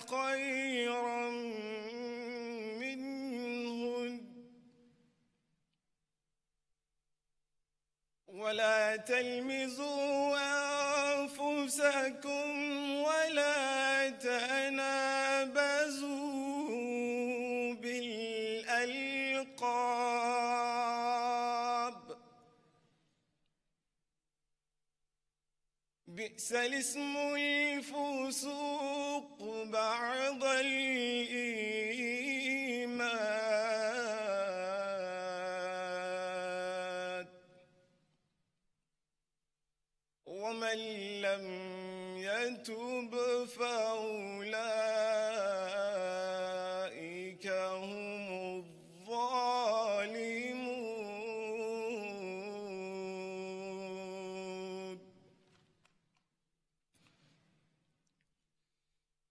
خيرا منهن ولا تلمزوا أنفسكم ولا تنابزوا بالألقاب بئس الاسم الفسوق بعد الإيمان ومن لم يتب فأولئك هم الظالمون.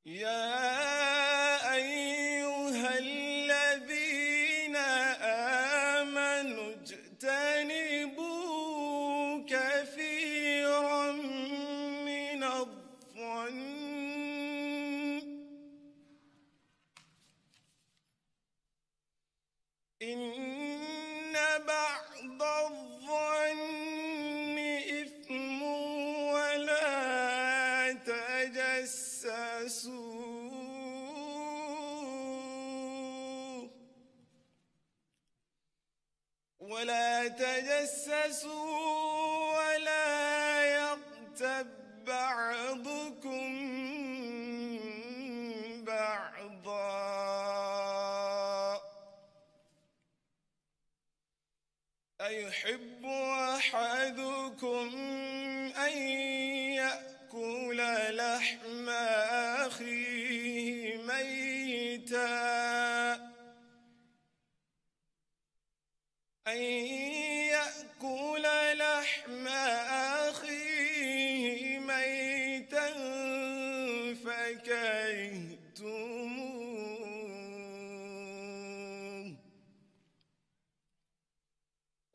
يا أيها الذين آمنوا اجتنبوا كثيرا من الظن إن بعض الظن إثم ولا تجسسوا ولا يغتب بعضكم بعضا أيحب أحدكم أن يأكل لحم أخيه ميتا فكرهتموه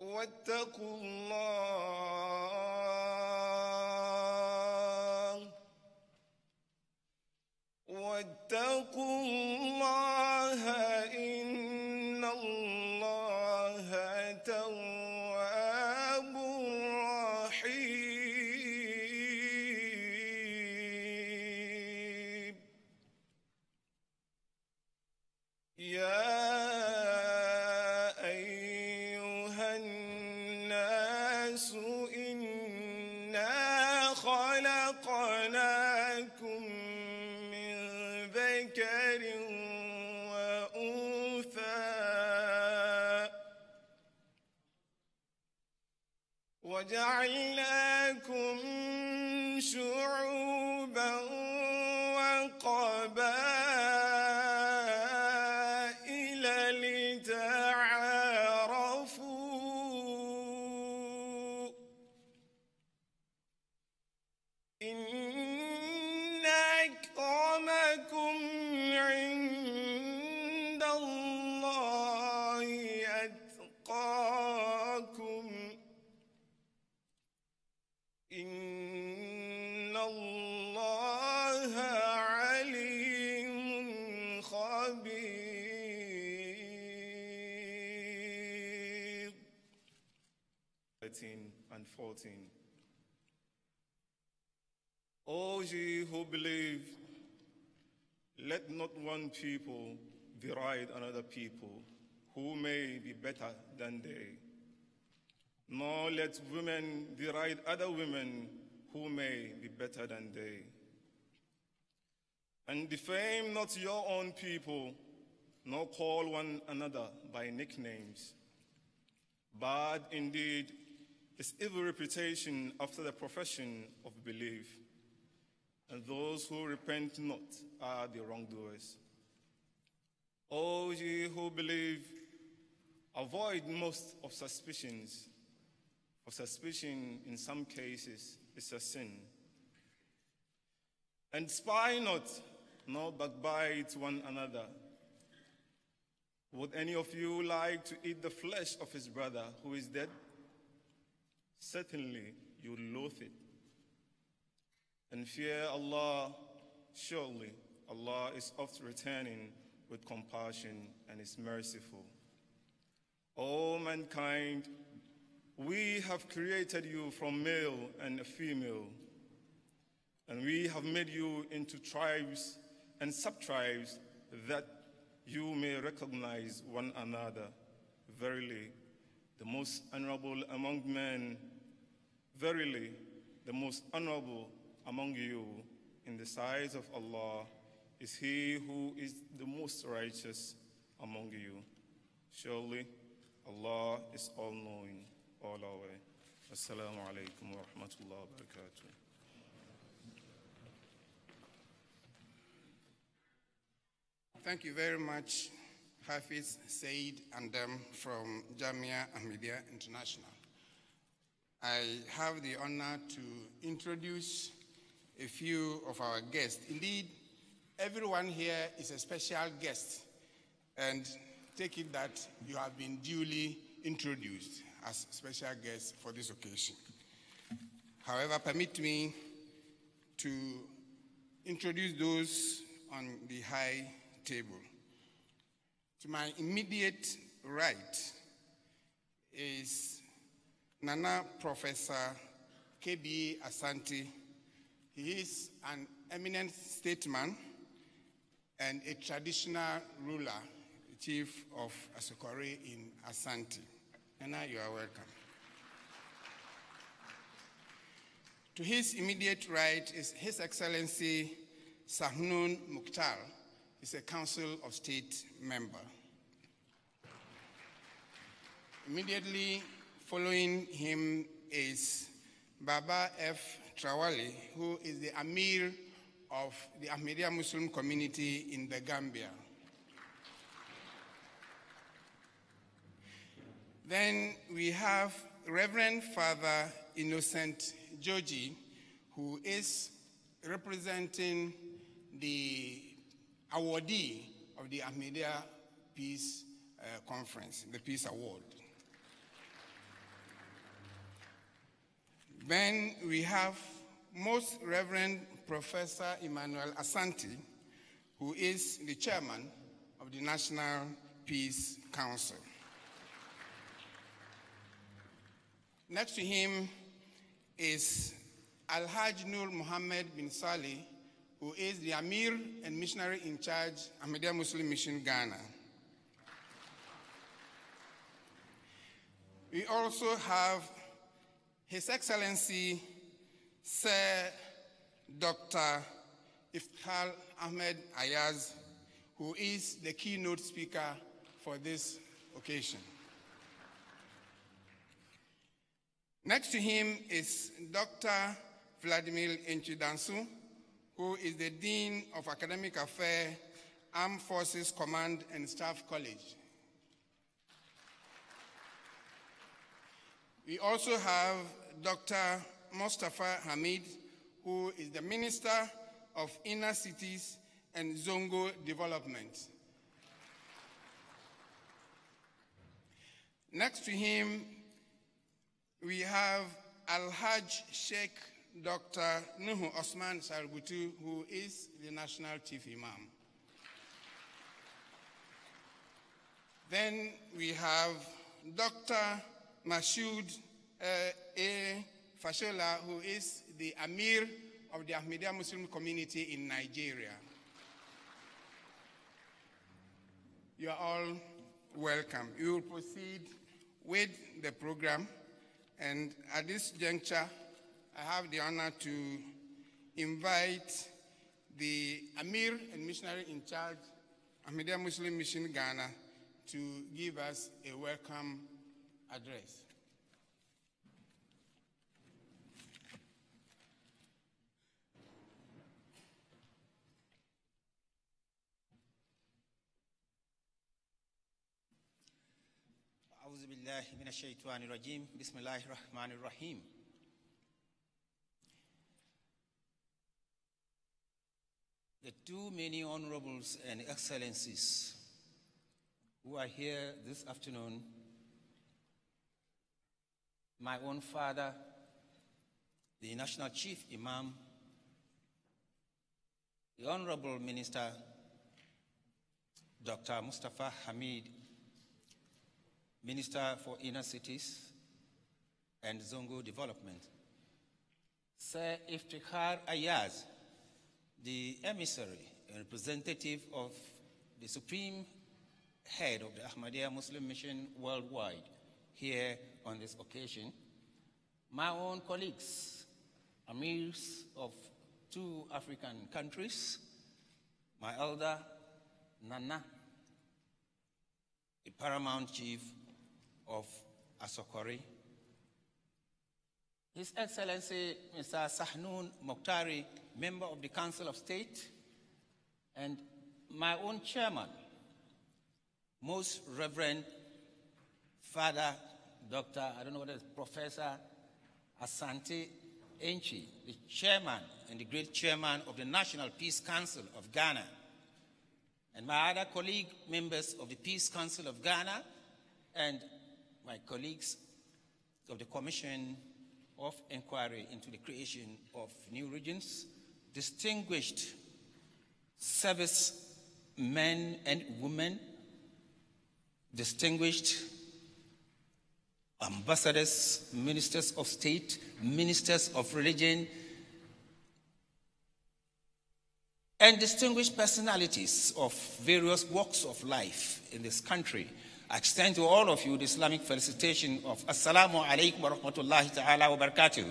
واتقوا الله إن الله تواب رحيم. يا أيها الناس إنا خلقناكم من ذكر وأنثى وجعلناكم شعوبا وقبائل لتعارفوا إن أكرمكم عند الله أتقاكم إن الله عليم خبير. 13 and 14. O ye who believe, let not one people deride another people who may be better than they, nor let women deride other women who may be better than they. And defame not your own people, nor call one another by nicknames. Bad indeed is evil reputation after the profession of belief, and those who repent not are the wrongdoers. O ye who believe, avoid most of suspicions, for suspicion in some cases is a sin. And spy not, nor backbite one another. Would any of you like to eat the flesh of his brother who is dead? Certainly you loathe it. And fear Allah, surely Allah is oft returning with compassion and is merciful. O mankind, we have created you from male and female, and we have made you into tribes and sub-tribes that you may recognize one another. Verily, the most honorable among men, verily, the most honorable among you in the sight of Allah is he who is the most righteous among you. Surely, Allah is all-knowing, all-aware. Assalamu alaikum wa rahmatullahi wa barakatuh. Thank you very much, Hafiz Said Andam from Jamia Ahmadiyya International. I have the honor to introduce a few of our guests. Indeed, everyone here is a special guest, and take it that you have been duly introduced as special guests for this occasion. However, permit me to introduce those on the high table. To my immediate right is Nana Professor K.B. Asante. He is an eminent statesman and a traditional ruler, the chief of Asokore in Asante. Nana, you are welcome. To his immediate right is His Excellency Sahnun Mukhtar. He's a Council of State member. Immediately following him is Baba F. Trawali, who is the Amir of the Ahmadiyya Muslim community in the Gambia. Then we have Reverend Father Innocent Joji, who is representing the awardee of the Ahmadiyya Peace Conference, the Peace Award. Then we have Most Reverend Professor Emmanuel Asante, who is the chairman of the National Peace Council. Next to him is Al-Hajj Nur Muhammad bin Saleh, who is the Amir and Missionary in Charge, Ahmadiyya Muslim Mission, Ghana. We also have His Excellency Sir Dr. Iftikhar Ahmed Ayaz, who is the keynote speaker for this occasion. Next to him is Dr. Vladimir Enchidansu, who is the Dean of Academic Affairs, Armed Forces Command and Staff College. We also have Dr. Mustafa Hamid, who is the Minister of Inner Cities and Zongo Development. Next to him, we have Al-Hajj Sheikh Dr. Nuhu Osman Sarbutu, who is the National Chief Imam. Then we have Dr. Mashoud A. Fashola, who is the Amir of the Ahmadiyya Muslim community in Nigeria. You are all welcome. We will proceed with the program, and at this juncture, I have the honor to invite the Amir and Missionary in Charge, Ahmadiyya Muslim Mission Ghana, to give us a welcome address. أعوذ بالله من الشيطان الرجيم بسم الله الرحمن الرحيم. The too many honorables and excellencies who are here this afternoon, my own father, the National Chief Imam, the Honorable Minister, Dr. Mustafa Hamid, Minister for Inner Cities and Zongo Development, Sir Iftikhar Ayaz, the emissary and representative of the Supreme Head of the Ahmadiyya Muslim Mission worldwide here on this occasion, my own colleagues, amirs of 2 African countries, my elder Nana, the paramount chief of Asokori, His Excellency Mr. Sahnoon Mokhtari, member of the Council of State, and my own chairman, Most Reverend Father Dr. Professor Asante Enchi, the chairman and the great chairman of the National Peace Council of Ghana, and my other colleague members of the Peace Council of Ghana, and my colleagues of the Commission of Inquiry into the Creation of New Regions, distinguished service men and women, distinguished ambassadors, ministers of state, ministers of religion, and distinguished personalities of various walks of life in this country. I extend to all of you the Islamic felicitation of Assalamu alaikum wa rahmatullahi ta'ala wa barakatuh.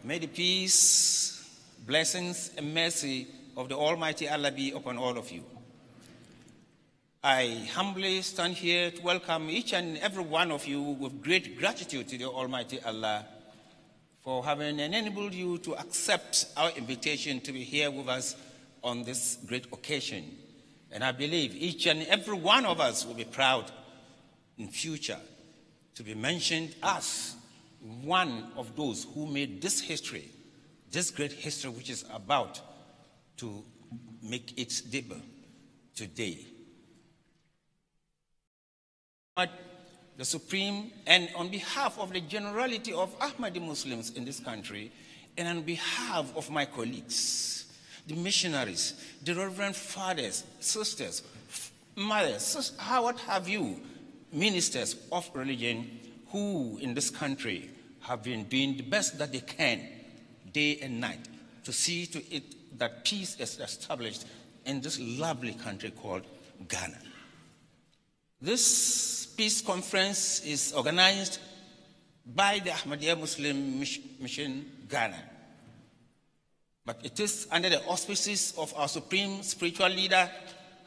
May the peace, blessings, and mercy of the Almighty Allah be upon all of you. I humbly stand here to welcome each and every one of you with great gratitude to the Almighty Allah for having enabled you to accept our invitation to be here with us on this great occasion. And I believe each and every one of us will be proud in future to be mentioned as one of those who made this history, this great history which is about to make its debut today. The Supreme, and on behalf of the generality of Ahmadi Muslims in this country, and on behalf of my colleagues, the missionaries, the reverend fathers, sisters, mothers, what have you, ministers of religion who in this country have been doing the best that they can day and night to see to it that peace is established in this lovely country called Ghana. This peace conference is organized by the Ahmadiyya Muslim Mission Ghana. But it is under the auspices of our supreme spiritual leader,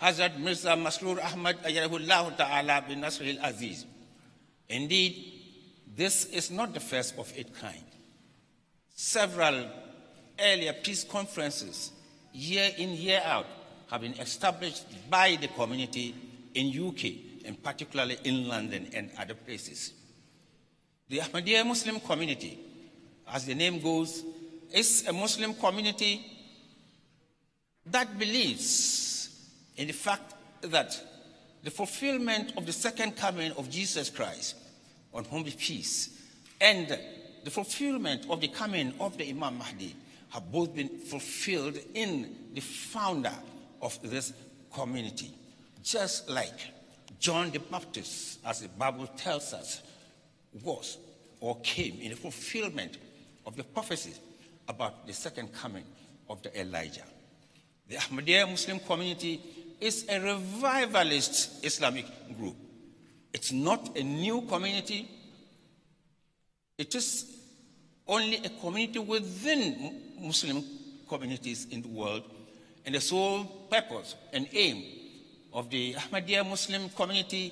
Hazrat Mirza Masroor Ahmad Ayarahullah Ta'ala bin Nasr al-Aziz. Indeed, this is not the first of its kind. Several earlier peace conferences, year in, year out, have been established by the community in UK, and particularly in London and other places. The Ahmadiyya Muslim community, as the name goes, is a Muslim community that believes in the fact that the fulfillment of the second coming of Jesus Christ, on whom be peace, and the fulfillment of the coming of the Imam Mahdi have both been fulfilled in the founder of this community. Just like John the Baptist, as the Bible tells us, was or came in the fulfillment of the prophecies about the second coming of the Elijah. The Ahmadiyya Muslim community is a revivalist Islamic group. It's not a new community. It is only a community within Muslim communities in the world, and the sole purpose and aim of the Ahmadiyya Muslim community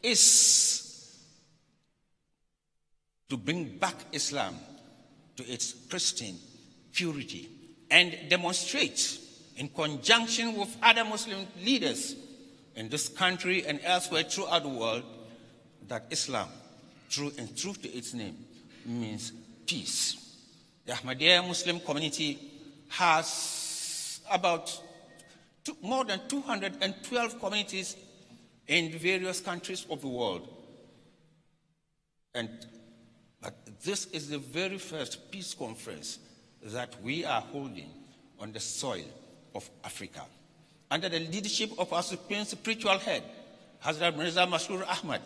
is to bring back Islam to its pristine purity and demonstrate in conjunction with other Muslim leaders in this country and elsewhere throughout the world that Islam, true and true to its name, means peace. The Ahmadiyya Muslim community has about more than 212 communities in various countries of the world. But this is the very first peace conference that we are holding on the soil of Africa. Under the leadership of our supreme spiritual head, Hazrat Mirza Masroor Ahmad,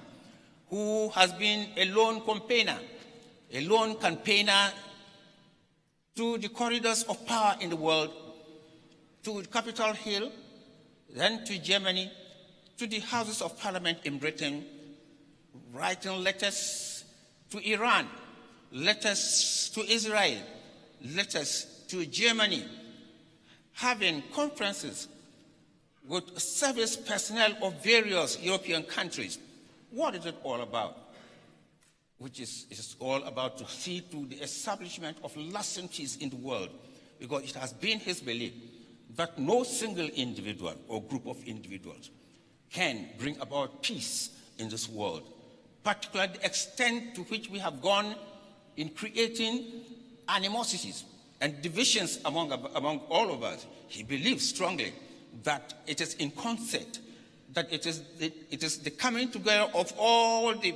who has been a lone campaigner to the corridors of power in the world, to Capitol Hill, then to Germany, to the Houses of Parliament in Britain, writing letters to Iran, letters to Israel, letters to Germany, having conferences with service personnel of various European countries. What is it all about? Which is all about to see to the establishment of lasting peace in the world, because it has been his belief that no single individual or group of individuals can bring about peace in this world, particularly the extent to which we have gone in creating animosities and divisions among all of us. He believes strongly that it is in concert, that it is the coming together of all the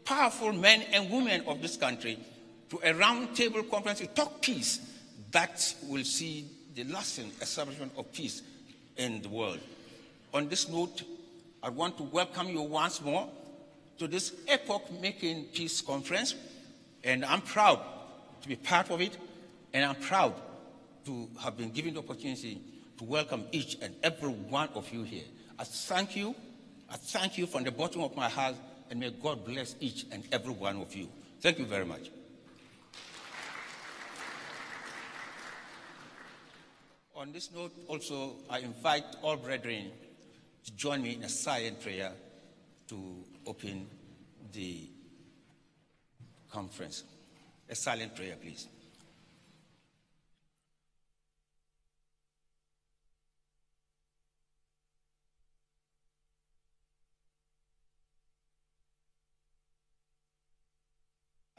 powerful men and women of this country to a round table conference to talk peace that will see the lasting establishment of peace in the world. On this note, I want to welcome you once more to this epoch-making peace conference, and I'm proud to be part of it, and I'm proud to have been given the opportunity to welcome each and every one of you here. I thank you from the bottom of my heart, and may God bless each and every one of you. Thank you very much. On this note, also, I invite all brethren to join me in a silent prayer to open the conference. A silent prayer, please.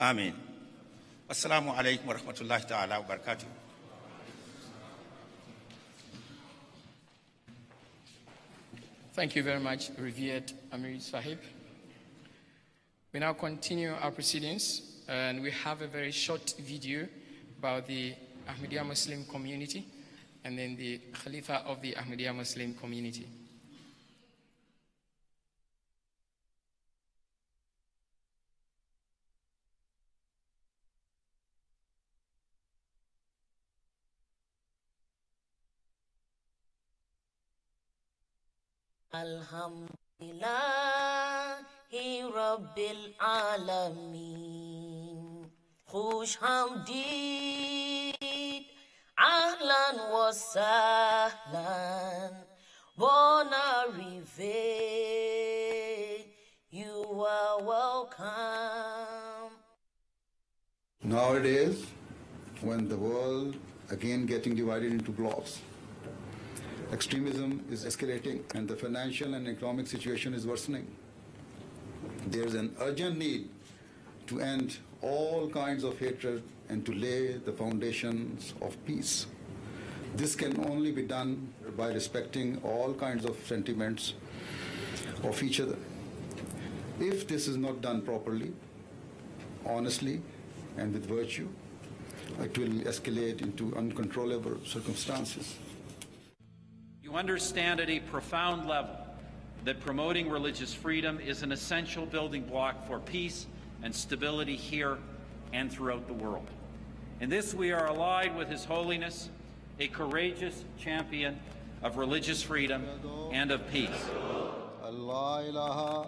Amen. Assalamu alaikum wa rahmatullahi ta'ala wa barakatuh. Thank you very much, revered Amir Sahib. We now continue our proceedings, and we have a very short video about the Ahmadiyya Muslim community and then the Khalifa of the Ahmadiyya Muslim community. Alhamdulillahi Rabbil Alameen. Khush Hamdeed, Ahlan wa Sahlan, Bon Arrivé, you are welcome. Nowadays, when the world again getting divided into blocks, extremism is escalating and the financial and economic situation is worsening. There is an urgent need to end all kinds of hatred and to lay the foundations of peace. This can only be done by respecting all kinds of sentiments of each other. If this is not done properly, honestly, and with virtue, it will escalate into uncontrollable circumstances. You understand at a profound level that promoting religious freedom is an essential building block for peace and stability here and throughout the world. In this, we are allied with His Holiness, a courageous champion of religious freedom and of peace. Allah ilaha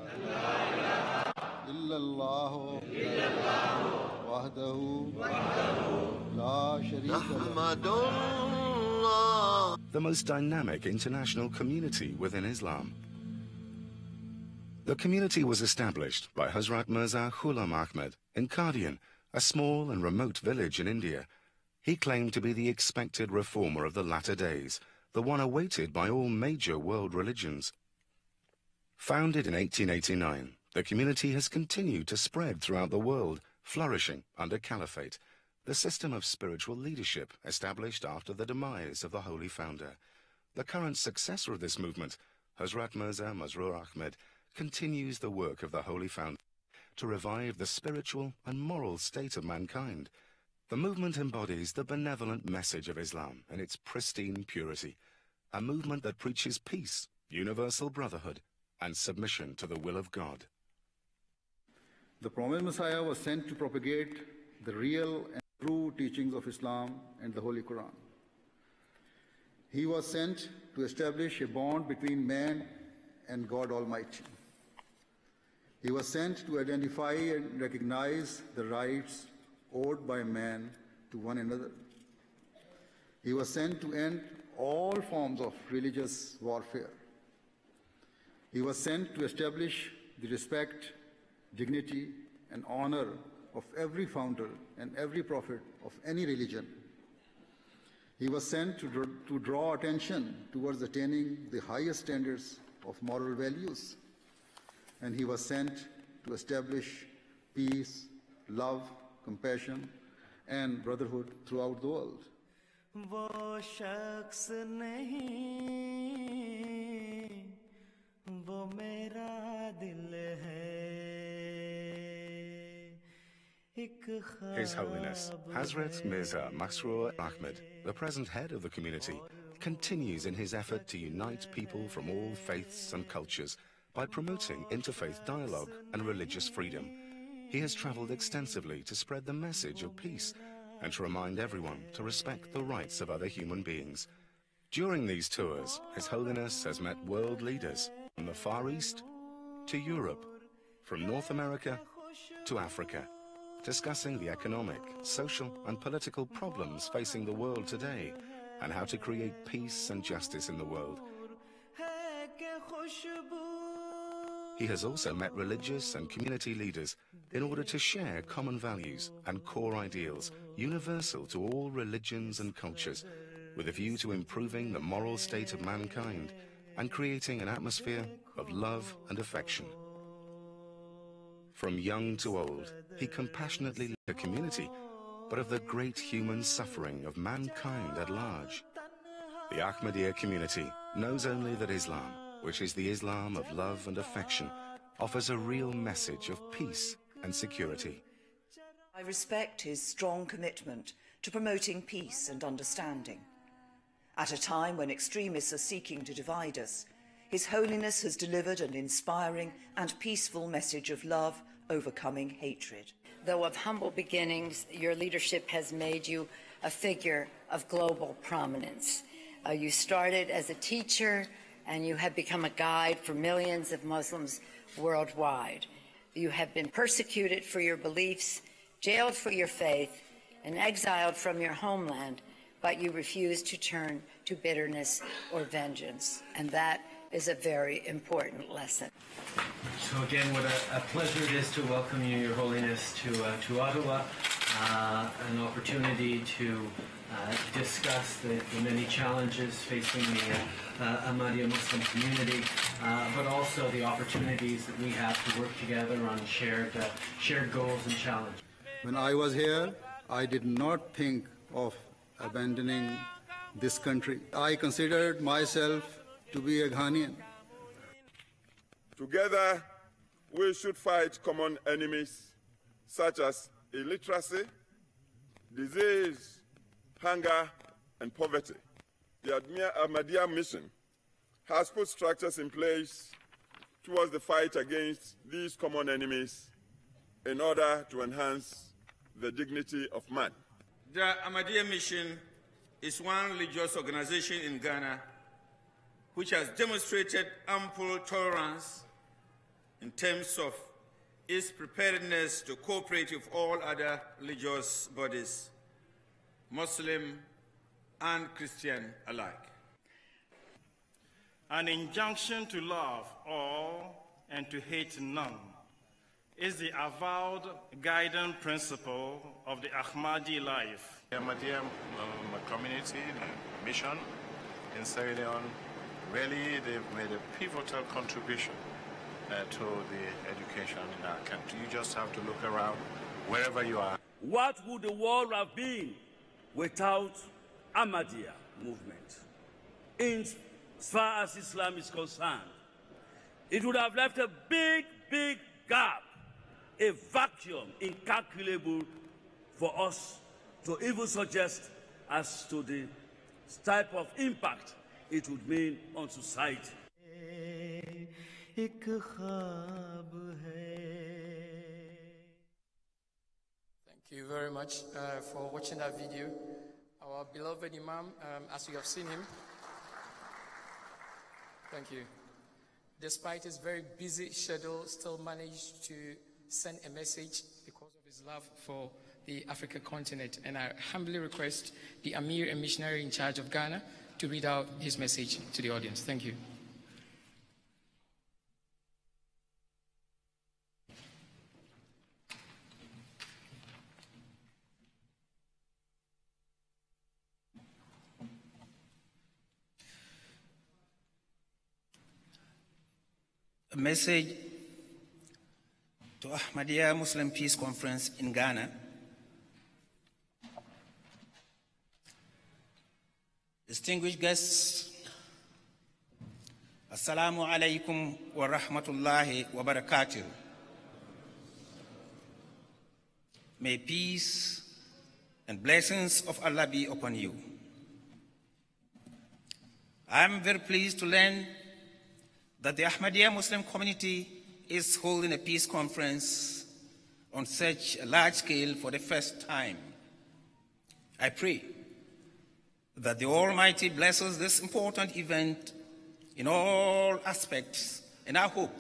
illallah wahdahu la sharika lahu. The most dynamic international community within Islam. The community was established by Hazrat Mirza Ghulam Ahmad in Qadian, a small and remote village in India. He claimed to be the expected reformer of the latter days, the one awaited by all major world religions. Founded in 1889, the community has continued to spread throughout the world, flourishing under caliphate, the system of spiritual leadership established after the demise of the holy founder. The current successor of this movement, Hazrat Mirza Masroor Ahmad, continues the work of the holy founder to revive the spiritual and moral state of mankind. The movement embodies the benevolent message of Islam in its pristine purity, a movement that preaches peace, universal brotherhood, and submission to the will of God. The promised Messiah was sent to propagate the real and true teachings of Islam and the Holy Quran. He was sent to establish a bond between man and God Almighty. He was sent to identify and recognize the rights owed by man to one another. He was sent to end all forms of religious warfare. He was sent to establish the respect, dignity, and honor of every founder and every prophet of any religion. He was sent to draw attention towards attaining the highest standards of moral values. And he was sent to establish peace, love, compassion, and brotherhood throughout the world. वो शख्स नहीं, वो मेरा दिल है. His Holiness Hazrat Mirza Masroor Ahmed, the present head of the community, continues in his effort to unite people from all faiths and cultures by promoting interfaith dialogue and religious freedom. He has traveled extensively to spread the message of peace and to remind everyone to respect the rights of other human beings. During these tours, His Holiness has met world leaders from the Far East to Europe, from North America to Africa, discussing the economic, social, and political problems facing the world today and how to create peace and justice in the world. He has also met religious and community leaders in order to share common values and core ideals universal to all religions and cultures, with a view to improving the moral state of mankind and creating an atmosphere of love and affection. From young to old, he compassionately led the community, but of the great human suffering of mankind at large. The Ahmadiyya community knows only that Islam, which is the Islam of love and affection, offers a real message of peace and security. I respect his strong commitment to promoting peace and understanding. At a time when extremists are seeking to divide us, His Holiness has delivered an inspiring and peaceful message of love, overcoming hatred. Though of humble beginnings, your leadership has made you a figure of global prominence. You started as a teacher, and you have become a guide for millions of Muslims worldwide. You have been persecuted for your beliefs, jailed for your faith, and exiled from your homeland, but you refuse to turn to bitterness or vengeance, and that is a very important lesson. So again, what a pleasure it is to welcome you, Your Holiness, to Ottawa, an opportunity to discuss the many challenges facing the Ahmadiyya Muslim community, but also the opportunities that we have to work together on shared goals and challenges. When I was here, I did not think of abandoning this country. I considered myself to be a Ghanaian. Together, we should fight common enemies such as illiteracy, disease, hunger, and poverty. The Ahmadiyya mission has put structures in place towards the fight against these common enemies in order to enhance the dignity of man. The Ahmadiyya mission is one religious organization in Ghana which has demonstrated ample tolerance in terms of its preparedness to cooperate with all other religious bodies, Muslim and Christian alike. An injunction to love all and to hate none is the avowed guiding principle of the Ahmadi life. The Ahmadiyya community, the mission in Sierra Leone, really they've made a pivotal contribution to the education in our country. You just have to look around wherever you are. What would the world have been without Ahmadiyya movement? As far as Islam is concerned, it would have left a big, big gap, a vacuum incalculable for us to even suggest as to the type of impact it would mean on society. एक ख्वाब है. Thank you very much for watching that video. Our beloved Imam, as you have seen him, thank you. Despite his very busy schedule, still managed to send a message because of his love for the African continent. And I humbly request the Amir and missionary in charge of Ghana to read out his message to the audience. Thank you. A message to Ahmadiyya Muslim Peace Conference in Ghana. Distinguished guests, Assalamu alaikum wa rahmatullahi wa barakatuh. May peace and blessings of Allah be upon you. I am very pleased to learn that the Ahmadiyya Muslim community is holding a peace conference on such a large scale for the first time. I pray that the Almighty blesses this important event in all aspects, and I hope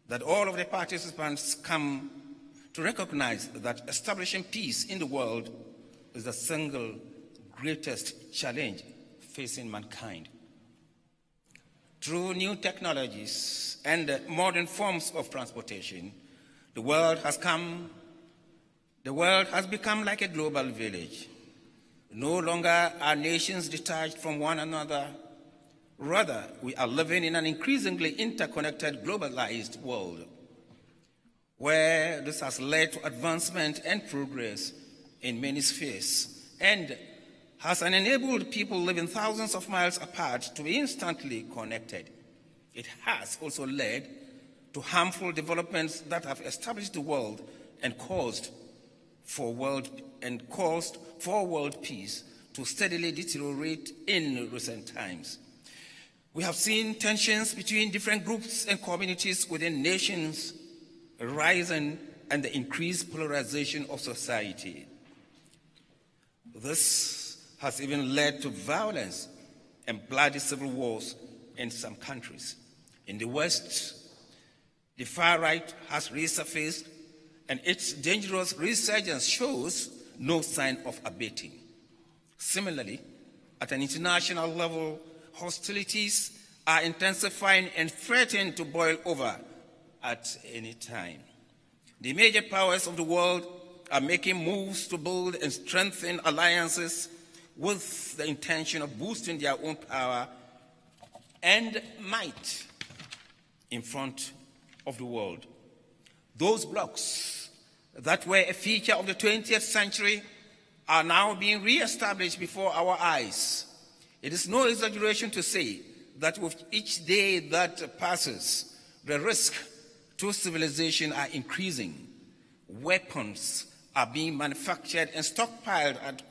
that all of the participants come to recognize that establishing peace in the world is the single greatest challenge facing mankind. Through new technologies and modern forms of transportation, the world has become like a global village. No longer are nations detached from one another. Rather, we are living in an increasingly interconnected, globalized world, where this has led to advancement and progress in many spheres, and has enabled people living thousands of miles apart to be instantly connected. It has also led to harmful developments that have established the world and caused for world peace to steadily deteriorate in recent times. We have seen tensions between different groups and communities within nations rising, and the increased polarization of society. This has even led to violence and bloody civil wars in some countries. In the West, the far right has resurfaced, and its dangerous resurgence shows no sign of abating. Similarly, at an international level, hostilities are intensifying and threaten to boil over at any time. The major powers of the world are making moves to build and strengthen alliances with the intention of boosting their own power and might in front of the world. Those blocs that were a feature of the 20th century are now being re-established before our eyes. It is no exaggeration to say that with each day that passes, the risk to civilization are increasing. Weapons are being manufactured and stockpiled at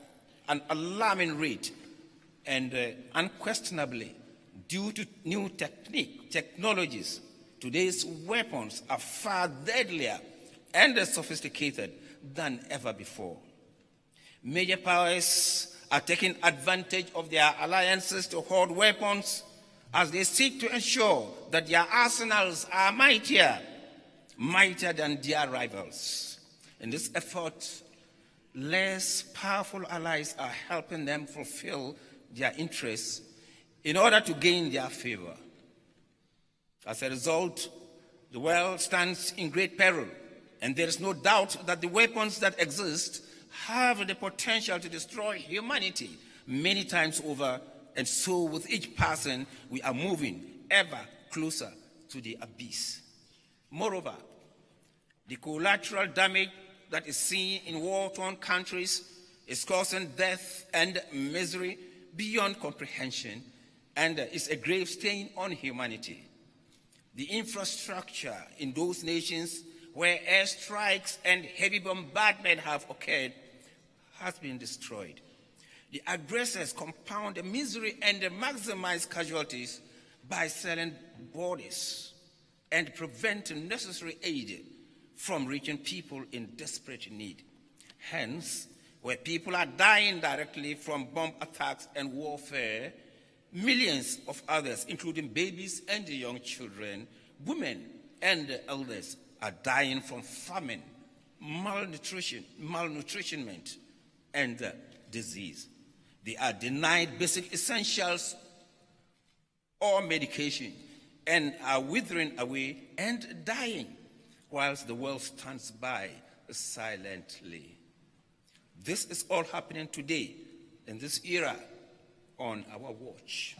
an alarming rate, and unquestionably, due to new technologies, today's weapons are far deadlier and sophisticated than ever before. Major powers are taking advantage of their alliances to hoard weapons as they seek to ensure that their arsenals are mightier than their rivals. In this effort, less powerful allies are helping them fulfill their interests in order to gain their favor. As a result, the world stands in great peril, and there is no doubt that the weapons that exist have the potential to destroy humanity many times over, and so with each person, we are moving ever closer to the abyss. Moreover, the collateral damage that is seen in war-torn countries is causing death and misery beyond comprehension, and is a grave stain on humanity. The infrastructure in those nations where airstrikes and heavy bombardment have occurred has been destroyed. The aggressors compound the misery and maximize casualties by selling bodies and preventing necessary aid from reaching people in desperate need. Hence, where people are dying directly from bomb attacks and warfare, millions of others, including babies and young children, women and elders, are dying from famine, malnutrition, and disease. They are denied basic essentials or medication and are withering away and dying, whilst the world stands by silently. This is all happening today, in this era, on our watch.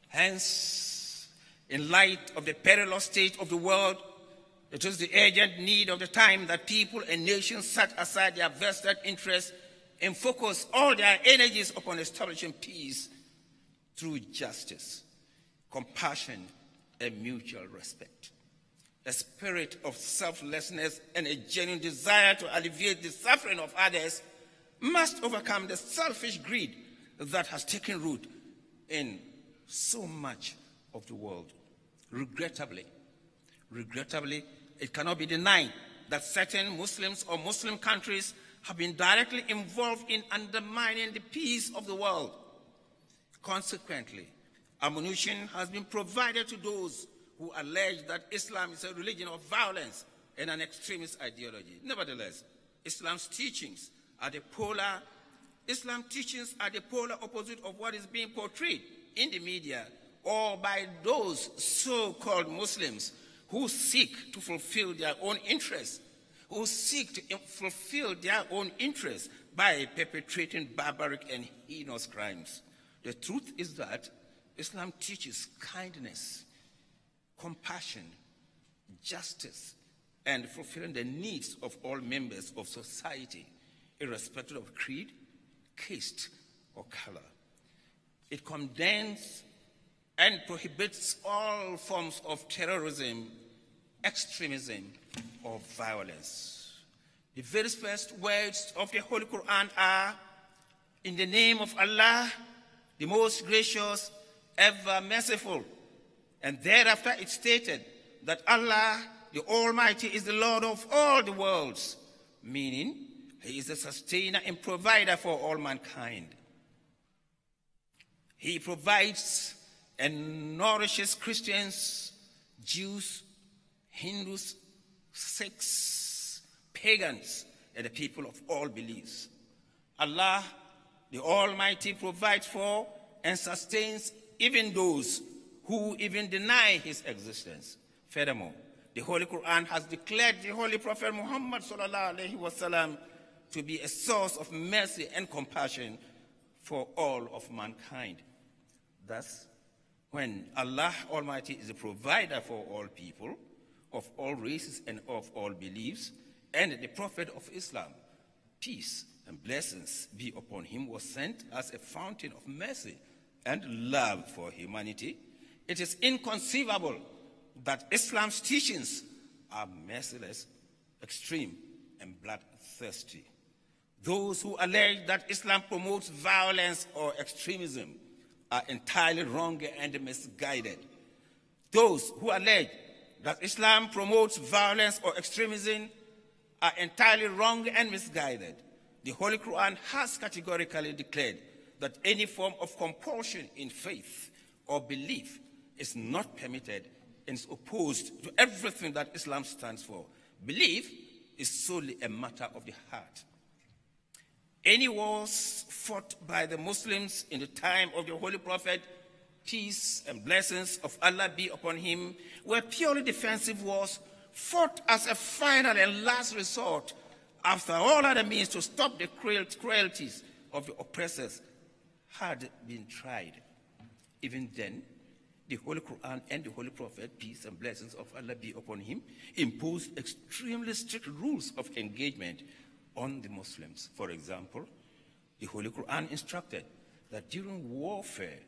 Hence, in light of the perilous state of the world, it is the urgent need of the time that people and nations set aside their vested interests and focus all their energies upon establishing peace through justice, compassion, and mutual respect. A spirit of selflessness and a genuine desire to alleviate the suffering of others must overcome the selfish greed that has taken root in so much of the world. Regrettably, it cannot be denied that certain Muslims or Muslim countries have been directly involved in undermining the peace of the world. Consequently, ammunition has been provided to those who allege that Islam is a religion of violence and an extremist ideology. Nevertheless, Islam's teachings are the polar opposite of what is being portrayed in the media or by those so-called Muslims who seek to fulfill their own interests, by perpetrating barbaric and heinous crimes. The truth is that Islam teaches kindness, compassion, justice, and fulfilling the needs of all members of society, irrespective of creed, caste, or color. It condemns and prohibits all forms of terrorism, extremism, or violence. The very first words of the Holy Quran are, "In the name of Allah, the most gracious, ever merciful." And thereafter it stated that Allah, the Almighty, is the Lord of all the worlds, meaning He is the sustainer and provider for all mankind. He provides and nourishes Christians, Jews, Hindus, Sikhs, pagans, and the people of all beliefs. Allah, the Almighty, provides for and sustains even those who even deny His existence. Furthermore, the Holy Quran has declared the Holy Prophet Muhammad ﷺ to be a source of mercy and compassion for all of mankind. Thus, when Allah Almighty is the provider for all people, of all races and of all beliefs, and the Prophet of Islam, peace and blessings be upon him, was sent as a fountain of mercy and love for humanity, it is inconceivable that Islam's teachings are merciless, extreme, and bloodthirsty. Those who allege that Islam promotes violence or extremism are entirely wrong and misguided. Those who allege that Islam promotes violence or extremism are entirely wrong and misguided. The Holy Quran has categorically declared that any form of compulsion in faith or belief is not permitted and is opposed to everything that Islam stands for. Belief is solely a matter of the heart. Any wars fought by the Muslims in the time of the Holy Prophet, peace and blessings of Allah be upon him, were purely defensive wars fought as a final and last resort after all other means to stop the cruelties of the oppressors had been tried. Even then, the Holy Quran and the Holy Prophet, peace and blessings of Allah be upon him, imposed extremely strict rules of engagement on the Muslims. For example, the Holy Quran instructed that during warfare,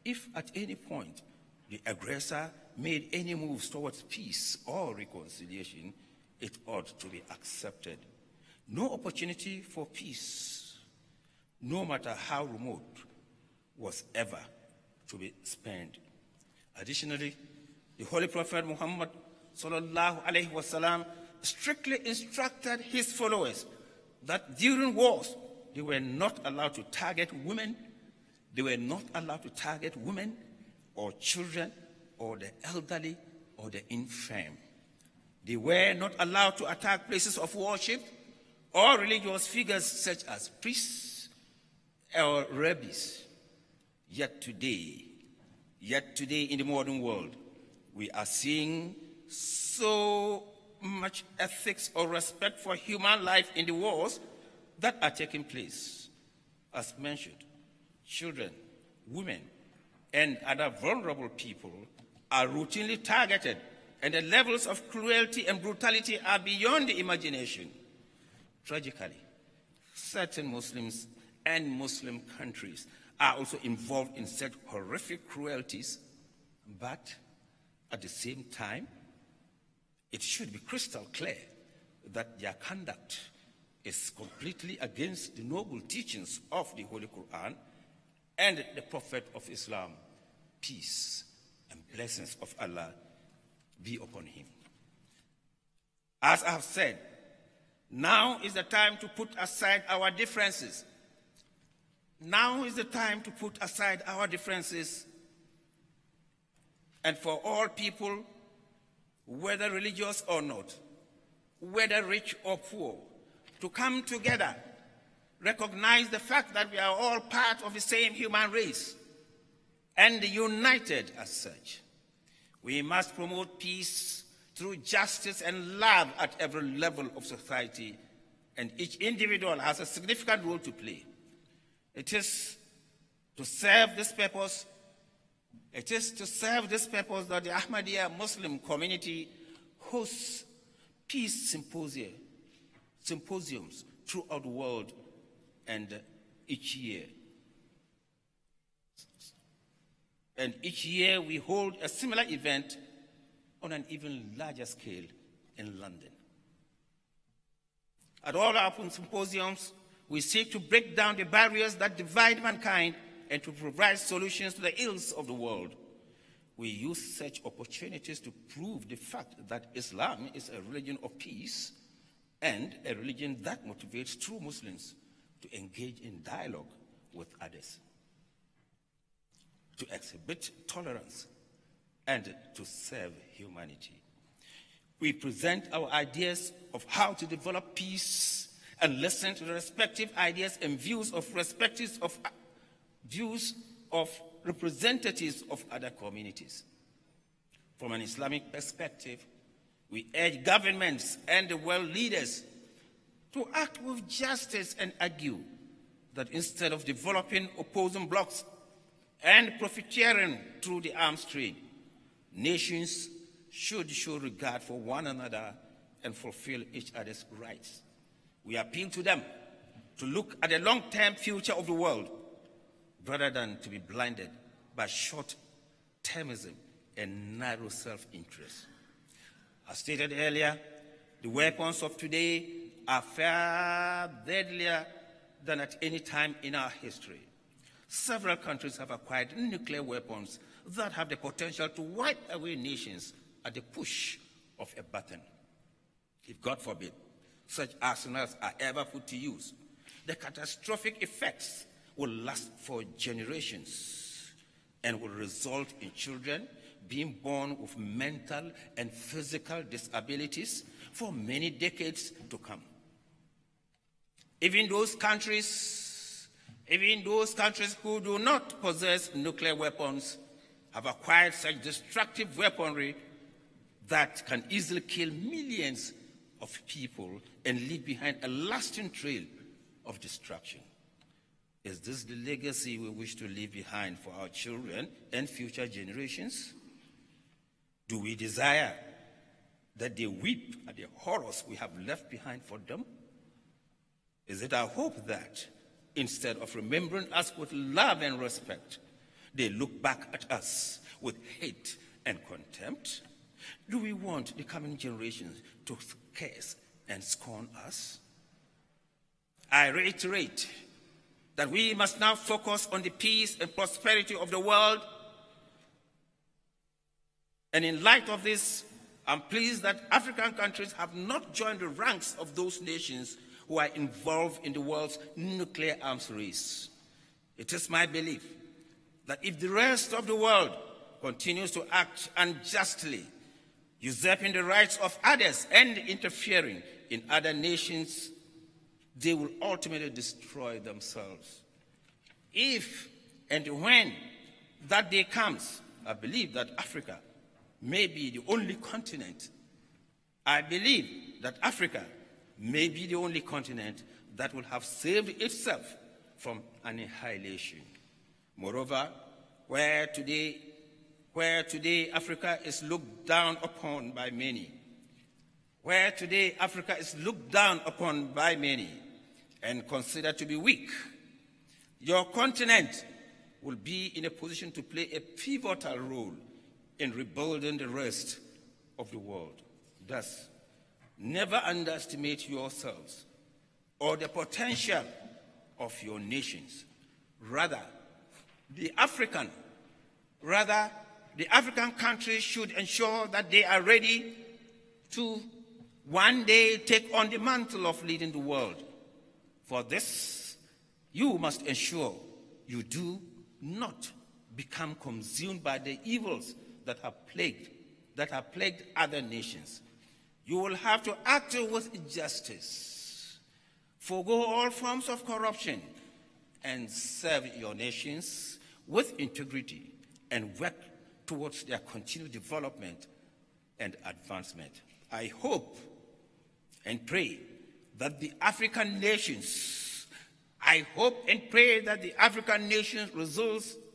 if at any point the aggressor made any moves towards peace or reconciliation, it ought to be accepted. No opportunity for peace no matter how remote, was ever to be spurned. Additionally, the Holy Prophet Muhammad sallallahu alaihi wasallam strictly instructed his followers that during wars, they were not allowed to target women. They were not allowed to target women or children or the elderly or the infirm. They were not allowed to attack places of worship or religious figures such as priests or rabbis. Yet today in the modern world, we are seeing so much ethics or respect for human life in the wars that are taking place. As mentioned, children, women, and other vulnerable people are routinely targeted, and the levels of cruelty and brutality are beyond the imagination. Tragically, certain Muslims and Muslim countries are also involved in such horrific cruelties, but at the same time, it should be crystal clear that their conduct is completely against the noble teachings of the Holy Quran and the Prophet of Islam. Peace and blessings of Allah be upon him. As I have said, now is the time to put aside our differences. Now is the time to put aside our differences, and for all people, whether religious or not, whether rich or poor, to come together, recognize the fact that we are all part of the same human race, and united as such. We must promote peace through justice and love at every level of society, and each individual has a significant role to play. It is to serve this purpose that the Ahmadiyya Muslim community hosts peace symposiums throughout the world, and each year we hold a similar event on an even larger scale in London. At all our symposiums, we seek to break down the barriers that divide mankind and to provide solutions to the ills of the world. We use such opportunities to prove the fact that Islam is a religion of peace and a religion that motivates true Muslims to engage in dialogue with others, to exhibit tolerance, and to serve humanity. We present our ideas of how to develop peace and listen to the respective ideas and views of representatives of other communities. From an Islamic perspective, we urge governments and the world leaders to act with justice and argue that instead of developing opposing blocs and profiteering through the arms trade, nations should show regard for one another and fulfill each other's rights. We appeal to them to look at the long-term future of the world rather than to be blinded by short-termism and narrow self-interest. As stated earlier, the weapons of today are far deadlier than at any time in our history. Several countries have acquired nuclear weapons that have the potential to wipe away nations at the push of a button. If, God forbid, such arsenals are ever put to use, the catastrophic effects will last for generations and will result in children being born with mental and physical disabilities for many decades to come. Even those countries who do not possess nuclear weapons have acquired such destructive weaponry that can easily kill millions of people and leave behind a lasting trail of destruction. Is this the legacy we wish to leave behind for our children and future generations? Do we desire that they weep at the horrors we have left behind for them? Is it our hope that, instead of remembering us with love and respect, they look back at us with hate and contempt? Do we want the coming generations to curse and scorn us? I reiterate that we must now focus on the peace and prosperity of the world. And in light of this, I'm pleased that African countries have not joined the ranks of those nations who are involved in the world's nuclear arms race. It is my belief that if the rest of the world continues to act unjustly, usurping the rights of others and interfering in other nations, they will ultimately destroy themselves. If and when that day comes, I believe that Africa may be the only continent. I believe that Africa may be the only continent that will have saved itself from annihilation. Moreover, where today Africa is looked down upon by many, and considered to be weak, your continent will be in a position to play a pivotal role in rebuilding the rest of the world. Thus, never underestimate yourselves or the potential of your nations. Rather, the African countries should ensure that they are ready to one day take on the mantle of leading the world. For this, you must ensure you do not become consumed by the evils that have plagued other nations. You will have to act with justice, forego all forms of corruption, and serve your nations with integrity and work towards their continued development and advancement. I hope and pray that the African nations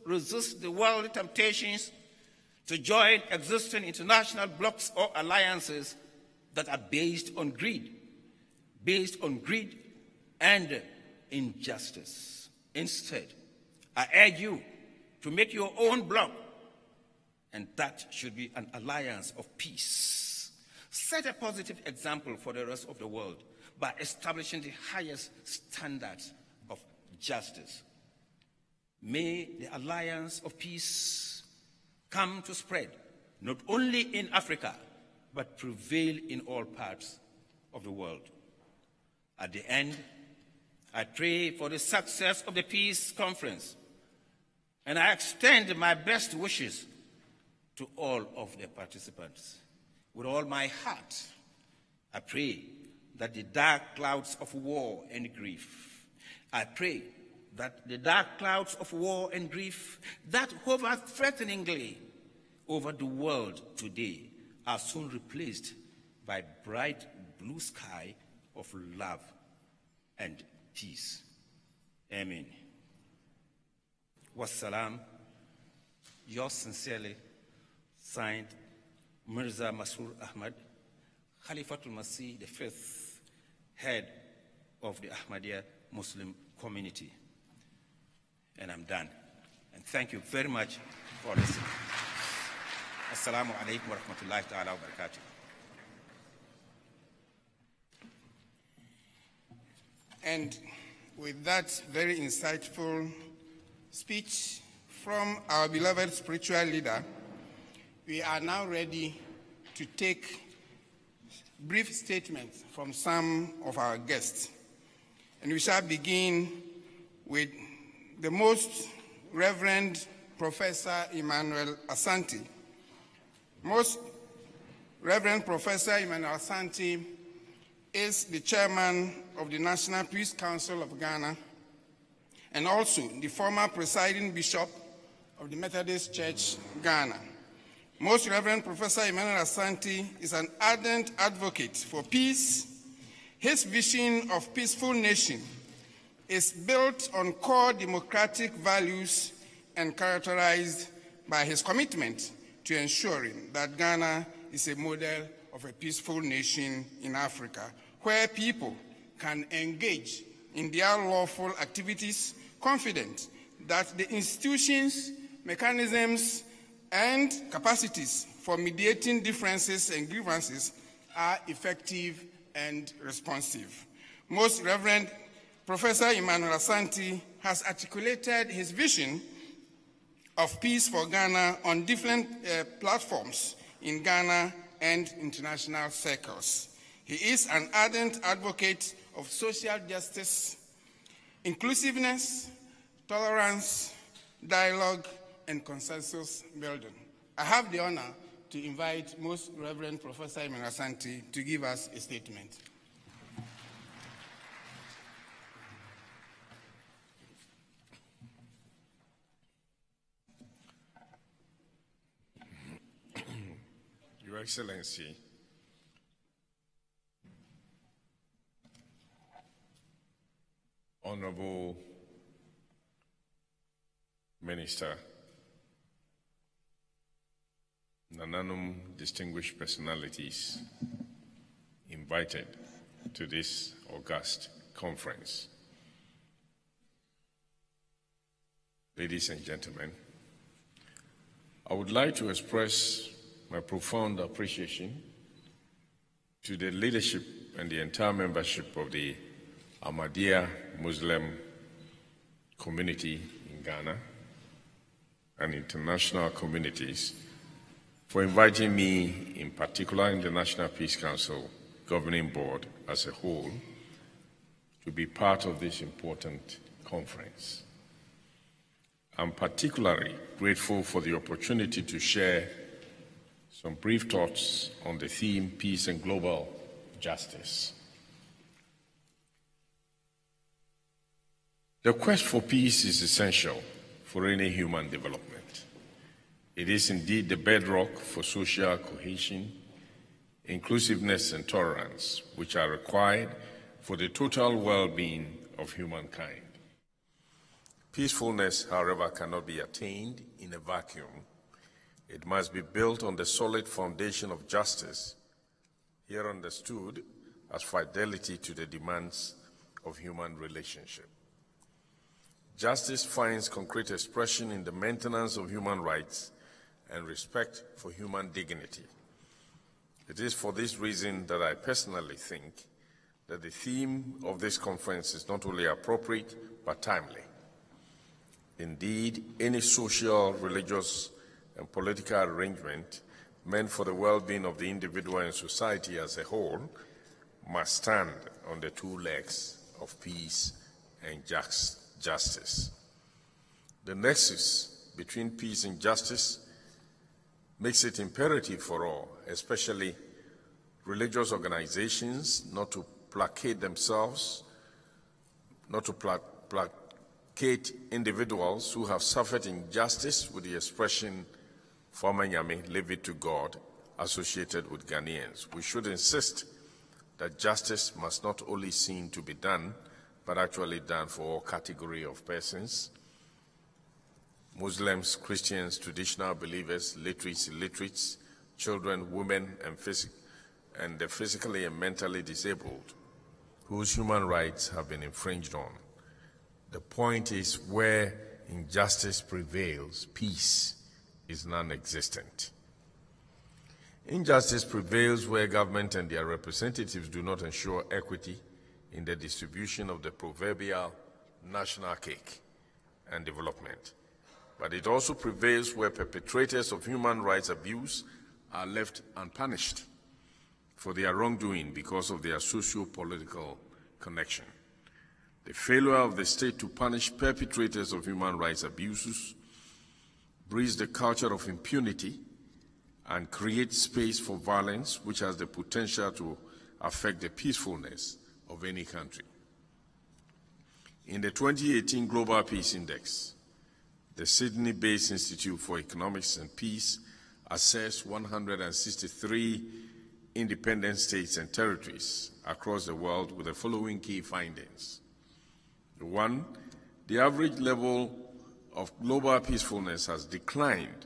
resist the worldly temptations to join existing international blocs or alliances that are based on greed and injustice. Instead, I urge you to make your own bloc, and that should be an alliance of peace. Set a positive example for the rest of the world by establishing the highest standards of justice. May the alliance of peace come to spread not only in Africa, but prevail in all parts of the world. At the end, I pray for the success of the Peace Conference, and I extend my best wishes to all of the participants. With all my heart, I pray that the dark clouds of war and grief, that hover threateningly over the world today are soon replaced by bright blue sky of love and peace. Amen. Wassalam. Yours sincerely, signed Mirza Masroor Ahmad, Khalifatul Masih, the fifth head of the Ahmadiyya Muslim community. And I'm done. And thank you very much for listening. Assalamu alaikum wa rahmatullahi ta'ala wa barakatuh. And with that very insightful speech from our beloved spiritual leader, we are now ready to take brief statements from some of our guests. And we shall begin with the Most Reverend Professor Emmanuel Asante. Most Reverend Professor Emmanuel Asante is the chairman of the National Peace Council of Ghana and also the former presiding bishop of the Methodist Church, Ghana. Most Reverend Professor Emmanuel Asante is an ardent advocate for peace. His vision of peaceful nation is built on core democratic values and characterized by his commitment to ensuring that Ghana is a model of a peaceful nation in Africa, where people can engage in their lawful activities, confident that the institutions, mechanisms, and capacities for mediating differences and grievances are effective and responsive. Most Reverend Professor Emmanuel Asante has articulated his vision of peace for Ghana on different platforms in Ghana and international circles. He is an ardent advocate of social justice, inclusiveness, tolerance, dialogue, and consensus building. I have the honor to invite Most Reverend Professor Emmanuel Asante to give us a statement. Your Excellency, Honorable Minister, Nananum distinguished personalities invited to this august conference, ladies and gentlemen, I would like to express my profound appreciation to the leadership and the entire membership of the Ahmadiyya Muslim community in Ghana and international communities for inviting me, in particular in the National Peace Council Governing Board as a whole, to be part of this important conference. I'm particularly grateful for the opportunity to share some brief thoughts on the theme Peace and Global Justice. The quest for peace is essential for any human development. It is indeed the bedrock for social cohesion, inclusiveness, and tolerance, which are required for the total well-being of humankind. Peacefulness, however, cannot be attained in a vacuum. It must be built on the solid foundation of justice, here understood as fidelity to the demands of human relationship. Justice finds concrete expression in the maintenance of human rights and respect for human dignity. It is for this reason that I personally think that the theme of this conference is not only appropriate, but timely. Indeed, any social, religious, and political arrangement meant for the well-being of the individual and society as a whole must stand on the two legs of peace and justice. The nexus between peace and justice makes it imperative for all, especially religious organizations, not to placate themselves, not to placate individuals who have suffered injustice with the expression "Former Nyame, leave it to God," associated with Ghanaians. We should insist that justice must not only seem to be done, but actually done for all category of persons: Muslims, Christians, traditional believers, literates, illiterates, children, women, and the physically and mentally disabled, whose human rights have been infringed on. The point is, where injustice prevails, peace is non-existent. Injustice prevails where government and their representatives do not ensure equity in the distribution of the proverbial national cake and development. But it also prevails where perpetrators of human rights abuse are left unpunished for their wrongdoing because of their socio-political connection. The failure of the state to punish perpetrators of human rights abuses breeds the culture of impunity and creates space for violence, which has the potential to affect the peacefulness of any country. In the 2018 Global Peace Index, the Sydney-based Institute for Economics and Peace assessed 163 independent states and territories across the world with the following key findings. 1, the average level of global peacefulness has declined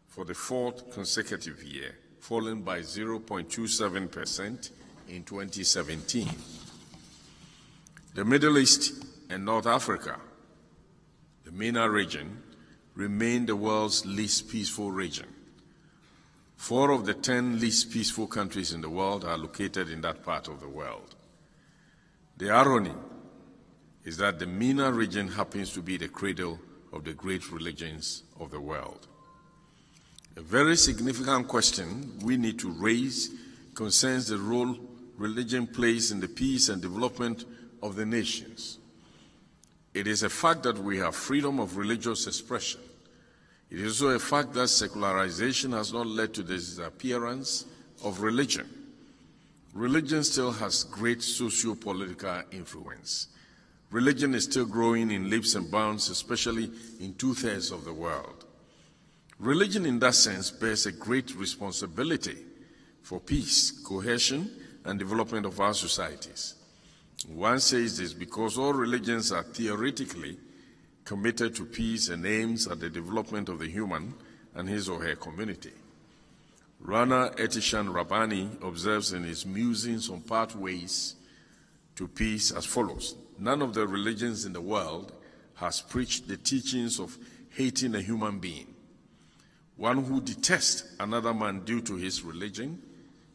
for the 4th consecutive year, falling by 0.27% in 2017. The Middle East and North Africa, the MENA region, remain the world's least peaceful region. 4 of the 10 least peaceful countries in the world are located in that part of the world. The irony is that the MENA region happens to be the cradle of the great religions of the world. A very significant question we need to raise concerns the role religion plays in the peace and development of the nations. It is a fact that we have freedom of religious expression. It is also a fact that secularization has not led to the disappearance of religion. Religion still has great socio-political influence. Religion is still growing in leaps and bounds, especially in 2/3 of the world. Religion, in that sense, bears a great responsibility for peace, cohesion, and development of our societies. One says this because all religions are theoretically committed to peace and aims at the development of the human and his or her community. Rana Etishan Rabbani observes in his musings on pathways to peace as follows: none of the religions in the world has preached the teachings of hating a human being. One who detests another man due to his religion,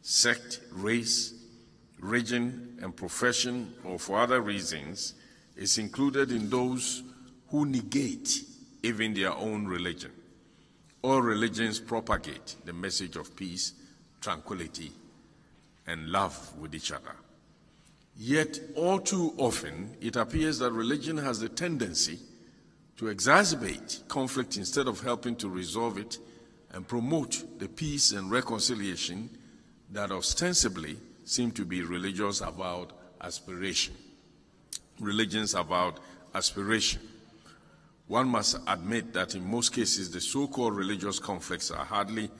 sect, race, region, and profession, or for other reasons, is included in those who negate even their own religion. All religions propagate the message of peace, tranquility, and love with each other. Yet, all too often, it appears that religion has the tendency to exacerbate conflict instead of helping to resolve it and promote the peace and reconciliation that ostensibly seem to be religious avowed aspiration. Religion's avowed aspiration. One must admit that in most cases, the so-called religious conflicts are hardly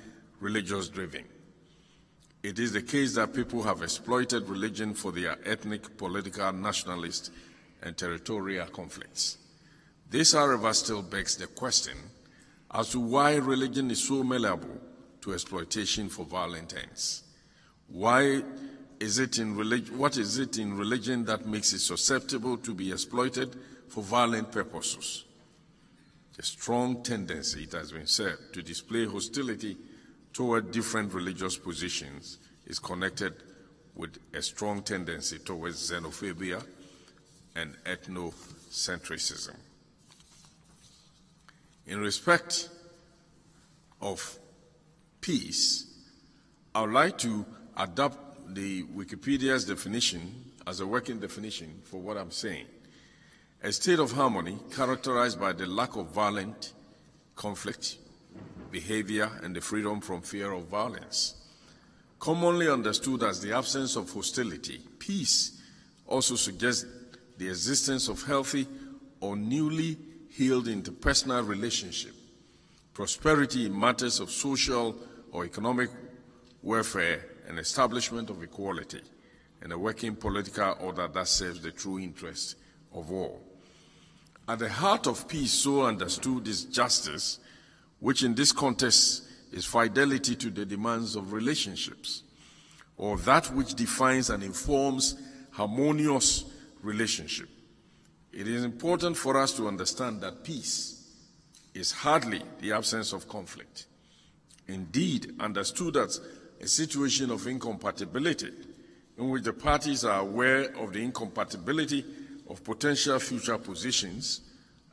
religious-driven. It is the case that people have exploited religion for their ethnic, political, nationalist, and territorial conflicts. This, however, still begs the question as to why religion is so malleable to exploitation for violent ends. What is it in religion that makes it susceptible to be exploited for violent purposes? A strong tendency, it has been said, to display hostility toward different religious positions is connected with a strong tendency towards xenophobia and ethnocentrism. In respect of peace, I would like to adopt the Wikipedia's definition as a working definition for what I'm saying. A state of harmony characterized by the lack of violent conflict, behavior, and the freedom from fear of violence. Commonly understood as the absence of hostility, peace also suggests the existence of healthy or newly healed interpersonal relationship, prosperity in matters of social or economic welfare, and establishment of equality, and a working political order that serves the true interests of all. At the heart of peace, so understood, is justice, which in this context is fidelity to the demands of relationships, or that which defines and informs harmonious relationship. It is important for us to understand that peace is hardly the absence of conflict. Indeed, understood as a situation of incompatibility in which the parties are aware of the incompatibility of potential future positions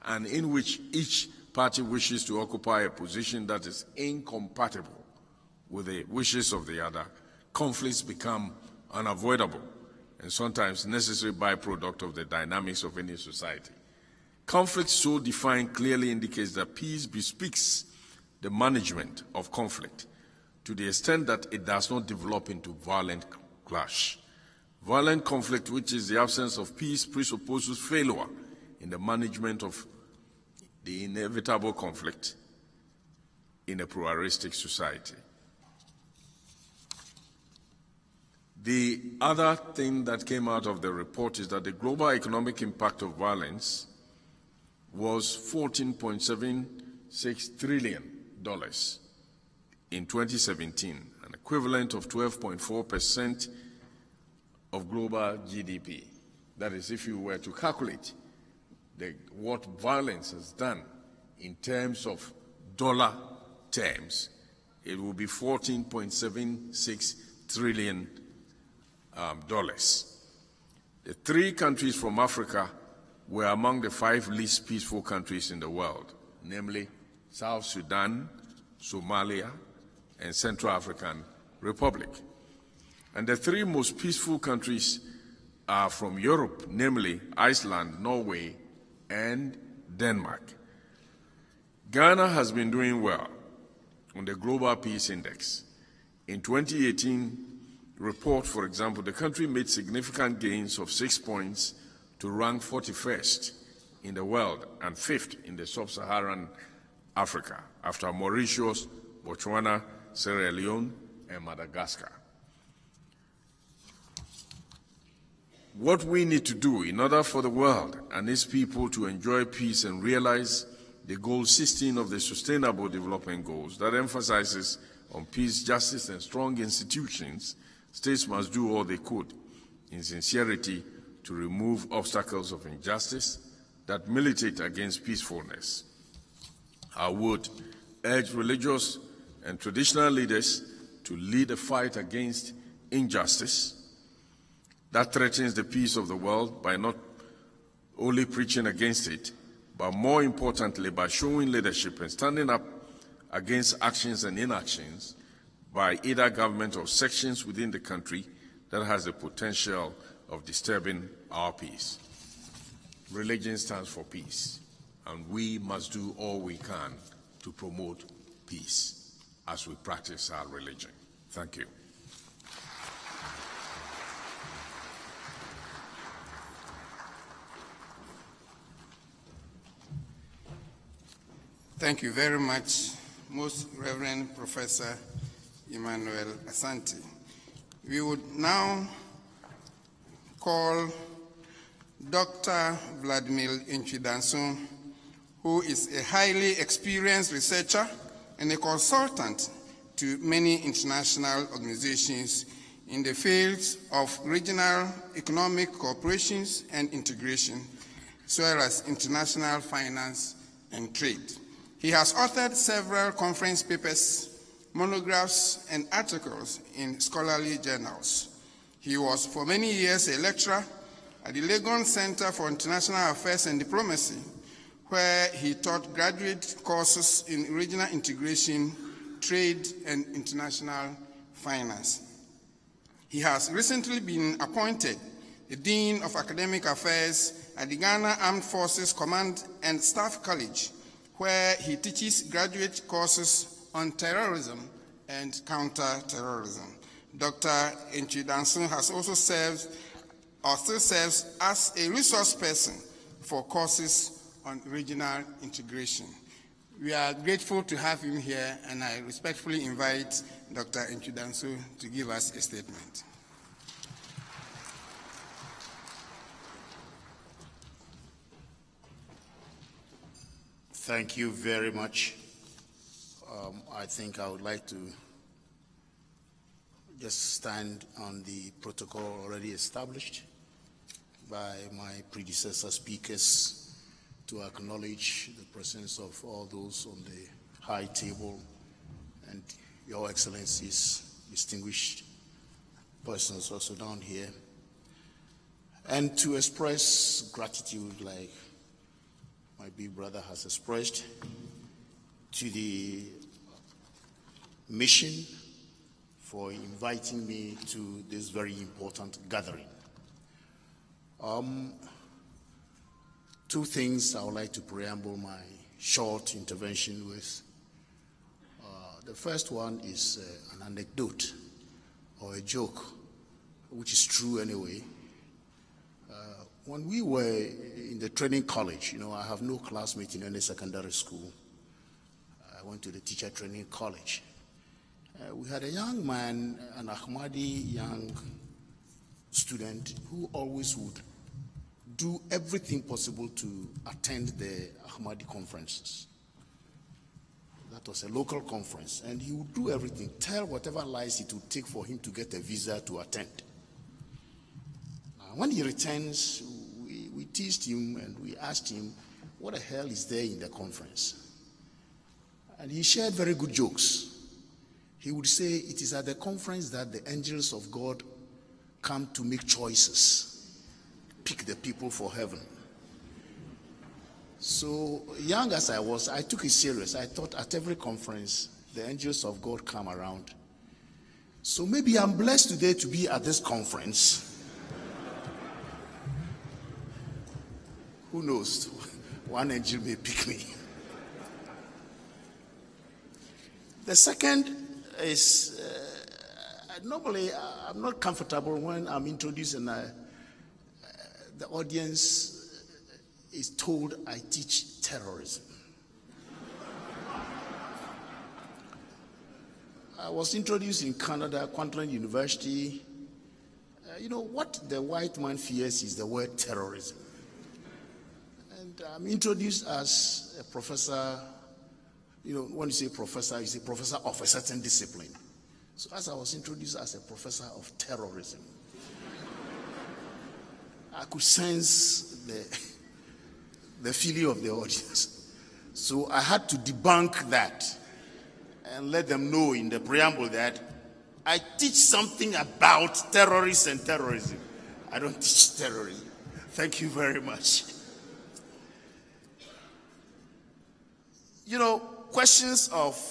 and in which each party wishes to occupy a position that is incompatible with the wishes of the other, conflicts become unavoidable and sometimes necessary byproduct of the dynamics of any society. Conflict so defined clearly indicates that peace bespeaks the management of conflict to the extent that it does not develop into violent clash. Violent conflict, which is the absence of peace, presupposes failure in the management of the inevitable conflict in a pluralistic society. The other thing that came out of the report is that the global economic impact of violence was $14.76 trillion in 2017, an equivalent of 12.4% of global GDP. That is, if you were to calculate what violence has done in terms of dollar terms, it will be $14.76 trillion. The three countries from Africa were among the 5 least peaceful countries in the world, namely South Sudan, Somalia, and Central African Republic. And the 3 most peaceful countries are from Europe, namely Iceland, Norway, and Denmark. Ghana has been doing well on the Global Peace Index. In 2018 report, for example, the country made significant gains of 6 points to rank 41st in the world and 5th in the sub-Saharan Africa, after Mauritius, Botswana, Sierra Leone, and Madagascar. What we need to do in order for the world and its people to enjoy peace and realize the goal 16 of the Sustainable Development Goals that emphasizes on peace, justice, and strong institutions, states must do all they could in sincerity to remove obstacles of injustice that militate against peacefulness. I would urge religious and traditional leaders to lead a fight against injustice that threatens the peace of the world by not only preaching against it, but more importantly, by showing leadership and standing up against actions and inactions by either government or sections within the country that has the potential of disturbing our peace. Religion stands for peace, and we must do all we can to promote peace as we practice our religion. Thank you. Thank you very much, Most Reverend Professor Emmanuel Asante. We would now call Dr. Vladimir Nchidanso, who is a highly experienced researcher and a consultant to many international organizations in the fields of regional economic cooperations and integration, as well as international finance and trade. He has authored several conference papers, monographs, and articles in scholarly journals. He was for many years a lecturer at the Legon Center for International Affairs and Diplomacy, where he taught graduate courses in regional integration, trade, and international finance. He has recently been appointed the Dean of Academic Affairs at the Ghana Armed Forces Command and Staff College, where he teaches graduate courses on terrorism and counter-terrorism. Dr. Nchidanso has also served, or still serves, as a resource person for courses on regional integration. We are grateful to have him here, and I respectfully invite Dr. Nchidanso to give us a statement. Thank you very much. I think I would like to just stand on the protocol already established by my predecessor speakers to acknowledge the presence of all those on the high table and Your Excellencies, distinguished persons also down here, and to express gratitude like my big brother has expressed to the mission for inviting me to this very important gathering. Two things I would like to preamble my short intervention with. The first one is an anecdote or a joke, which is true anyway. When we were in the training college, I have no classmate in any secondary school. I went to the teacher training college. We had a young man, an Ahmadi young student, who always would do everything possible to attend the Ahmadi conferences. That was a local conference, and he would do everything, tell whatever lies it would take for him to get a visa to attend. Now, when he returns, we teased him and we asked him, what the hell is there in the conference? And he shared very good jokes. He would say, it is at the conference that the angels of God come to make choices, pick the people for heaven. So young as I was, I took it serious. I thought at every conference, the angels of God come around. So maybe I'm blessed today to be at this conference. Who knows? One angel may pick me. The second is, normally I'm not comfortable when I'm introduced and the audience is told I teach terrorism. I was introduced in Canada, Queensland University. You know, what the white man fears is the word terrorism. And I'm introduced as a professor. You know, when you say professor of a certain discipline. So as I was introduced as a professor of terrorism, I could sense the feeling of the audience. So I had to debunk that and let them know in the preamble that I teach something about terrorists and terrorism. I don't teach terrorism. Thank you very much. You know, questions of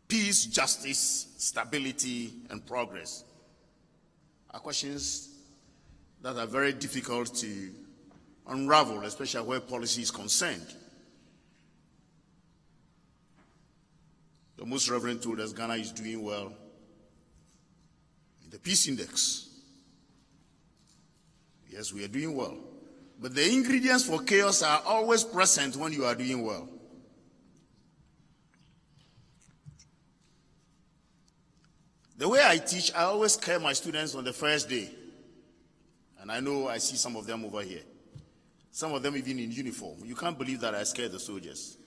peace, justice, stability, and progress are questions that are very difficult to unravel, especially where policy is concerned. The Most Reverend told us Ghana is doing well in the Peace Index. Yes, we are doing well. But the ingredients for chaos are always present when you are doing well. The way I teach, I always scare my students on the first day. And I know I see some of them over here. Some of them even in uniform. You can't believe that I scare the soldiers.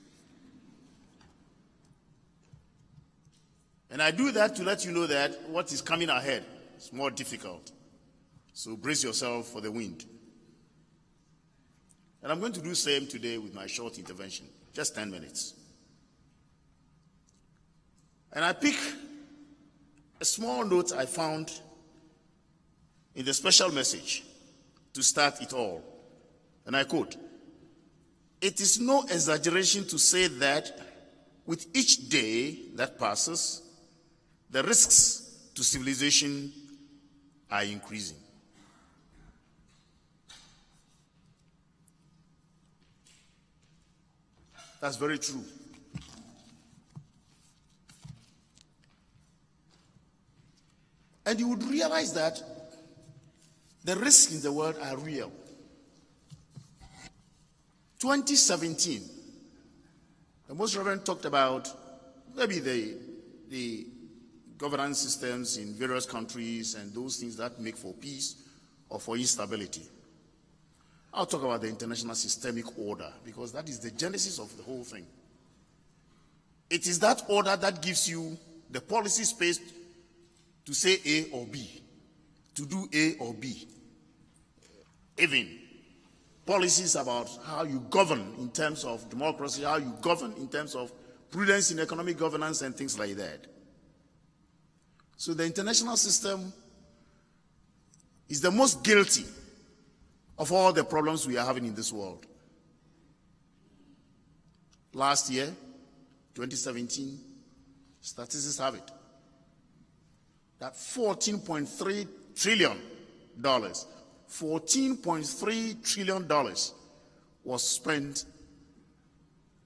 And I do that to let you know that what is coming ahead is more difficult. So brace yourself for the wind. And I'm going to do the same today with my short intervention, just 10 minutes. And I pick a small note I found in the special message to start it all. And I quote, "It is no exaggeration to say that with each day that passes, the risks to civilization are increasing." That's very true. And you would realize that the risks in the world are real. 2017, the Most Reverend talked about maybe the governance systems in various countries and those things that make for peace or for instability. I'll talk about the international systemic order because that is the genesis of the whole thing. It is that order that gives you the policy space to say A or B, to do A or B. Even policies about how you govern in terms of democracy, how you govern in terms of prudence in economic governance and things like that. So the international system is the most guilty of all the problems we are having in this world. Last year, 2017, statistics have it that $14.3 trillion was spent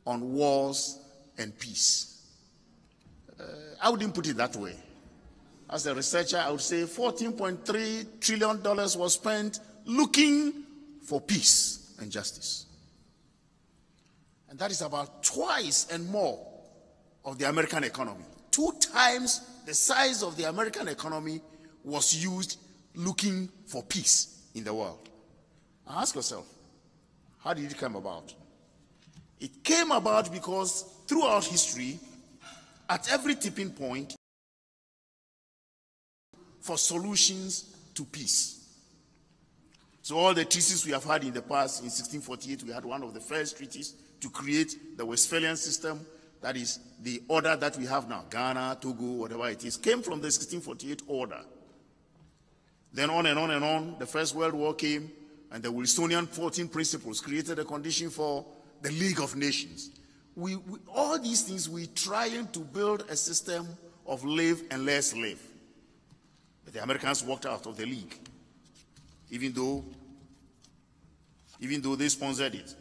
on wars and peace. I wouldn't put it that way. As a researcher, I would say $14.3 trillion was spent looking for peace and justice. And that is about twice and more of the American economy. 2 times the size of the American economy was used looking for peace in the world. Now ask yourself, how did it come about? It came about because throughout history, at every tipping point, for solutions to peace. So all the treaties we have had in the past, in 1648, we had one of the first treaties to create the Westphalian system. That is the order that we have now, Ghana, Togo, whatever it is, came from the 1648 order. Then on and on and on, the First World War came, And the Wilsonian 14 principles created a condition for the League of Nations. All these things, we're trying to build a system of live and let live. But the Americans walked out of the League, even though they sponsored it.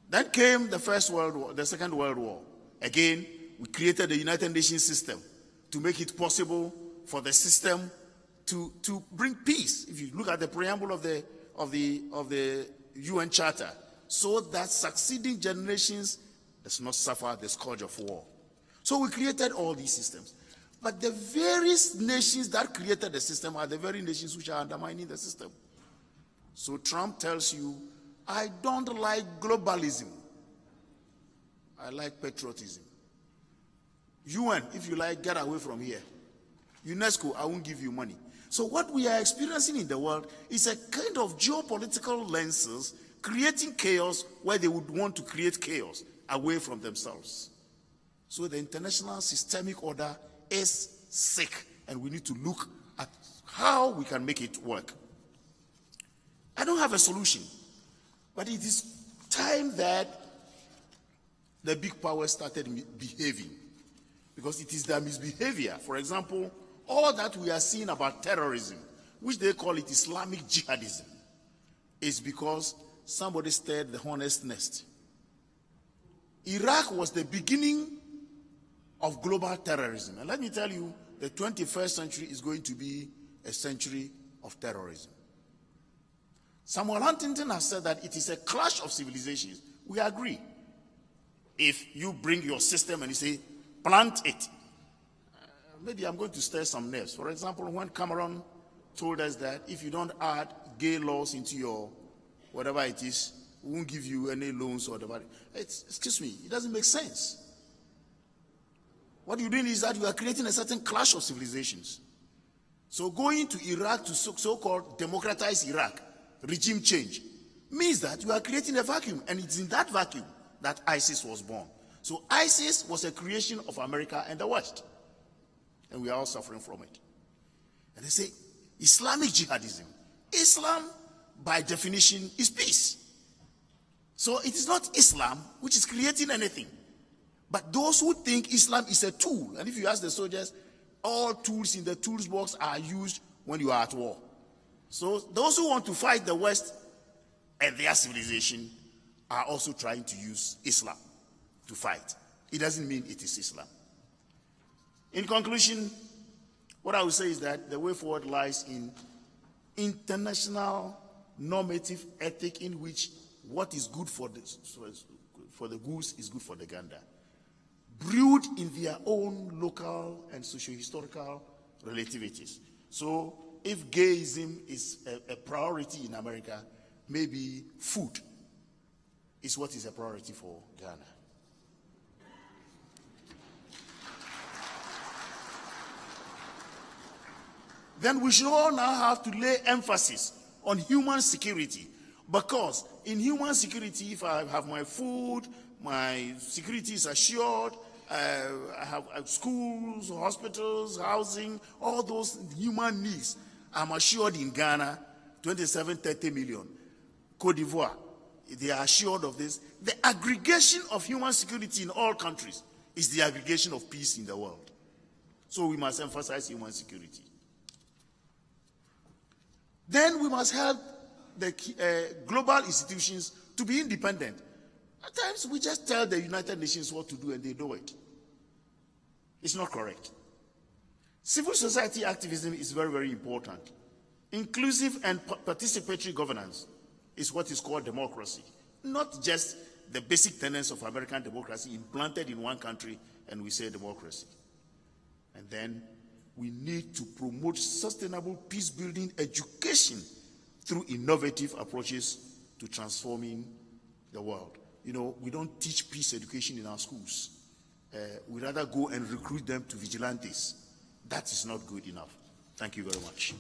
Then came the First World War, the Second World War. Again, we created the United Nations system to make it possible for the system to bring peace. If you look at the preamble of the UN Charter, so that succeeding generations does not suffer the scourge of war. So we created all these systems. But the various nations that created the system are the very nations which are undermining the system. So Trump tells you, I don't like globalism. I like patriotism. UN, if you like, get away from here. UNESCO, I won't give you money. So what we are experiencing in the world is a kind of geopolitical lenses creating chaos where they would want to create chaos away from themselves. So the international systemic order is sick, and we need to look at how we can make it work. I don't have a solution, but it is time that the big powers started behaving, because it is their misbehavior. For example, all that we are seeing about terrorism, which they call it Islamic jihadism, is because somebody stirred the hornet's nest. Iraq was the beginning of global terrorism. And let me tell you, the 21st century is going to be a century of terrorism. Samuel Huntington has said that it is a clash of civilizations. We agree. If you bring your system and you say, plant it, maybe I'm going to stir some nerves. For example, when Cameron told us that if you don't add gay laws into your whatever it is, we won't give you any loans or whatever. Excuse me, it doesn't make sense. What you're doing is that you are creating a certain clash of civilizations. So going to Iraq to so-called democratize Iraq, regime change, means that you are creating a vacuum, and it's in that vacuum that ISIS was born. So ISIS was a creation of America and the West, and we are all suffering from it. And they say Islamic jihadism. Islam, by definition, is peace. So it is not Islam which is creating anything. But those who think Islam is a tool, and if you ask the soldiers, all tools in the tools box are used when you are at war. So those who want to fight the West and their civilization are also trying to use Islam to fight. It doesn't mean it is Islam. In conclusion, what I would say is that the way forward lies in international normative ethic, in which what is good for the goose is good for the gander, brewed in their own local and socio-historical relativities. So if gayism is a priority in America, maybe food is what is a priority for Ghana. Then we should all now have to lay emphasis on human security, because in human security, if I have my food, my security is assured, I have schools, hospitals, housing, all those human needs, I'm assured in Ghana, 27-30 million. Cote d'Ivoire, they are assured of this. The aggregation of human security in all countries is the aggregation of peace in the world. So we must emphasize human security. Then we must help the global institutions to be independent. At times, we just tell the United Nations what to do and they do it. It's not correct. Civil society activism is very, very important. Inclusive and participatory governance is what is called democracy, not just the basic tenets of American democracy implanted in one country and we say democracy. And then we need to promote sustainable peace-building education through innovative approaches to transforming the world. You know, we don't teach peace education in our schools. We rather go and recruit them to vigilantes. That is not good enough. Thank you very much.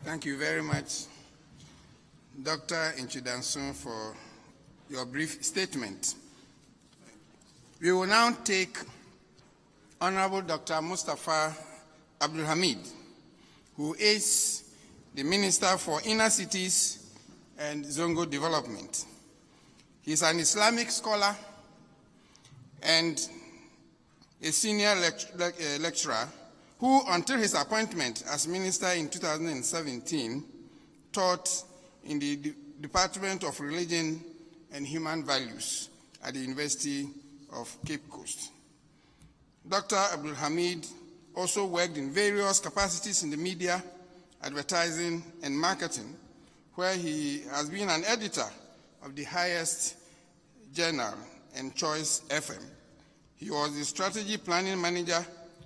Thank you very much, Dr. Inchidanson, for your brief statement. We will now take Honorable Dr. Mustafa Abdul Hamid, who is the Minister for Inner Cities and Zongo Development. He's an Islamic scholar and a senior lecturer who, until his appointment as minister in 2017, taught in the Department of Religion and Human Values at the University of Cape Coast. Dr. Abdul Hamid also worked in various capacities in the media, advertising, and marketing, where he has been an editor of the highest journal and Choice FM. He was the strategy planning manager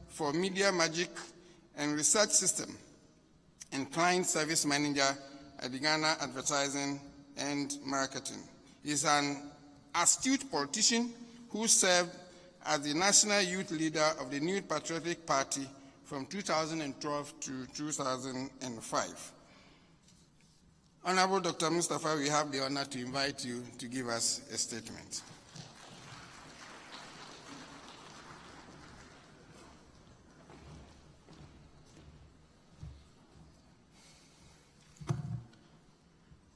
for Media Magic and Research System and client service manager at the Ghana Advertising and Marketing. He is an astute politician who served as the national youth leader of the New Patriotic Party from 2012 to 2005. Honorable Dr. Mustafa, we have the honor to invite you to give us a statement.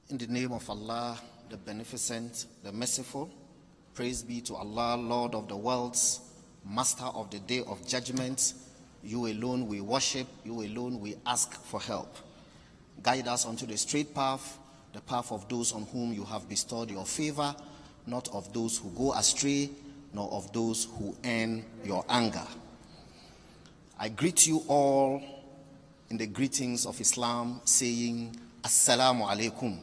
In the name of Allah, the Beneficent, the Merciful, praise be to Allah, Lord of the worlds, Master of the Day of Judgment. You alone we worship, you alone we ask for help. Guide us onto the straight path, the path of those on whom you have bestowed your favor, not of those who go astray, nor of those who earn your anger. I greet you all in the greetings of Islam, saying, Assalamu alaikum.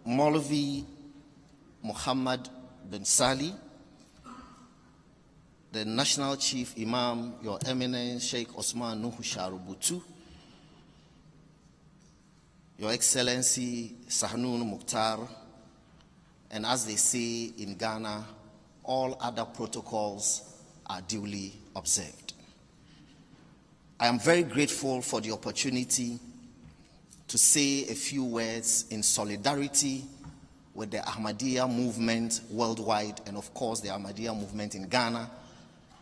Maulvi Muhammad bin Sali, the National Chief Imam, Your Eminence Sheikh Osman Nuhu Sharubutu, Your Excellency Sahnun Mukhtar, and as they say in Ghana, all other protocols are duly observed. I am very grateful for the opportunity to say a few words in solidarity with the Ahmadiyya movement worldwide and of course the Ahmadiyya movement in Ghana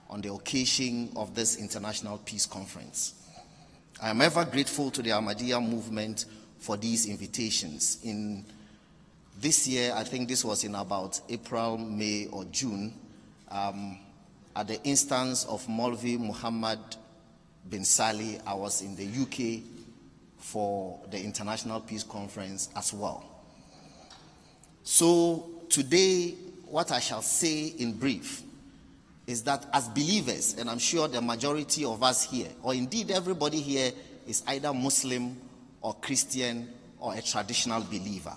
on the occasion of this International Peace Conference. I am ever grateful to the Ahmadiyya movement for these invitations. In this year, I think this was in about April, May or June, at the instance of Maulvi Muhammad bin Sali, I was in the UK for the International Peace Conference as well. So today, what I shall say in brief is that as believers, and I'm sure the majority of us here, or indeed everybody here, is either Muslim or Christian or a traditional believer.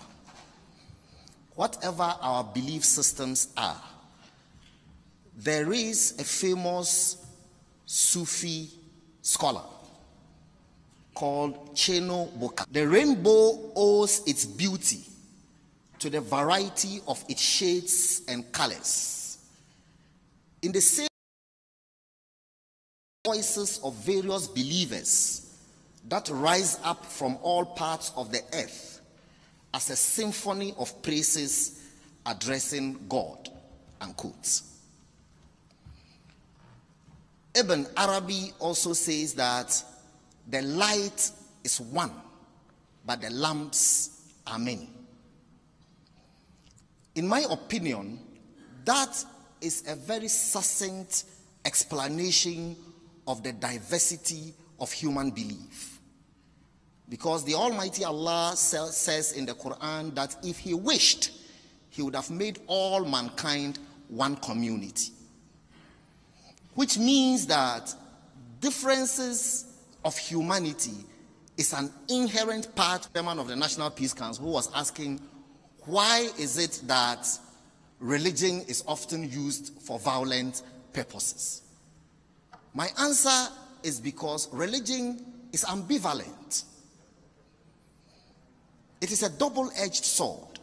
Whatever our belief systems are, there is a famous Sufi scholar called Cheno Boka. The rainbow owes its beauty to the variety of its shades and colors. In the same voices of various believers that rise up from all parts of the earth as a symphony of praises addressing God, unquote. Ibn Arabi also says that the light is one, but the lamps are many. In my opinion, that is a very succinct explanation of the diversity of human belief. Because the Almighty Allah says in the Quran that if He wished, He would have made all mankind one community. Which means that differences of humanity is an inherent part of the chairman of the National Peace Council who was asking, why is it that religion is often used for violent purposes? My answer is because religion is ambivalent. It is a double-edged sword.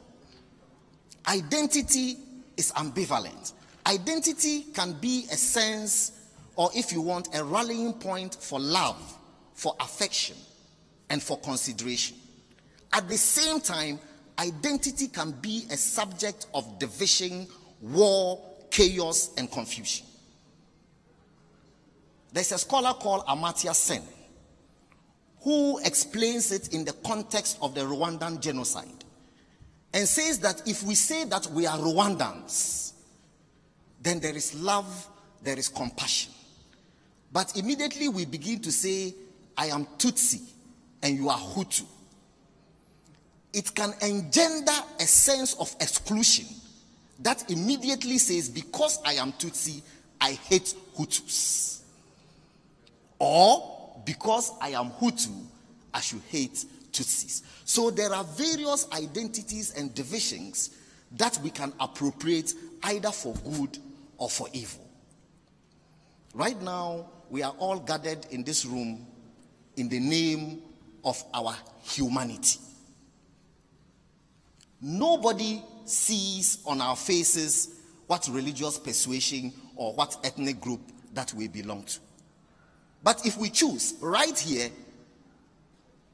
Identity is ambivalent. Identity can be a sense, or if you want, a rallying point for love, for affection, and for consideration. At the same time, identity can be a subject of division, war, chaos, and confusion. There's a scholar called Amartya Sen who explains it in the context of the Rwandan genocide and says that if we say that we are Rwandans, then there is love, there is compassion. But immediately we begin to say, I am Tutsi and you are Hutu. It can engender a sense of exclusion that immediately says, because I am Tutsi, I hate Hutus. Or, because I am Hutu, I should hate Tutsis. So there are various identities and divisions that we can appropriate either for good or for evil. Right now, we are all gathered in this room in the name of our humanity. Nobody sees on our faces what religious persuasion or what ethnic group that we belong to. But if we choose, right here,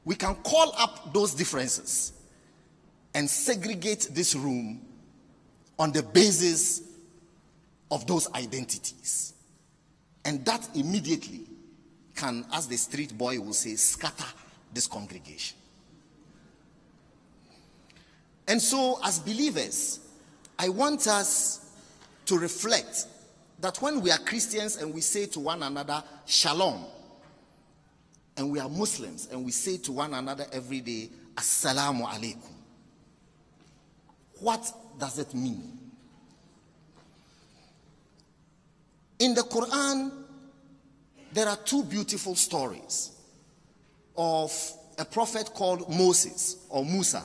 we can call up those differences and segregate this room on the basis of those identities. And that immediately can, as the street boy will say, scatter this congregation. And so, as believers, I want us to reflect that when we are Christians and we say to one another, Shalom, and we are Muslims and we say to one another every day, Assalamu alaikum, what does it mean? In the Quran, there are two beautiful stories of a prophet called Moses or Musa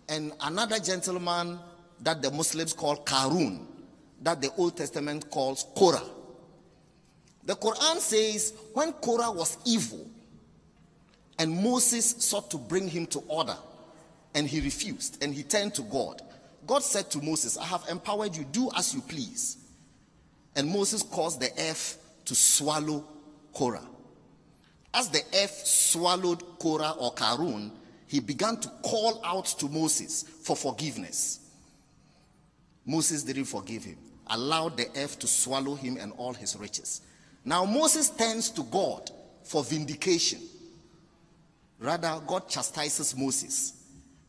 and another gentleman that the Muslims call Karun, that the Old Testament calls Korah. The Quran says when Korah was evil and Moses sought to bring him to order and he refused and he turned to God, God said to Moses, I have empowered you, do as you please. And Moses caused the earth to swallow Korah. As the earth swallowed Korah or Karun, he began to call out to Moses for forgiveness. Moses didn't forgive him, allowed the earth to swallow him and all his riches. Now Moses turns to God for vindication. Rather, God chastises Moses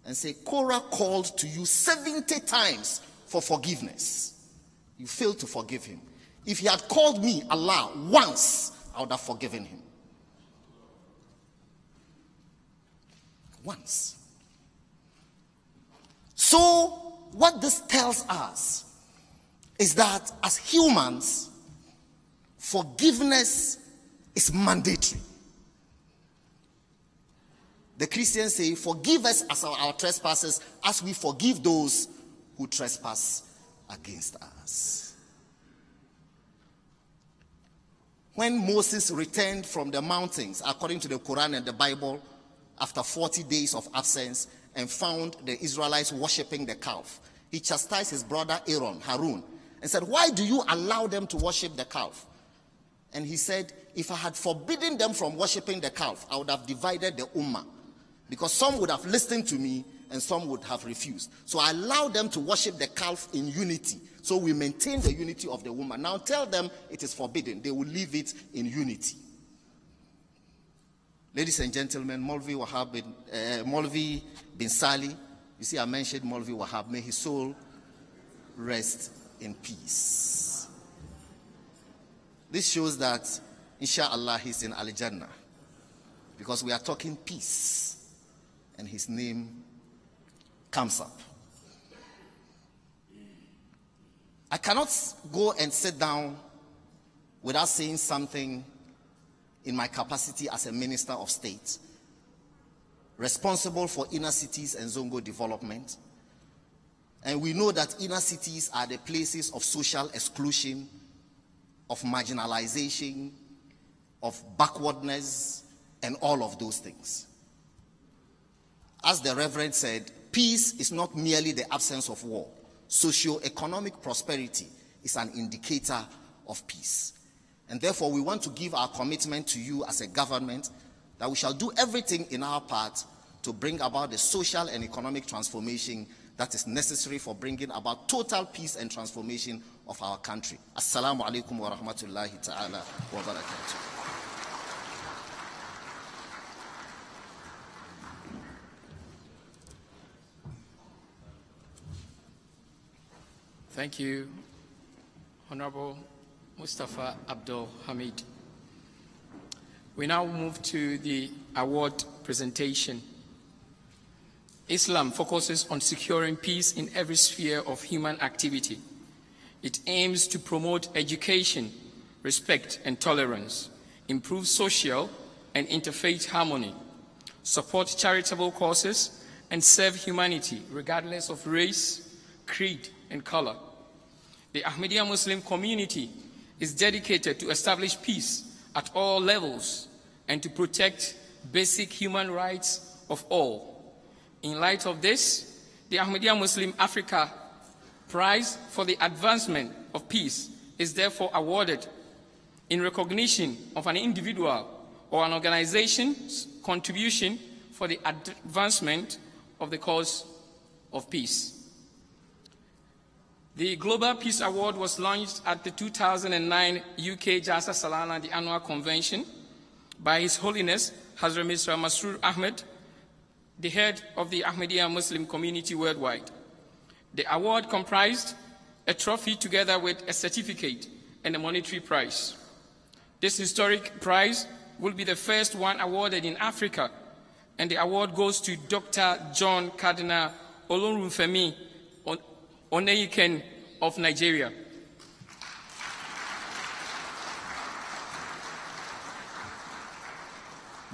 and says, Korah called to you 70 times for forgiveness. You failed to forgive him. If he had called me, Allah, once, I would have forgiven him. Once. So, what this tells us is that as humans, forgiveness is mandatory. The Christians say, forgive us as our trespasses as we forgive those who trespass against us. When Moses returned from the mountains, according to the Quran and the Bible, after 40 days of absence, and found the Israelites worshipping the calf, he chastised his brother Aaron, Harun, and said, why do you allow them to worship the calf? And he said, if I had forbidden them from worshipping the calf, I would have divided the ummah, because some would have listened to me and some would have refused. So I allowed them to worship the calf in unity. So we maintain the unity of the woman. Now tell them it is forbidden. They will leave it in unity. Ladies and gentlemen, Maulvi bin Sali, you see I mentioned Maulvi Wahab, may his soul rest in peace. This shows that, inshallah, he's in Al-Jannah, because we are talking peace, and his name comes up. I cannot go and sit down without saying something in my capacity as a minister of state, responsible for inner cities and Zongo development. And we know that inner cities are the places of social exclusion, of marginalization, of backwardness, and all of those things. As the Reverend said, peace is not merely the absence of war. Socio-economic prosperity is an indicator of peace. And therefore, we want to give our commitment to you as a government that we shall do everything in our part to bring about the social and economic transformation that is necessary for bringing about total peace and transformation of our country. Assalamu alaikum wa rahmatullahi ta'ala wa barakatuh. Thank you, Honorable Mustafa Abdul Hamid. We now move to the award presentation. Islam focuses on securing peace in every sphere of human activity. It aims to promote education, respect and tolerance, improve social and interfaith harmony, support charitable causes, and serve humanity regardless of race, creed, and color. The Ahmadiyya Muslim community is dedicated to establish peace at all levels and to protect basic human rights of all. In light of this, the Ahmadiyya Muslim Africa Prize for the Advancement of Peace is therefore awarded in recognition of an individual or an organization's contribution for the advancement of the cause of peace. The Global Peace Award was launched at the 2009 UK Jalsa Salana, the annual convention, by His Holiness Hazrat Mr. Masroor Ahmed, the head of the Ahmadiyya Muslim community worldwide. The award comprised a trophy together with a certificate and a monetary prize. This historic prize will be the first one awarded in Africa, and the award goes to Dr. John Cardinal Olorunfemi Oneiken of Nigeria.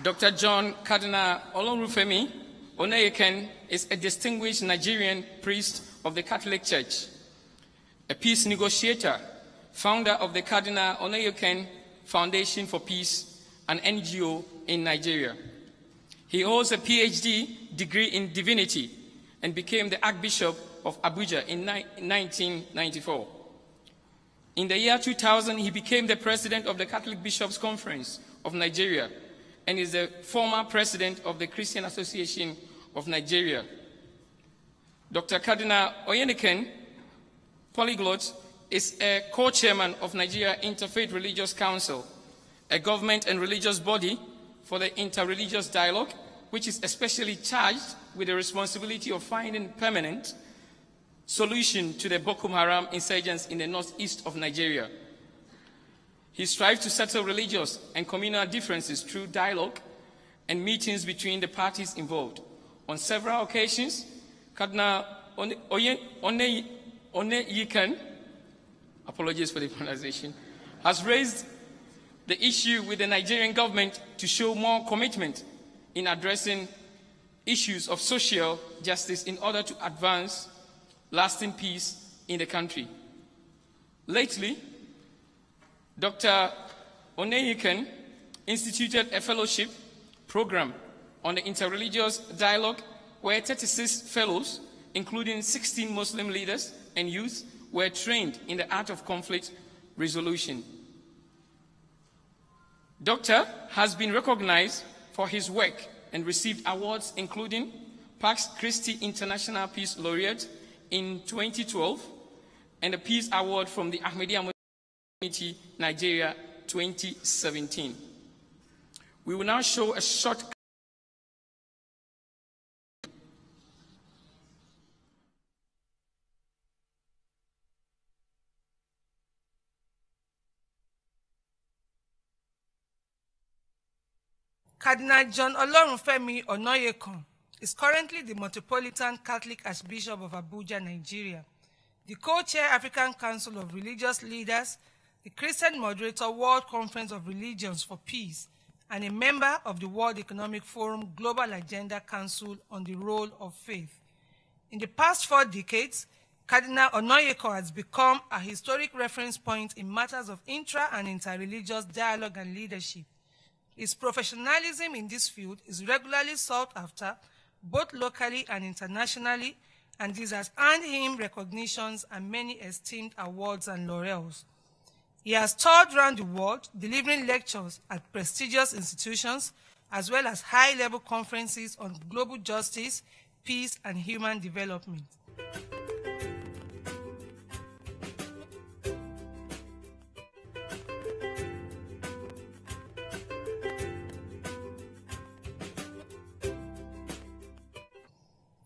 Dr. John Cardinal Olorunfemi Oneiken is a distinguished Nigerian priest of the Catholic Church, a peace negotiator, founder of the Cardinal Oneiken Foundation for Peace, an NGO in Nigeria. He holds a PhD degree in divinity and became the Archbishop of Abuja in 1994. In the year 2000, he became the president of the Catholic Bishops' Conference of Nigeria and is the former president of the Christian Association of Nigeria. Dr. Cardinal Oneiken, polyglot, is a co-chairman of Nigeria Interfaith Religious Council, a government and religious body for the interreligious dialogue, which is especially charged with the responsibility of finding permanent solution to the Boko Haram insurgents in the northeast of Nigeria. He strives to settle religious and communal differences through dialogue and meetings between the parties involved. On several occasions, Cardinal Oneiken, apologies for the pronunciation, has raised the issue with the Nigerian government to show more commitment in addressing issues of social justice in order to advance lasting peace in the country. Lately, Dr. Oneiken instituted a fellowship program on the interreligious dialogue where 36 fellows, including 16 Muslim leaders and youth, were trained in the art of conflict resolution. Doctor has been recognized for his work and received awards including Pax Christi International Peace Laureate in 2012 and a Peace Award from the Ahmadiyya Muslim Community Nigeria 2017. We will now show a short Cardinal John Olorunfemi Oneiken is currently the Metropolitan Catholic Archbishop of Abuja, Nigeria, the co-chair African Council of Religious Leaders, the Christian Moderator World Conference of Religions for Peace, and a member of the World Economic Forum Global Agenda Council on the Role of Faith. In the past 4 decades, Cardinal Oneiken has become a historic reference point in matters of intra- and interreligious dialogue and leadership. His professionalism in this field is regularly sought after, both locally and internationally, and this has earned him recognitions and many esteemed awards and laurels. He has toured around the world, delivering lectures at prestigious institutions, as well as high-level conferences on global justice, peace, and human development.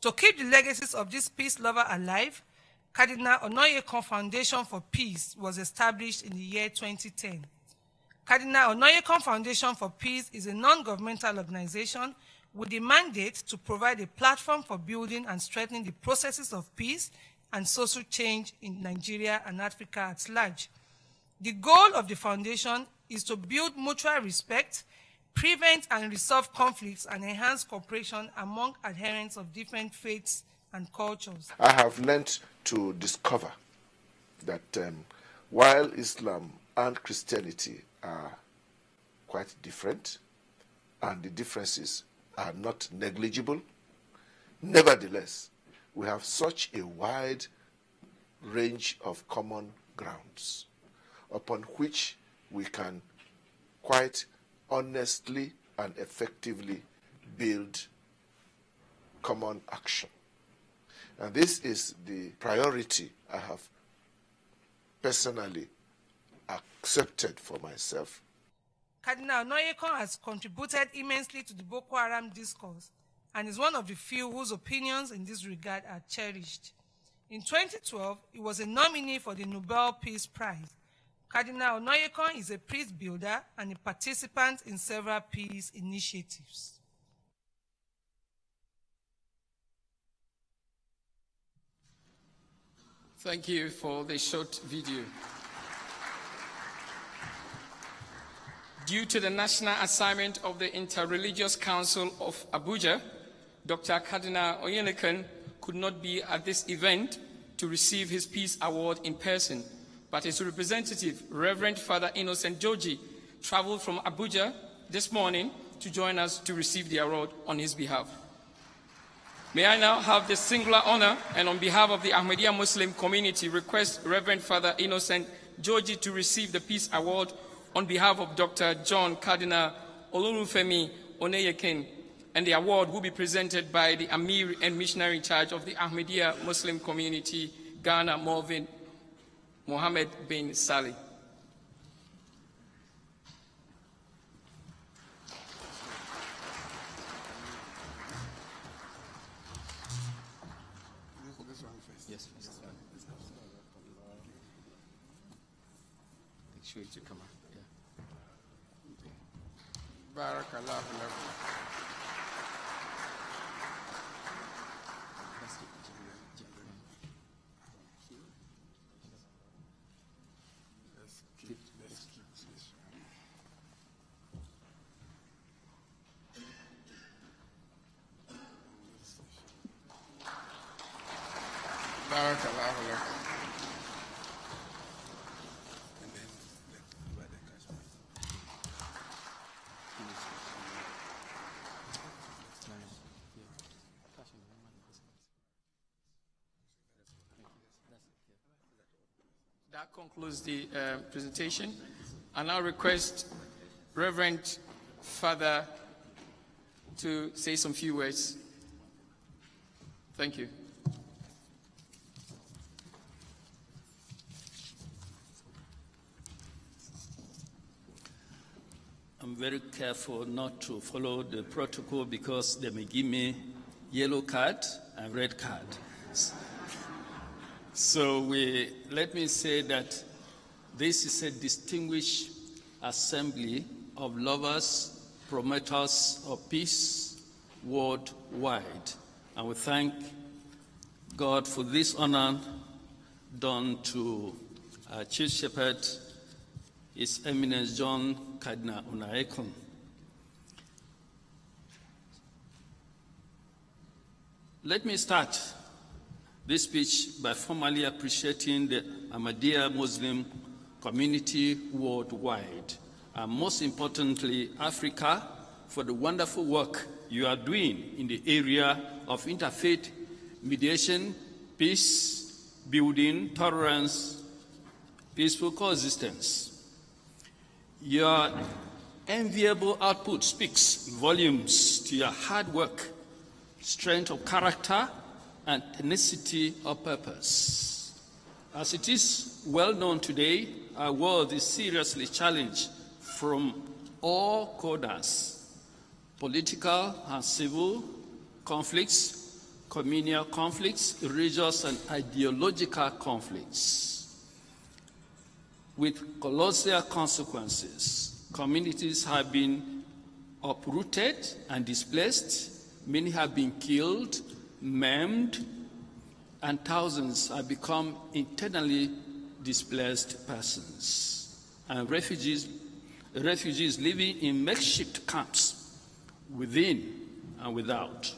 To keep the legacies of this peace lover alive, Cardinal Onoyekon Foundation for Peace was established in the year 2010. Cardinal Onoyekon Foundation for Peace is a non-governmental organization with the mandate to provide a platform for building and strengthening the processes of peace and social change in Nigeria and Africa at large. The goal of the foundation is to build mutual respect, prevent and resolve conflicts, and enhance cooperation among adherents of different faiths and cultures. I have learned to discover that while Islam and Christianity are quite different, and the differences are not negligible, nevertheless, we have such a wide range of common grounds upon which we can quite honestly and effectively build common action. And this is the priority I have personally accepted for myself. Cardinal Onoyekon has contributed immensely to the Boko Haram discourse and is one of the few whose opinions in this regard are cherished. In 2012, he was a nominee for the Nobel Peace Prize. Cardinal Onoyekon is a peace builder and a participant in several peace initiatives. Thank you for the short video. Due to the national assignment of the Interreligious Council of Abuja, Dr. Cardinal Onoyekon could not be at this event to receive his Peace Award in person, but his representative, Reverend Father Innocent Joji, traveled from Abuja this morning to join us to receive the award on his behalf. May I now have the singular honor, and on behalf of the Ahmadiyya Muslim community, request Reverend Father Innocent Joji to receive the Peace Award on behalf of Dr. John Cardinal Olorunfemi Onoyekon, and the award will be presented by the Amir and Missionary in Charge of the Ahmadiyya Muslim community, Ghana, Morvin Mohammed bin Salih. Yes, please. Make sure to come up. Yeah. Barakallah. That concludes the presentation. I now request Reverend Father to say some few words. Thank you. I'm very careful not to follow the protocol because they may give me yellow card and red card. So let me say that this is a distinguished assembly of lovers, promoters of peace worldwide. And we thank God for this honor done to our Chief Shepherd, His Eminence John Cardinal Onoyekon. Let me start this speech by formally appreciating the Ahmadiyya Muslim community worldwide, and most importantly, Africa, for the wonderful work you are doing in the area of interfaith mediation, peace building, tolerance, peaceful coexistence. Your enviable output speaks volumes to your hard work, strength of character, and tenacity of purpose. As it is well known today, our world is seriously challenged from all quarters: political and civil conflicts, communal conflicts, religious and ideological conflicts. With colossal consequences, communities have been uprooted and displaced, many have been killed, maimed, and thousands have become internally displaced persons and refugees living in makeshift camps within and without.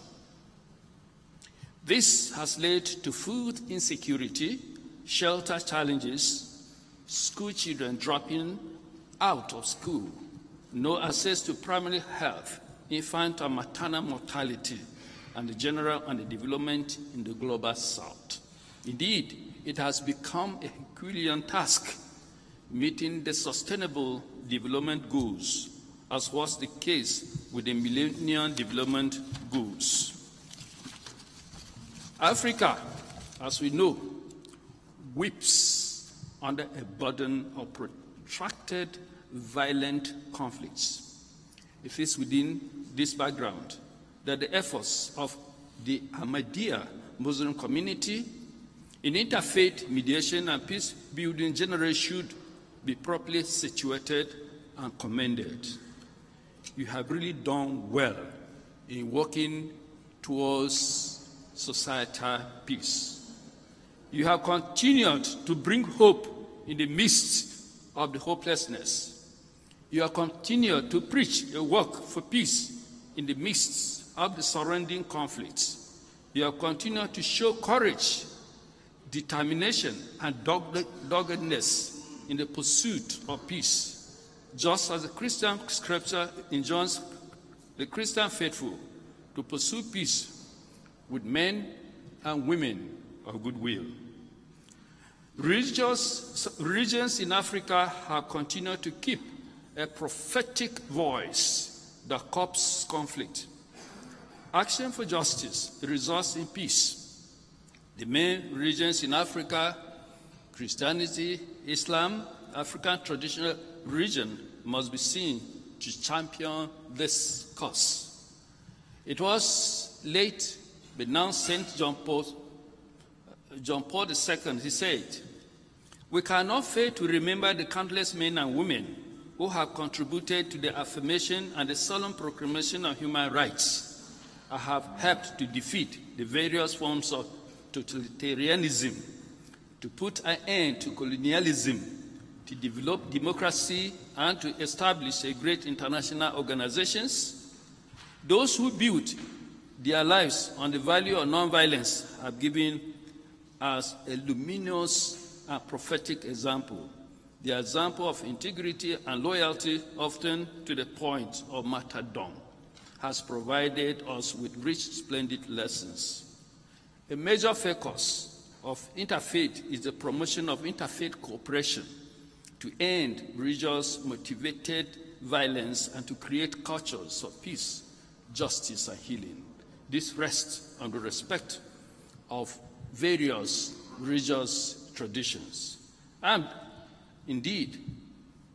This has led to food insecurity, shelter challenges, school children dropping out of school, no access to primary health, infant and maternal mortality, and the general underdevelopment in the global south. Indeed, it has become a Herculean task meeting the Sustainable Development Goals, as was the case with the Millennium Development Goals. Africa, as we know, weeps under a burden of protracted, violent conflicts. It is within this background that the efforts of the Ahmadiyya Muslim community in interfaith mediation and peace-building generally should be properly situated and commended. You have really done well in working towards societal peace. You have continued to bring hope in the midst of the hopelessness. You have continued to preach a work for peace in the midst of the surrounding conflicts. You have continued to show courage, determination, and doggedness in the pursuit of peace, just as the Christian scripture enjoins the Christian faithful to pursue peace with men and women of goodwill. Religions in Africa have continued to keep a prophetic voice that curbs conflict. Action for justice results in peace. The main religions in Africa, Christianity, Islam, African traditional religion, must be seen to champion this cause. It was late, but now St. John Paul II, he said, "We cannot fail to remember the countless men and women who have contributed to the affirmation and the solemn proclamation of human rights, and have helped to defeat the various forms of totalitarianism, to put an end to colonialism, to develop democracy, and to establish a great international organizations. Those who built their lives on the value of nonviolence have given us a luminous and prophetic example, the example of integrity and loyalty, often to the point of martyrdom, has provided us with rich, splendid lessons. A major focus of interfaith is the promotion of interfaith cooperation to end religious-motivated violence and to create cultures of peace, justice, and healing. This rests on the respect of various religious traditions. I'm indeed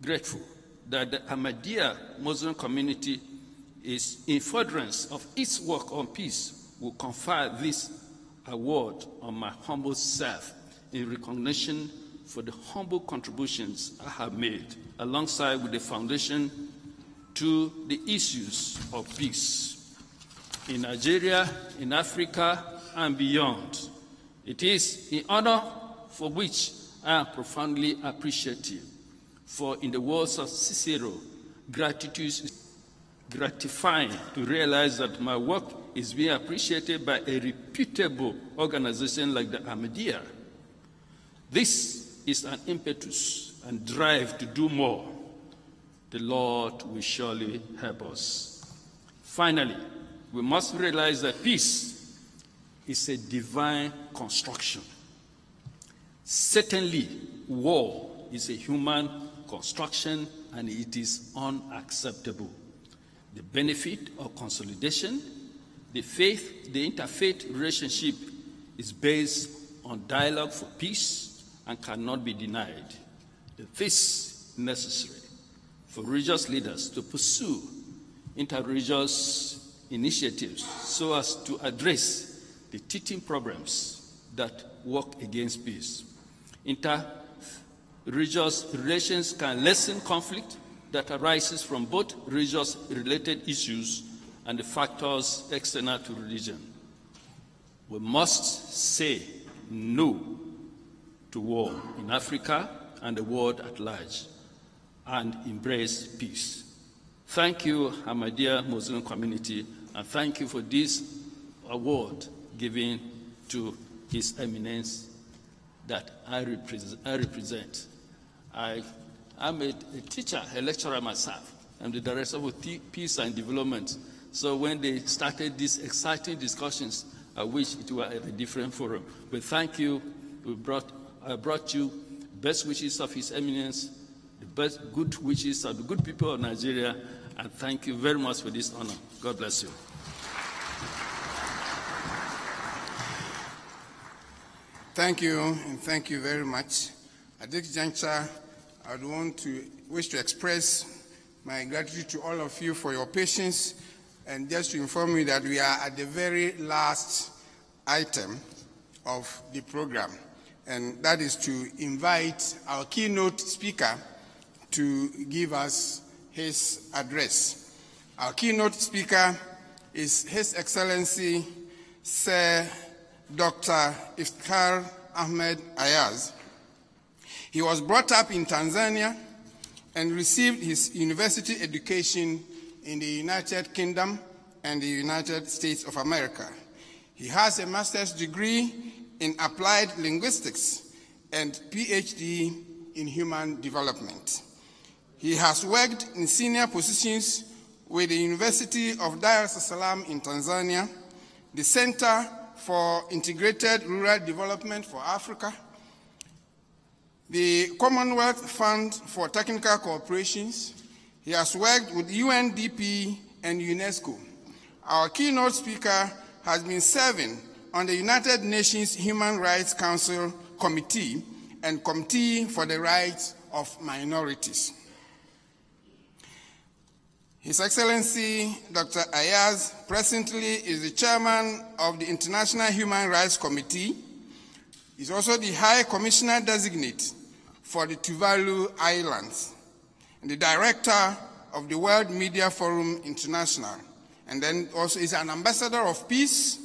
grateful that the Ahmadiyya Muslim community is in furtherance of its work on peace will confer this award on my humble self in recognition for the humble contributions I have made alongside with the foundation to the issues of peace in Nigeria, in Africa, and beyond. It is an honor for which I am profoundly appreciative. For in the words of Cicero, gratitude is gratifying to realize that my work is being appreciated by a reputable organization like the Ahmadiyya. This is an impetus and drive to do more. The Lord will surely help us. Finally, we must realize that peace is a divine construction. Certainly, war is a human construction and it is unacceptable. The benefit of consolidation, the interfaith relationship is based on dialogue for peace and cannot be denied. This is necessary for religious leaders to pursue inter-religious initiatives so as to address the teething problems that work against peace. Inter-religious relations can lessen conflict that arises from both religious-related issues and the factors external to religion. We must say no to war in Africa and the world at large and embrace peace. Thank you, Ahmadiyya Muslim community, and thank you for this award given to His Eminence that I represent. I'm a teacher, a lecturer myself. I'm the director of Peace and Development. So when they started these exciting discussions, I wish it were at a different forum. But thank you. I brought you best wishes of His Eminence, the best good wishes of the good people of Nigeria, and thank you very much for this honor. God bless you. Thank you, and thank you very much. At this juncture, I would wish to express my gratitude to all of you for your patience, and just to inform you that we are at the very last item of the program, and that is to invite our keynote speaker to give us his address. Our keynote speaker is His Excellency Sir Dr. Iftikhar Ahmed Ayaz. He was brought up in Tanzania and received his university education in the United Kingdom and the United States of America. He has a master's degree in applied linguistics and PhD in human development. He has worked in senior positions with the University of Dar es Salaam in Tanzania, the Center for Integrated Rural Development for Africa, the Commonwealth Fund for Technical Cooperations. He has worked with UNDP and UNESCO. Our keynote speaker has been serving on the United Nations Human Rights Council Committee and Committee for the Rights of Minorities. His Excellency Dr. Ayaz presently is the chairman of the International Human Rights Committee. He's also the High Commissioner Designate for the Tuvalu Islands, and the director of the World Media Forum International, and then also is an ambassador of peace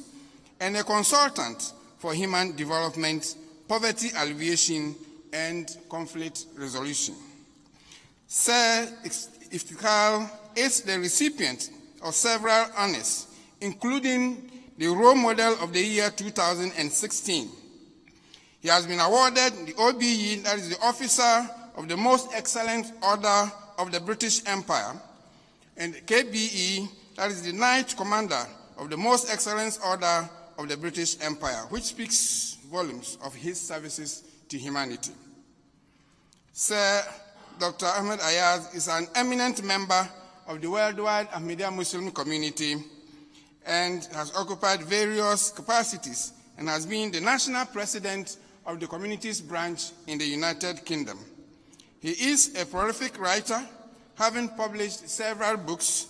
and a consultant for human development, poverty alleviation, and conflict resolution. Sir Iftikhar is the recipient of several honors, including the Role Model of the Year 2016. He has been awarded the OBE, that is the Officer of the Most Excellent Order of the British Empire, and KBE, that is the Knight Commander of the Most Excellent Order of the British Empire, which speaks volumes of his services to humanity. Sir Dr. Ahmed Ayaz is an eminent member of the worldwide Ahmadiyya Muslim community and has occupied various capacities and has been the national president of the community's branch in the United Kingdom. He is a prolific writer, having published several books.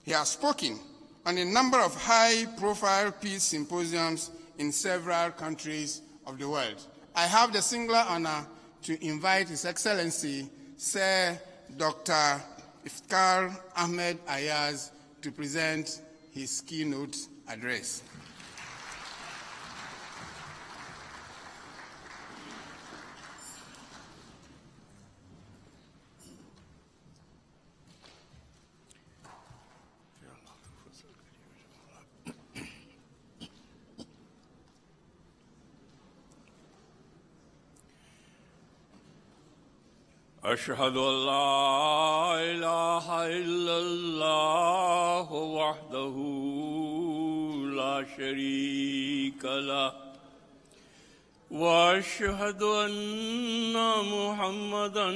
He has spoken on a number of high-profile peace symposiums in several countries of the world. I have the singular honor to invite His Excellency Sir Dr. Iftikhar Ahmed Ayaz to present his keynote address. أشهد أن لا إله إلا الله وحده لا شريك له وأشهد أن محمدًا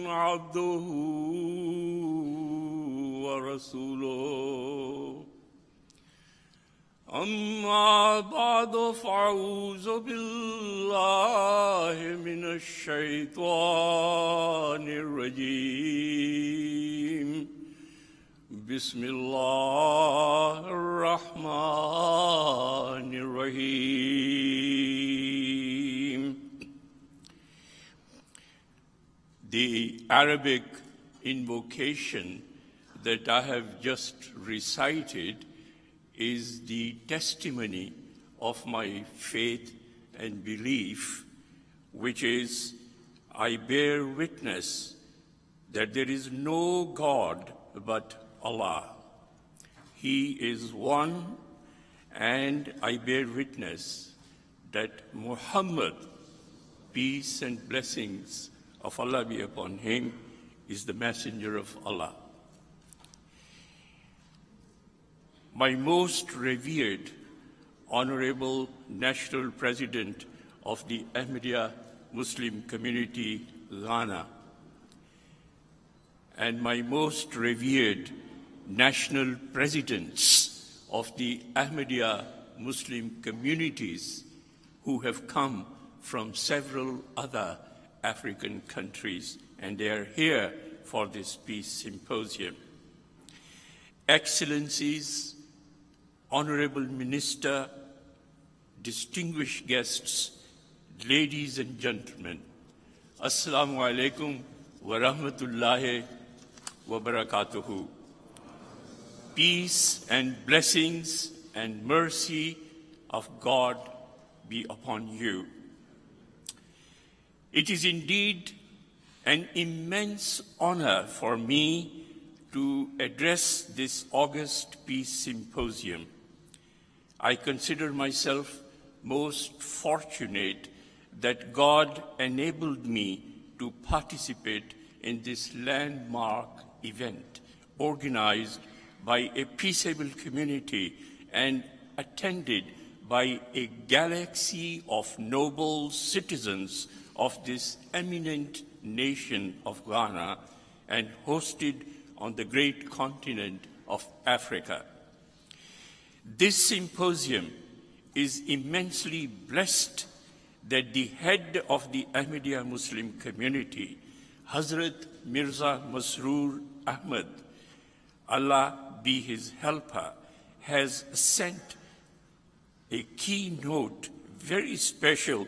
عبده ورسوله أما بعد فأعوذ بالله من الشيطان الرجيم بسم الله الرحمن الرحيم. The Arabic invocation that I have just recited is the testimony of my faith and belief, which is, I bear witness that there is no God but Allah. He is one, and I bear witness that Muhammad, peace and blessings of Allah be upon him, is the messenger of Allah. My most revered, Honorable National President of the Ahmadiyya Muslim Community, Ghana, and my most revered National Presidents of the Ahmadiyya Muslim communities who have come from several other African countries, and they are here for this Peace Symposium. Excellencies, Honorable Minister, distinguished guests, ladies and gentlemen, Assalamu alaikum wa rahmatullahi wa barakatuhu. Peace and blessings and mercy of God be upon you. It is indeed an immense honor for me to address this August Peace Symposium. I consider myself most fortunate that God enabled me to participate in this landmark event organized by a peaceable community and attended by a galaxy of noble citizens of this eminent nation of Ghana and hosted on the great continent of Africa. This symposium is immensely blessed that the head of the Ahmadiyya Muslim community, Hazrat Mirza Masroor Ahmad, Allah be his helper, has sent a keynote, very special,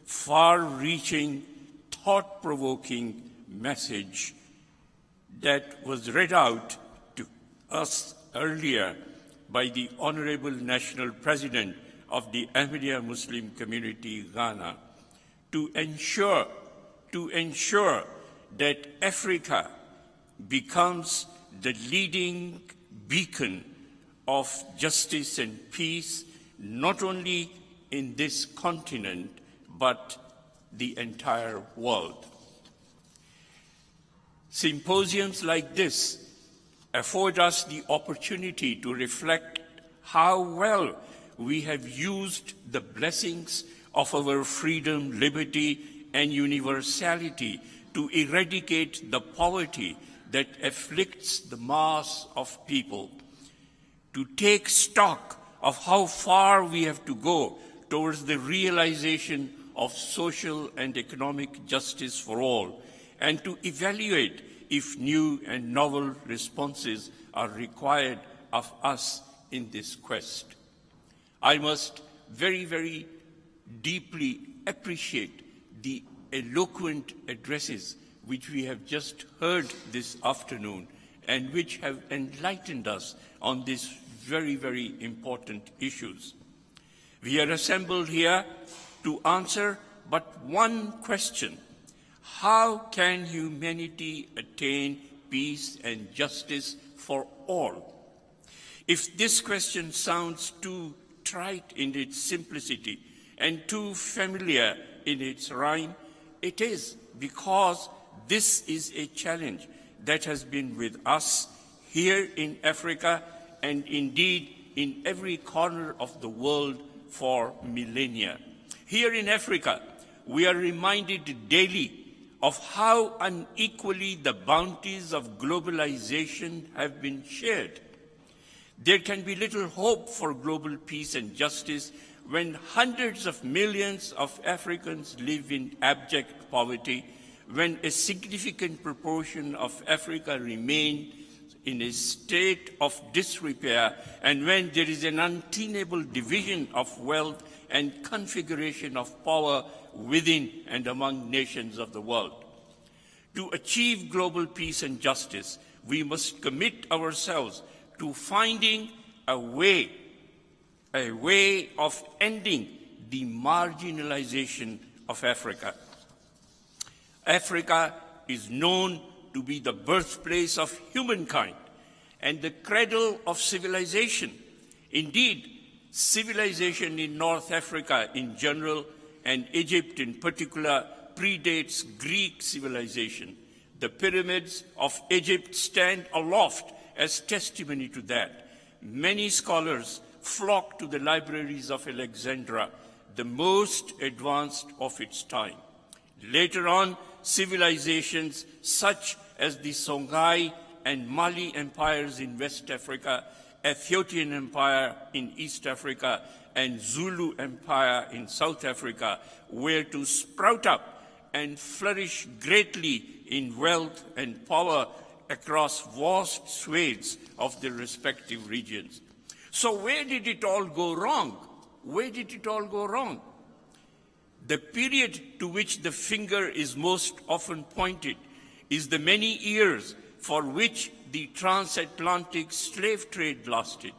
far-reaching, thought-provoking message that was read out to us earlier by the Honorable National President of the Ahmadiyya Muslim Community, Ghana, to ensure that Africa becomes the leading beacon of justice and peace, not only in this continent, but the entire world. Symposiums like this afford us the opportunity to reflect how well we have used the blessings of our freedom, liberty, and universality to eradicate the poverty that afflicts the mass of people, to take stock of how far we have to go towards the realization of social and economic justice for all, and to evaluate if new and novel responses are required of us in this quest. I must very, very deeply appreciate the eloquent addresses which we have just heard this afternoon and which have enlightened us on these very, very important issues. We are assembled here to answer but one question: how can humanity attain peace and justice for all? If this question sounds too trite in its simplicity and too familiar in its rhyme, it is because this is a challenge that has been with us here in Africa and indeed in every corner of the world for millennia. Here in Africa, we are reminded daily of how unequally the bounties of globalization have been shared. There can be little hope for global peace and justice when hundreds of millions of Africans live in abject poverty, when a significant proportion of Africa remain in a state of disrepair, and when there is an untenable division of wealth and configuration of power within and among nations of the world. To achieve global peace and justice, we must commit ourselves to finding a way of ending the marginalization of Africa. Africa is known to be the birthplace of humankind and the cradle of civilization. Indeed, civilization in North Africa in general and Egypt in particular predates Greek civilization. The pyramids of Egypt stand aloft as testimony to that. Many scholars flock to the libraries of Alexandria, the most advanced of its time. Later on, civilizations such as the Songhai and Mali empires in West Africa, Ethiopian Empire in East Africa, and Zulu Empire in South Africa were to sprout up and flourish greatly in wealth and power across vast swathes of their respective regions. So where did it all go wrong? Where did it all go wrong? The period to which the finger is most often pointed is the many years for which the transatlantic slave trade lasted.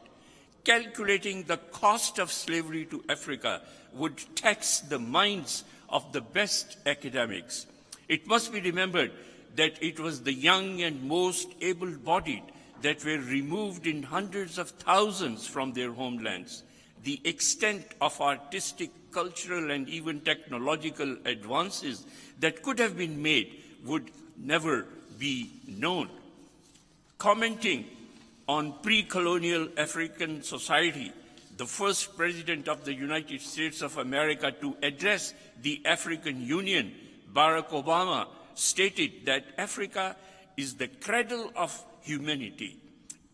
Calculating the cost of slavery to Africa would tax the minds of the best academics. It must be remembered that it was the young and most able-bodied that were removed in hundreds of thousands from their homelands. The extent of artistic, cultural, and even technological advances that could have been made would never be known. Commenting on pre-colonial African society, the first president of the United States of America to address the African Union, Barack Obama, stated that Africa is the cradle of humanity,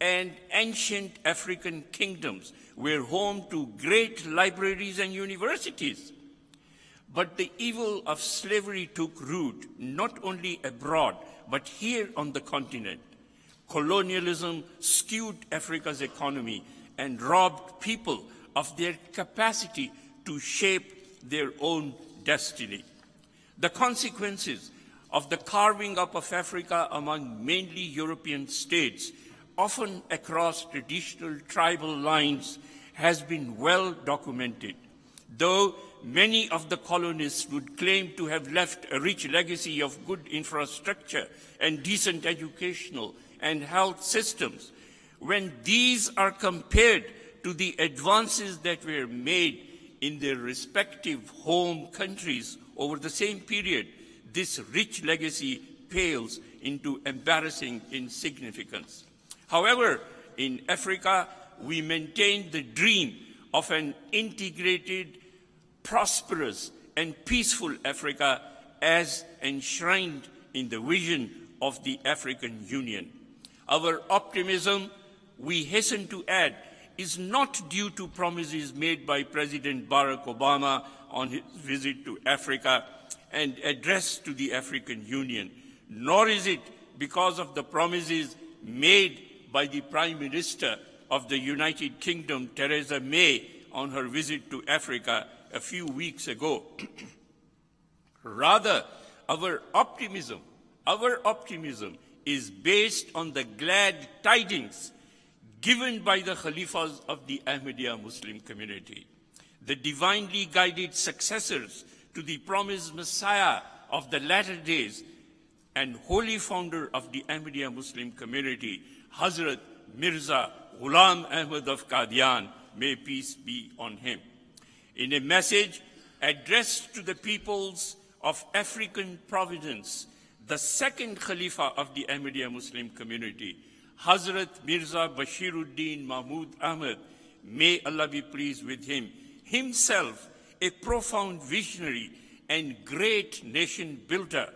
and ancient African kingdoms were home to great libraries and universities. But the evil of slavery took root not only abroad, but here on the continent. Colonialism skewed Africa's economy and robbed people of their capacity to shape their own destiny. The consequences of the carving up of Africa among mainly European states, often across traditional tribal lines, has been well documented. Though many of the colonists would claim to have left a rich legacy of good infrastructure and decent educational and health systems, when these are compared to the advances that were made in their respective home countries over the same period, this rich legacy pales into embarrassing insignificance. However, in Africa, we maintain the dream of an integrated, prosperous, and peaceful Africa as enshrined in the vision of the African Union. Our optimism, we hasten to add, is not due to promises made by President Barack Obama on his visit to Africa and address to the African Union, nor is it because of the promises made by the Prime Minister of the United Kingdom, Theresa May, on her visit to Africa a few weeks ago. Rather, our optimism is based on the glad tidings given by the Khalifas of the Ahmadiyya Muslim community, the divinely guided successors to the promised Messiah of the latter days and holy founder of the Ahmadiyya Muslim community, Hazrat Mirza Ghulam Ahmad of Qadian, may peace be on him. In a message addressed to the peoples of African providence, the second Khalifa of the Ahmadiyya Muslim community, Hazrat Mirza Bashiruddin Mahmud Ahmad, may Allah be pleased with him, himself a profound visionary and great nation builder,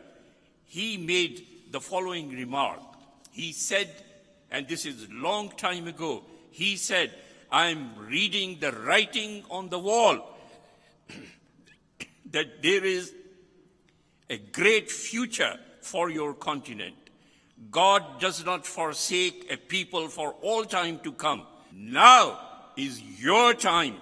he made the following remark. He said, and this is a long time ago, he said, "I'm reading the writing on the wall that there is a great future for your continent. God does not forsake a people for all time to come. Now is your time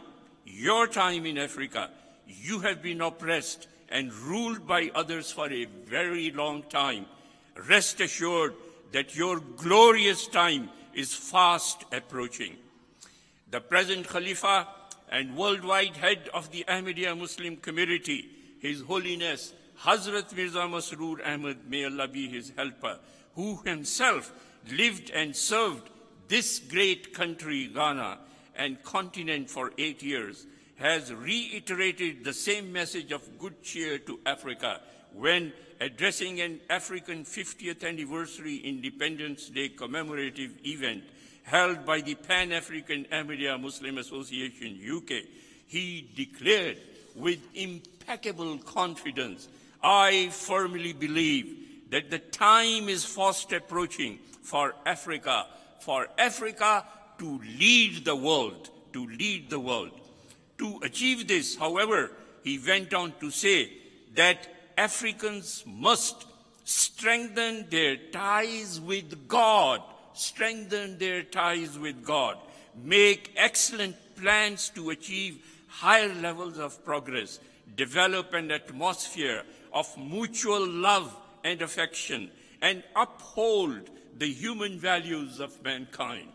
in Africa. You have been oppressed and ruled by others for a very long time. Rest assured that your glorious time is fast approaching." The present Khalifa and worldwide head of the Ahmadiyya Muslim community, His Holiness Hazrat Mirza Masroor Ahmad, may Allah be his helper, who himself lived and served this great country, Ghana, and continent for 8 years, has reiterated the same message of good cheer to Africa when addressing an African 50th anniversary Independence Day commemorative event held by the Pan-African Ahmadiyya Muslim Association, UK. He declared with impeccable confidence, "I firmly believe that the time is fast approaching for Africa to lead the world, To achieve this, however, he went on to say that Africans must strengthen their ties with God, make excellent plans to achieve higher levels of progress, develop an atmosphere of mutual love and affection, and uphold the human values of mankind."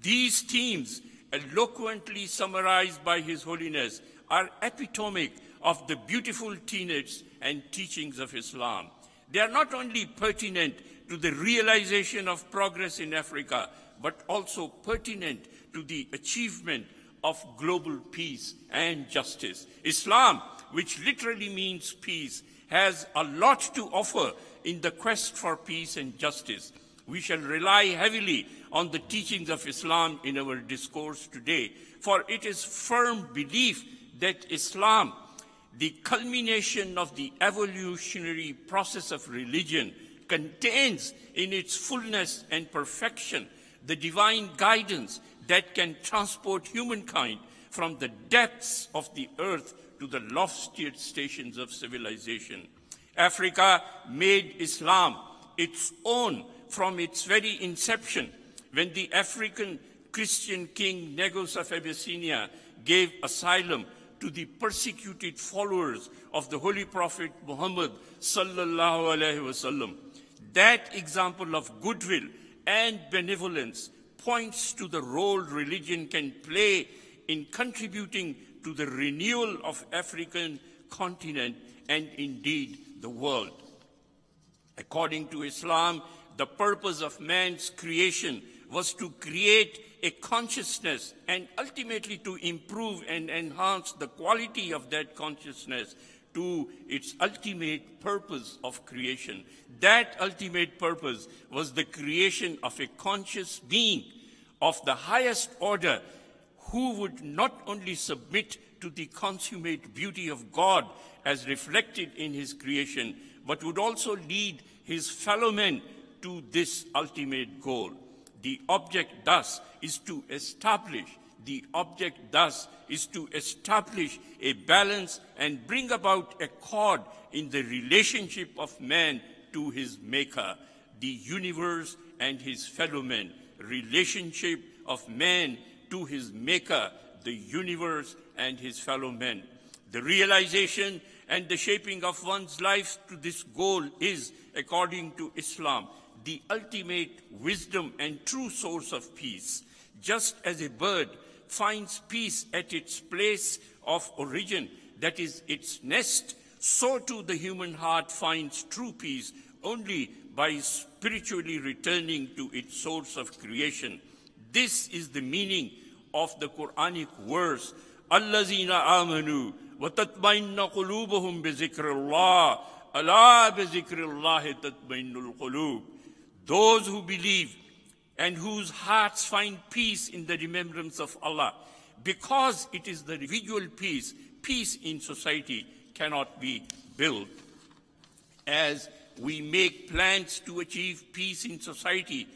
These themes, eloquently summarized by His Holiness, are epitomic of the beautiful tenets and teachings of Islam. They are not only pertinent to the realization of progress in Africa, but also pertinent to the achievement of global peace and justice. Islam, which literally means peace, has a lot to offer in the quest for peace and justice. We shall rely heavily on the teachings of Islam in our discourse today, for it is firm belief that Islam, the culmination of the evolutionary process of religion, contains in its fullness and perfection the divine guidance that can transport humankind from the depths of the earth to the loftiest stations of civilization. Africa made Islam its own from its very inception, when the African Christian king Negus of Abyssinia gave asylum to the persecuted followers of the Holy Prophet Muhammad sallallahu alaihi wasallam. That example of goodwill and benevolence points to the role religion can play in contributing to the renewal of African continent and indeed the world. According to Islam, the purpose of man's creation was to create a consciousness and ultimately to improve and enhance the quality of that consciousness to its ultimate purpose of creation. That ultimate purpose was the creation of a conscious being of the highest order who would not only submit to the consummate beauty of God as reflected in his creation, but would also lead his fellow men to this ultimate goal. The object thus is to establish a balance and bring about accord in the relationship of man to his maker, the universe and his fellow men. Relationship of man to his maker, the universe and his fellow men. The realization and the shaping of one's life to this goal is, according to Islam, the ultimate wisdom and true source of peace. Just as a bird finds peace at its place of origin, that is its nest, so too the human heart finds true peace only by spiritually returning to its source of creation. This is the meaning of the Quranic verse, Allazina amanu wa tatmainna qulubuhum bi zikrillah, ala bi zikrillahi tatmainnul qulub. Those who believe and whose hearts find peace in the remembrance of Allah, because it is the individual peace, peace in society cannot be built. As we make plans to achieve peace in society,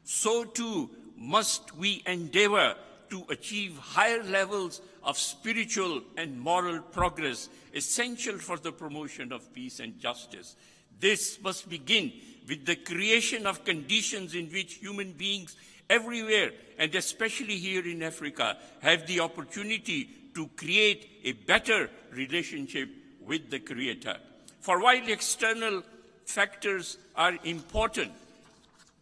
so too must we endeavor to achieve higher levels of spiritual and moral progress essential for the promotion of peace and justice. This must begin with the creation of conditions in which human beings everywhere, and especially here in Africa, have the opportunity to create a better relationship with the Creator. For while external factors are important,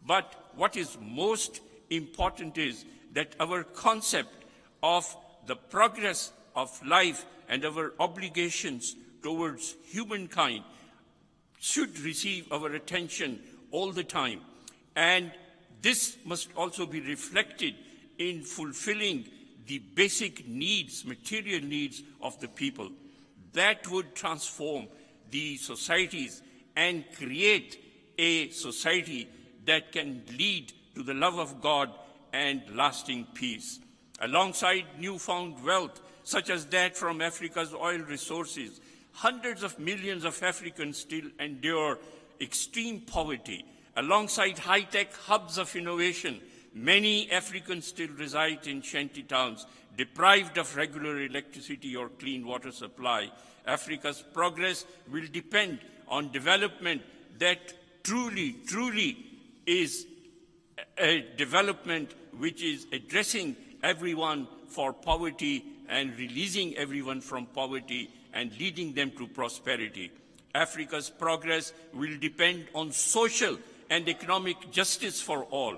but what is most important is that our concept of the progress of life and our obligations towards humankind should receive our attention all the time. And this must also be reflected in fulfilling the basic needs, material needs of the people. That would transform the societies and create a society that can lead to the love of God and lasting peace. Alongside newfound wealth, such as that from Africa's oil resources, hundreds of millions of Africans still endure extreme poverty. Alongside high-tech hubs of innovation, many Africans still reside in shanty towns, deprived of regular electricity or clean water supply. Africa's progress will depend on development that truly is a development which is addressing everyone for poverty and releasing everyone from poverty and leading them to prosperity. Africa's progress will depend on social and economic justice for all.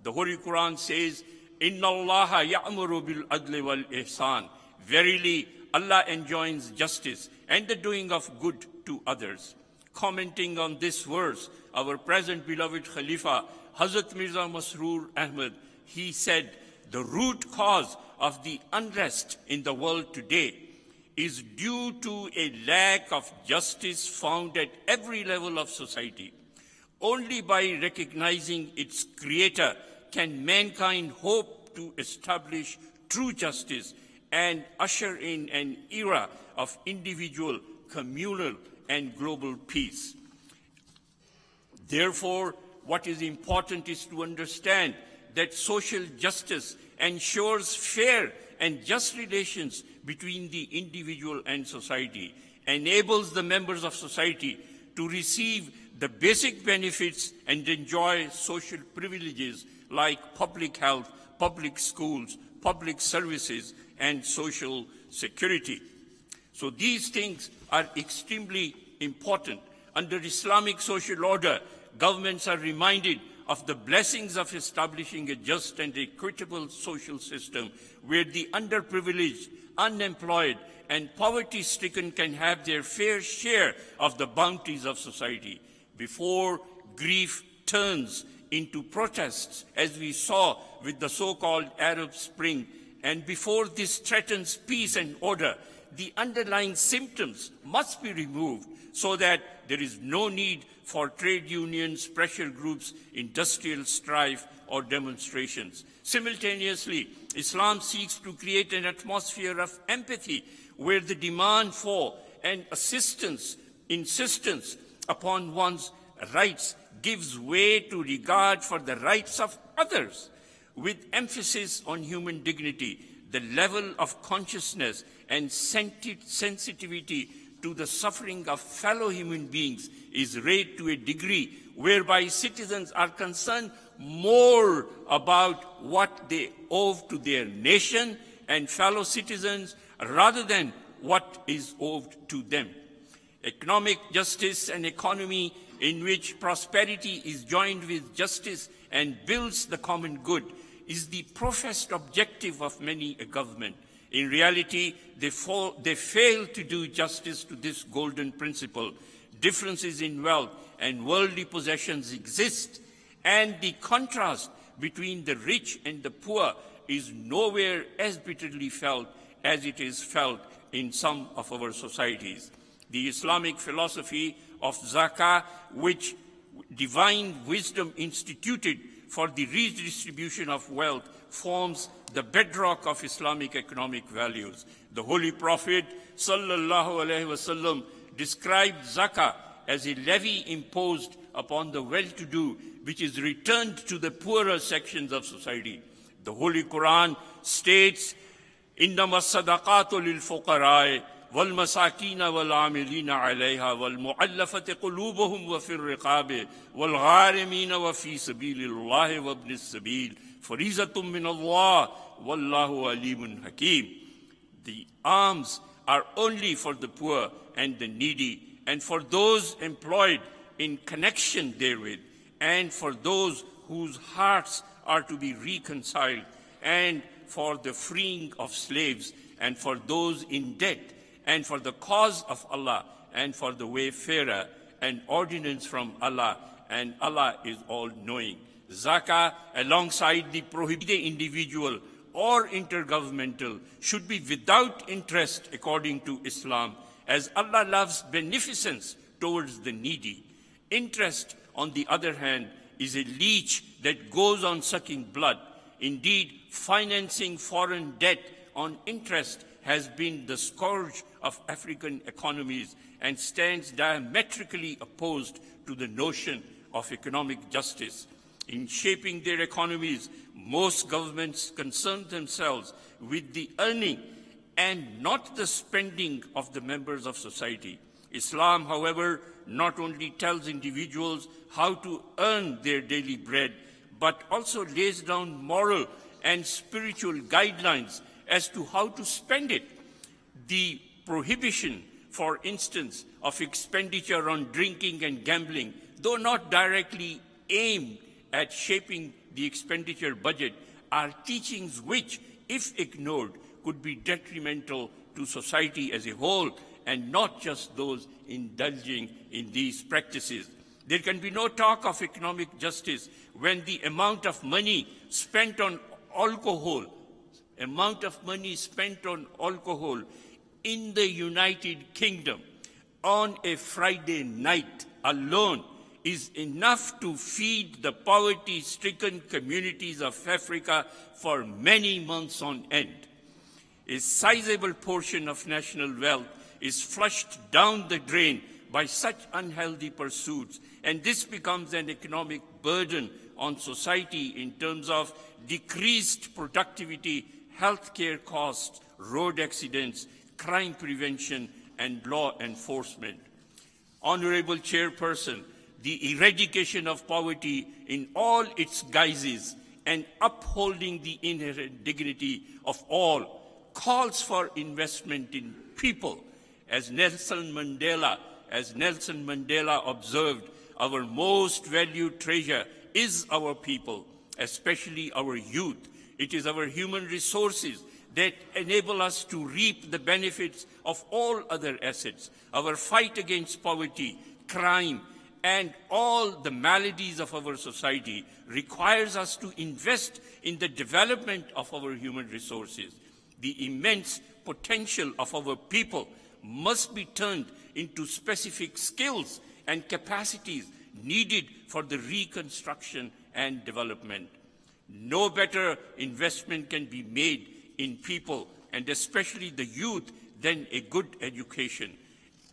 The Holy Quran says, Inna Allaha ya'muru bil adli wal ihsan. Verily, Allah enjoins justice and the doing of good to others. Commenting on this verse, our present beloved Khalifa, Hazrat Mirza Masroor Ahmad, he said, the root cause of the unrest in the world today is due to a lack of justice found at every level of society. Only by recognizing its creator can mankind hope to establish true justice and usher in an era of individual, communal, and global peace. Therefore, what is important is to understand that social justice ensures fair and just relations between the individual and society, enables the members of society to receive the basic benefits and enjoy social privileges like public health, public schools, public services, and social security. So these things are extremely important. Under Islamic social order, governments are reminded of the blessings of establishing a just and equitable social system where the underprivileged, unemployed, and poverty-stricken can have their fair share of the bounties of society. Before grief turns into protests, as we saw with the so-called Arab Spring, and before this threatens peace and order, the underlying symptoms must be removed so that there is no need for trade unions, pressure groups, industrial strife, or demonstrations. Simultaneously, Islam seeks to create an atmosphere of empathy where the demand for and insistence upon one's rights gives way to regard for the rights of others. With emphasis on human dignity, the level of consciousness and sensitivity to the suffering of fellow human beings is raised to a degree whereby citizens are concerned more about what they owe to their nation and fellow citizens rather than what is owed to them. Economic justice, an economy in which prosperity is joined with justice and builds the common good, is the professed objective of many a government. In reality, they fail to do justice to this golden principle. Differences in wealth and worldly possessions exist, and the contrast between the rich and the poor is nowhere as bitterly felt as it is felt in some of our societies. The Islamic philosophy of zakah, which divine wisdom instituted for the redistribution of wealth, forms the bedrock of Islamic economic values. The Holy Prophet sallallahu alaihi wasallam described zakah as a levy imposed upon the well-to-do, which is returned to the poorer sections of society. The Holy Quran states, إِنَّمَا الصَّدَقَاتُ لِلْفُقَرَاءِ وَالْمَسَاكِينَ وَالْعَامِلِينَ عَلَيْهَا وَالْمُعَلَّفَةِ قُلُوبُهُمْ وَفِي الرِّقَابِ وَالْغَارِمِينَ وَفِي سَبِيلِ اللَّهِ وَابْنِ السَّبِيلِ فَرِيضَةٌ مِّنَ اللَّهِ وَاللَّهُ عَلِيمٌ حَكِيمٌ. The alms are only for the poor and the needy, and for those employed in connection therewith, and for those whose hearts are to be reconciled, and for the freeing of slaves, and for those in debt, and for the cause of Allah, and for the wayfarer, an ordinance from Allah, and Allah is all-knowing. Zakah, alongside the prohibited individual or intergovernmental, should be without interest according to Islam, as Allah loves beneficence towards the needy. Interest, on the other hand, is a leech that goes on sucking blood. Indeed, financing foreign debt on interest has been the scourge of African economies and stands diametrically opposed to the notion of economic justice. In shaping their economies, most governments concern themselves with the earning and not the spending of the members of society. Islam, however, not only tells individuals how to earn their daily bread, but also lays down moral and spiritual guidelines as to how to spend it. The prohibition, for instance, of expenditure on drinking and gambling, though not directly aimed at shaping the expenditure budget, are teachings which, if ignored, could be detrimental to society as a whole, and not just those indulging in these practices. There can be no talk of economic justice when the amount of money spent on alcohol in the United Kingdom on a Friday night alone is enough to feed the poverty-stricken communities of Africa for many months on end. A sizable portion of national wealth is flushed down the drain by such unhealthy pursuits, and this becomes an economic burden on society in terms of decreased productivity, healthcare costs, road accidents, crime prevention, and law enforcement. Honorable Chairperson, the eradication of poverty in all its guises and upholding the inherent dignity of all calls for investment in people. As Nelson Mandela observed, our most valued treasure is our people, especially our youth. It is our human resources that enable us to reap the benefits of all other assets. Our fight against poverty, crime, and all the maladies of our society requires us to invest in the development of our human resources. The immense potential of our people must be turned into specific skills and capacities needed for the reconstruction and development. No better investment can be made in people, and especially the youth, than a good education.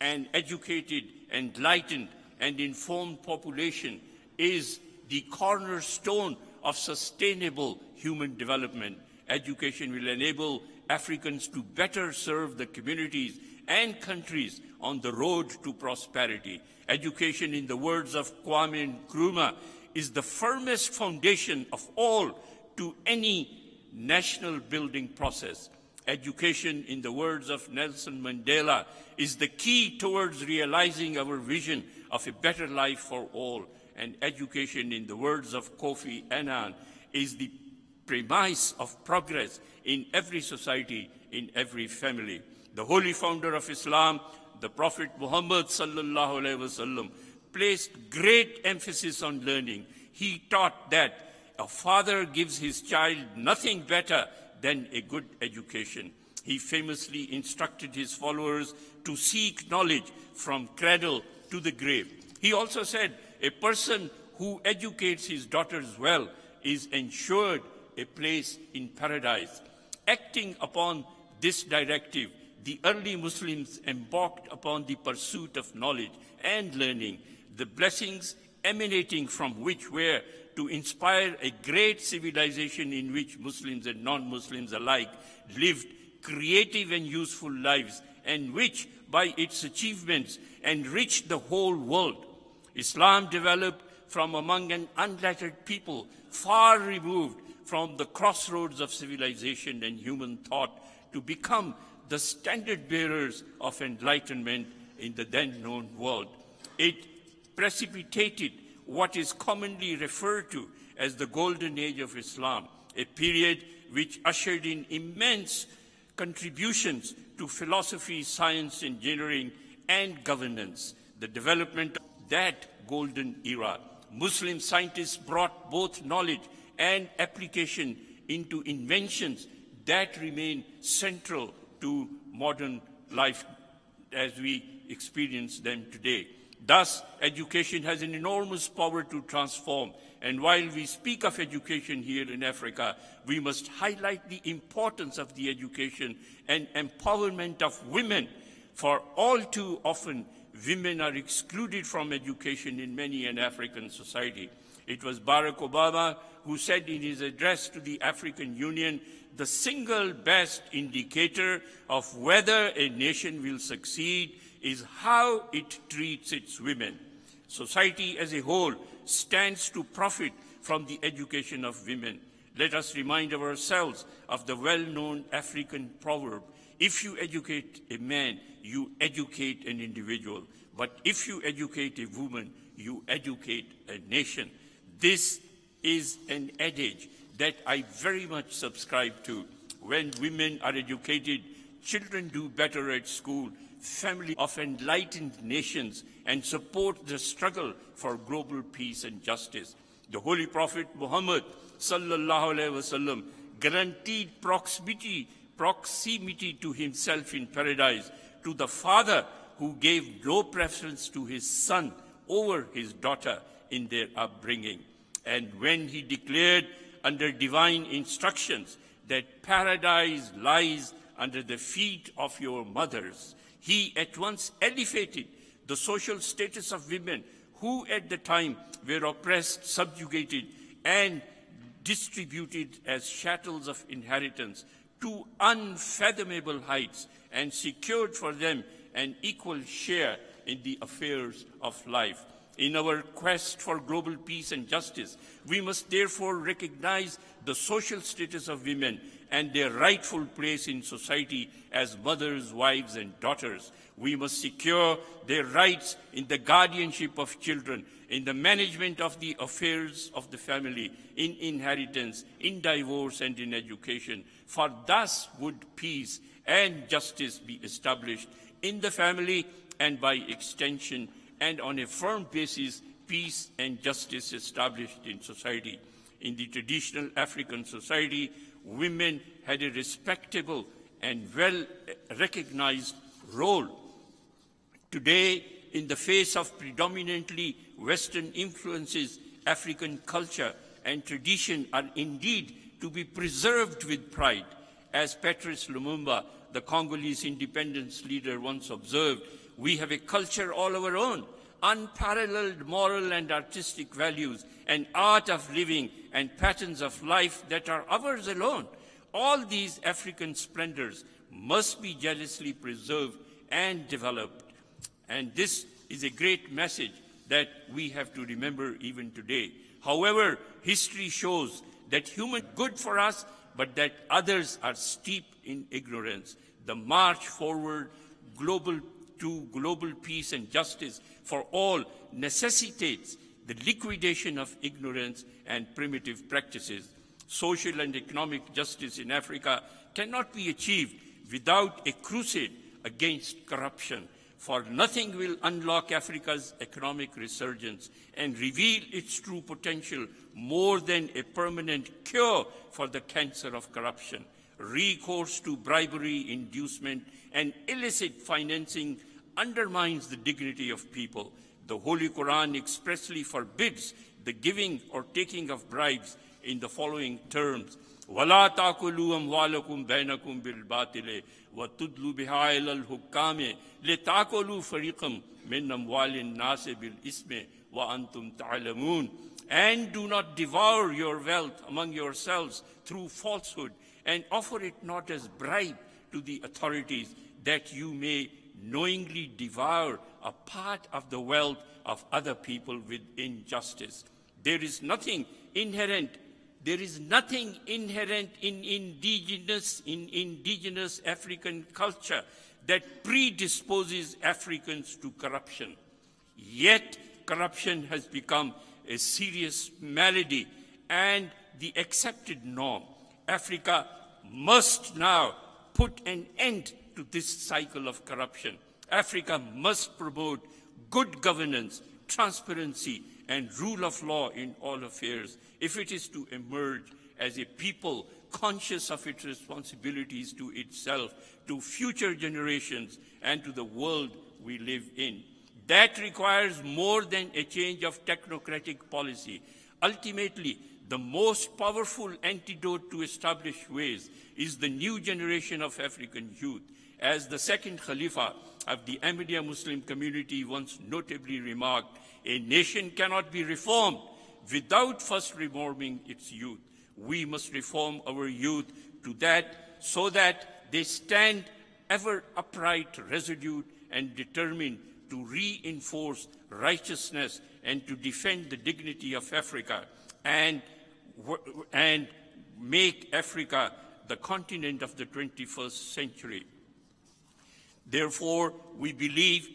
An educated, enlightened, and informed population is the cornerstone of sustainable human development. Education will enable Africans to better serve the communities and countries on the road to prosperity. Education, in the words of Kwame Nkrumah, is the firmest foundation of all to any national building process. Education, in the words of Nelson Mandela, is the key towards realizing our vision of a better life for all. And education, in the words of Kofi Annan, is the premise of progress in every society, in every family. The holy founder of Islam, the Prophet Muhammad sallallahu alaihi wasallam, placed great emphasis on learning. He taught that a father gives his child nothing better than a good education. He famously instructed his followers to seek knowledge from cradle to the grave. He also said, a person who educates his daughters well is ensured a place in paradise. Acting upon this directive, the early Muslims embarked upon the pursuit of knowledge and learning. The blessings emanating from which were to inspire a great civilization in which Muslims and non-Muslims alike lived creative and useful lives, and which, by its achievements, enriched the whole world. Islam developed from among an unlettered people far removed from the crossroads of civilization and human thought to become the standard bearers of enlightenment in the then known world. It precipitated what is commonly referred to as the Golden Age of Islam, a period which ushered in immense contributions to philosophy, science, engineering, and governance. The development of that golden era, Muslim scientists brought both knowledge and application into inventions that remain central to modern life as we experience them today. Thus, education has an enormous power to transform. And while we speak of education here in Africa, we must highlight the importance of the education and empowerment of women. For all too often, women are excluded from education in many an African society. It was Barack Obama who said in his address to the African Union, the single best indicator of whether a nation will succeed is how it treats its women. Society as a whole stands to profit from the education of women. Let us remind ourselves of the well-known African proverb, if you educate a man, you educate an individual. But if you educate a woman, you educate a nation. This is an adage that I very much subscribe to. When women are educated, children do better at school, families of enlightened nations, and support the struggle for global peace and justice. The Holy Prophet Muhammad sallallahu alaihi wasallam guaranteed proximity to himself in paradise to the father who gave no preference to his son over his daughter in their upbringing. And when he declared under divine instructions that paradise lies under the feet of your mothers, he at once elevated the social status of women who at the time were oppressed, subjugated, and distributed as chattels of inheritance to unfathomable heights, and secured for them an equal share in the affairs of life. In our quest for global peace and justice, we must therefore recognize the social status of women and their rightful place in society as mothers, wives, and daughters. We must secure their rights in the guardianship of children, in the management of the affairs of the family, in inheritance, in divorce, and in education. For thus would peace and justice be established in the family, and by extension and on a firm basis, peace and justice established in society. In the traditional African society, women had a respectable and well-recognized role. Today, in the face of predominantly Western influences, African culture and tradition are indeed to be preserved with pride. As Patrice Lumumba, the Congolese independence leader, once observed, we have a culture all our own, unparalleled moral and artistic values, an art of living and patterns of life that are ours alone. All these African splendors must be jealously preserved and developed. And this is a great message that we have to remember even today. However, history shows that humans are good for us, but that others are steeped in ignorance. The march forward to global peace and justice for all necessitates the liquidation of ignorance and primitive practices. Social and economic justice in Africa cannot be achieved without a crusade against corruption, for nothing will unlock Africa's economic resurgence and reveal its true potential more than a permanent cure for the cancer of corruption. Recourse to bribery, inducement, and illicit financing undermines the dignity of people. The Holy Quran expressly forbids the giving or taking of bribes in the following terms: وَلَا تَأْكُلُوا أَمْوَالَكُمْ بَيْنَكُمْ بِالْبَاطِلِ وَتُدْلُوا بِهَا إِلَى الْحُكَّامِ لِتَأْكُلُوا فَرِيقًا مِنْ أَمْوَالِ النَّاسِ بِالْإِثْمِ وَأَنْتُمْ تَعْلَمُونَ. And do not devour your wealth among yourselves through falsehood, and offer it not as bribe to the authorities, that you may knowingly devour a part of the wealth of other people with injustice. There is nothing inherent in indigenous African culture that predisposes Africans to corruption. Yet corruption has become a serious malady and the accepted norm. Africa must now put an end to this cycle of corruption. Africa must promote good governance, transparency, and rule of law in all affairs if it is to emerge as a people conscious of its responsibilities to itself, to future generations, and to the world we live in. That requires more than a change of technocratic policy. Ultimately, the most powerful antidote to established ways is the new generation of African youth. As the second Khalifa of the Ahmadiyya Muslim community once notably remarked, a nation cannot be reformed without first reforming its youth. We must reform our youth so that they stand ever upright, resolute, and determined to reinforce righteousness and to defend the dignity of Africa and make Africa the continent of the 21st century. Therefore, we believe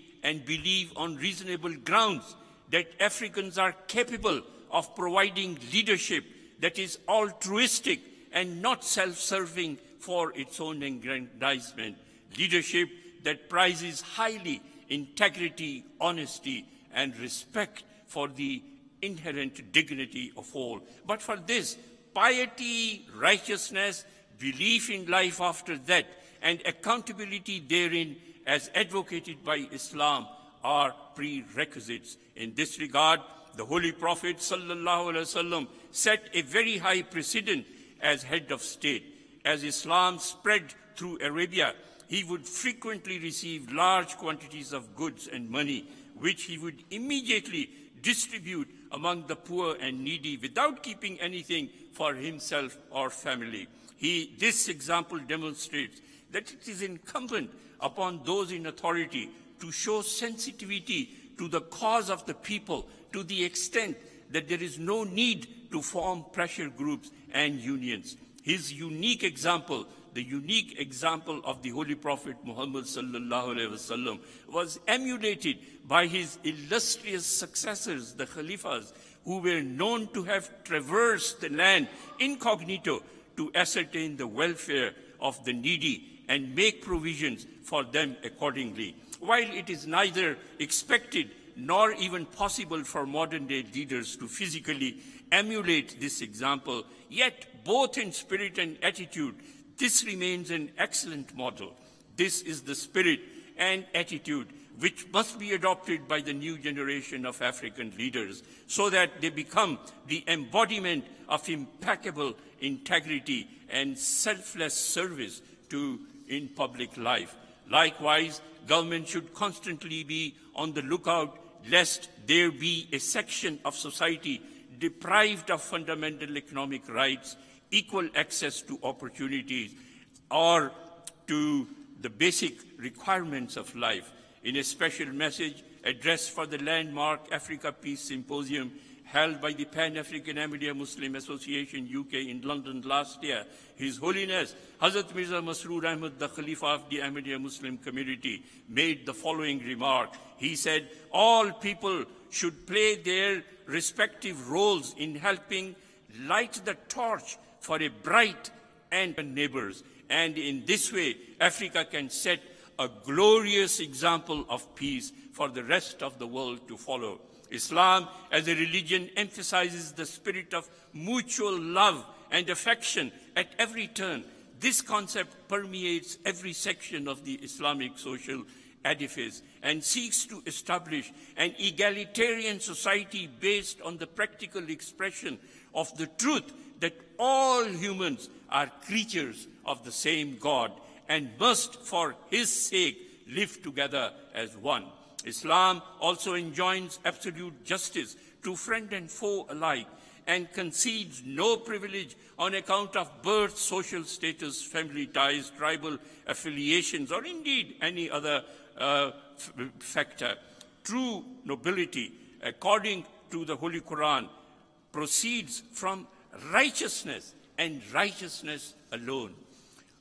on reasonable grounds that Africans are capable of providing leadership that is altruistic and not self-serving for its own aggrandizement. Leadership that prizes highly integrity, honesty, and respect for the inherent dignity of all. But for this, piety, righteousness, belief in life after death, and accountability therein as advocated by Islam are prerequisites. In this regard, the Holy Prophet ﷺ set a very high precedent as head of state. As Islam spread through Arabia, he would frequently receive large quantities of goods and money, which he would immediately distribute among the poor and needy without keeping anything for himself or family. This example demonstrates that it is incumbent upon those in authority to show sensitivity to the cause of the people to the extent that there is no need to form pressure groups and unions. His unique example, the unique example of the Holy Prophet Muhammad ﷺ, was emulated by his illustrious successors, the Khalifas, who were known to have traversed the land incognito to ascertain the welfare of the needy and make provisions for them accordingly. While it is neither expected nor even possible for modern-day leaders to physically emulate this example, yet both in spirit and attitude, this remains an excellent model. This is the spirit and attitude which must be adopted by the new generation of African leaders so that they become the embodiment of impeccable integrity and selfless service in public life. Likewise, government should constantly be on the lookout lest there be a section of society deprived of fundamental economic rights, equal access to opportunities, or to the basic requirements of life. In a special message addressed for the landmark Africa Peace Symposium held by the Pan-African Ahmadiyya Muslim Association UK in London last year, His Holiness Hazrat Mirza Masroor Ahmad, the Khalifa of the Ahmadiyya Muslim community, made the following remark. He said, all people should play their respective roles in helping light the torch for a bright and neighbors. And in this way, Africa can set a glorious example of peace for the rest of the world to follow. Islam as a religion emphasizes the spirit of mutual love and affection at every turn. This concept permeates every section of the Islamic social edifice and seeks to establish an egalitarian society based on the practical expression of the truth that all humans are creatures of the same God and must, for his sake, live together as one. Islam also enjoins absolute justice to friend and foe alike, and concedes no privilege on account of birth, social status, family ties, tribal affiliations, or indeed any other factor. True nobility, according to the Holy Quran, proceeds from righteousness and righteousness alone.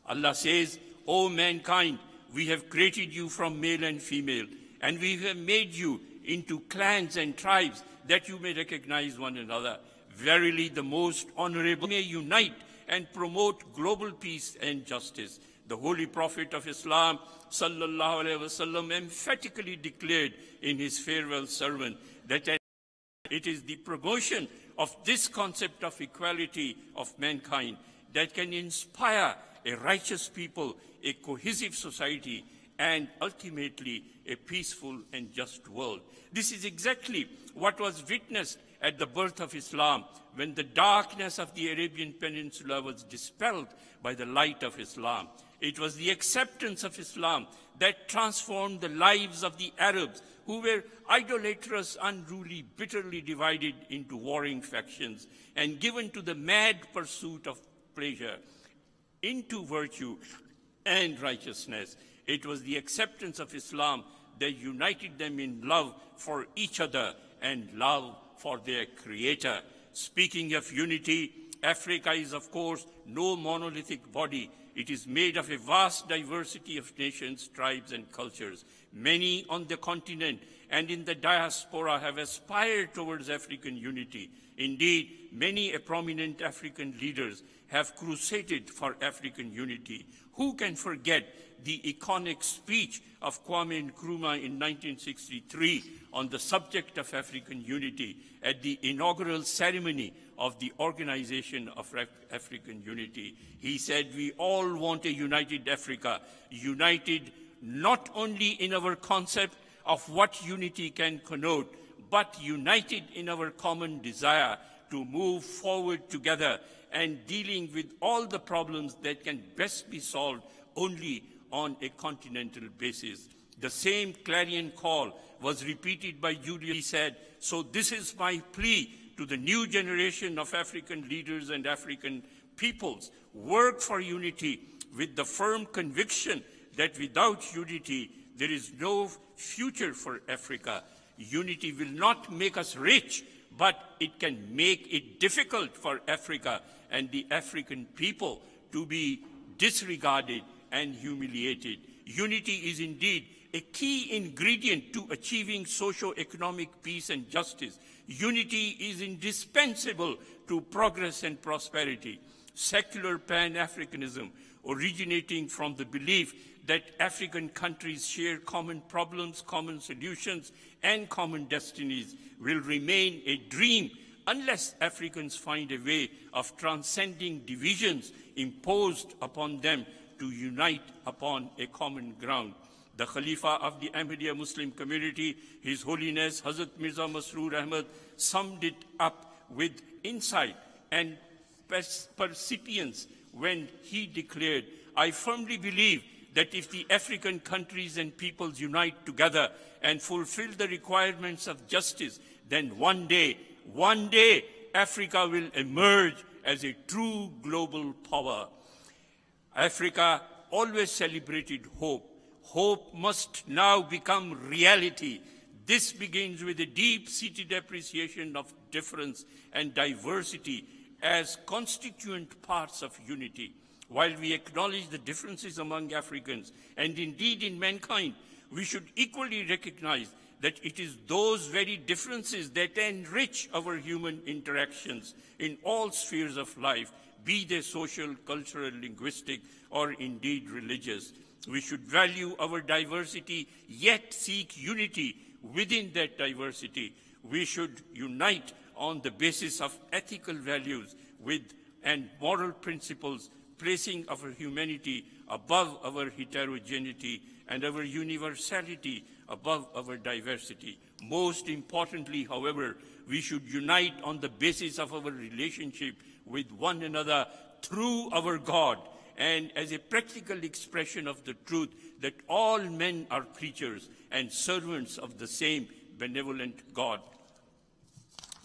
Allah says, O mankind, we have created you from male and female, and we have made you into clans and tribes that you may recognize one another. Verily, the most honorable may unite and promote global peace and justice. The Holy Prophet of Islam, sallallahu alaihi wasallam, emphatically declared in his farewell sermon that it is the promotion of this concept of equality of mankind that can inspire a righteous people, a cohesive society, and ultimately a peaceful and just world. This is exactly what was witnessed at the birth of Islam, when the darkness of the Arabian Peninsula was dispelled by the light of Islam. It was the acceptance of Islam that transformed the lives of the Arabs, who were idolatrous, unruly, bitterly divided into warring factions, and given to the mad pursuit of pleasure, into virtue and righteousness. It was the acceptance of Islam that united them in love for each other and love for their Creator. Speaking of unity, Africa is, of course, no monolithic body. It is made of a vast diversity of nations, tribes, and cultures. Many on the continent and in the diaspora have aspired towards African unity. Indeed, many prominent African leaders have crusaded for African unity. Who can forget the iconic speech of Kwame Nkrumah in 1963 on the subject of African unity at the inaugural ceremony of the Organization of African Unity? He said, "We all want a united Africa, united not only in our concept of what unity can connote, but united in our common desire to move forward together and dealing with all the problems that can best be solved only on a continental basis." The same clarion call was repeated by Julius. He said, "So this is my plea to the new generation of African leaders and African peoples. Work for unity with the firm conviction that without unity, there is no future for Africa. Unity will not make us rich, but it can make it difficult for Africa and the African people to be disregarded and humiliated. Unity is indeed a key ingredient to achieving socio-economic peace and justice. Unity is indispensable to progress and prosperity. Secular Pan-Africanism, originating from the belief that African countries share common problems, common solutions, and common destinies, will remain a dream unless Africans find a way of transcending divisions imposed upon them to unite upon a common ground. The Khalifa of the Ahmadiyya Muslim community, His Holiness Hazrat Mirza Masroor Ahmad, summed it up with insight and percipience when he declared, "I firmly believe that if the African countries and peoples unite together and fulfill the requirements of justice, then one day, Africa will emerge as a true global power." Africa always celebrated hope. Hope must now become reality. This begins with a deep-seated appreciation of difference and diversity as constituent parts of unity. While we acknowledge the differences among Africans, and indeed in mankind, we should equally recognize that it is those very differences that enrich our human interactions in all spheres of life, be they social, cultural, linguistic, or indeed religious. We should value our diversity, yet seek unity within that diversity. We should unite on the basis of ethical values and moral principles, placing our humanity above our heterogeneity and our universality above our diversity. Most importantly, however, we should unite on the basis of our relationship with one another through our God, and as a practical expression of the truth that all men are creatures and servants of the same benevolent God.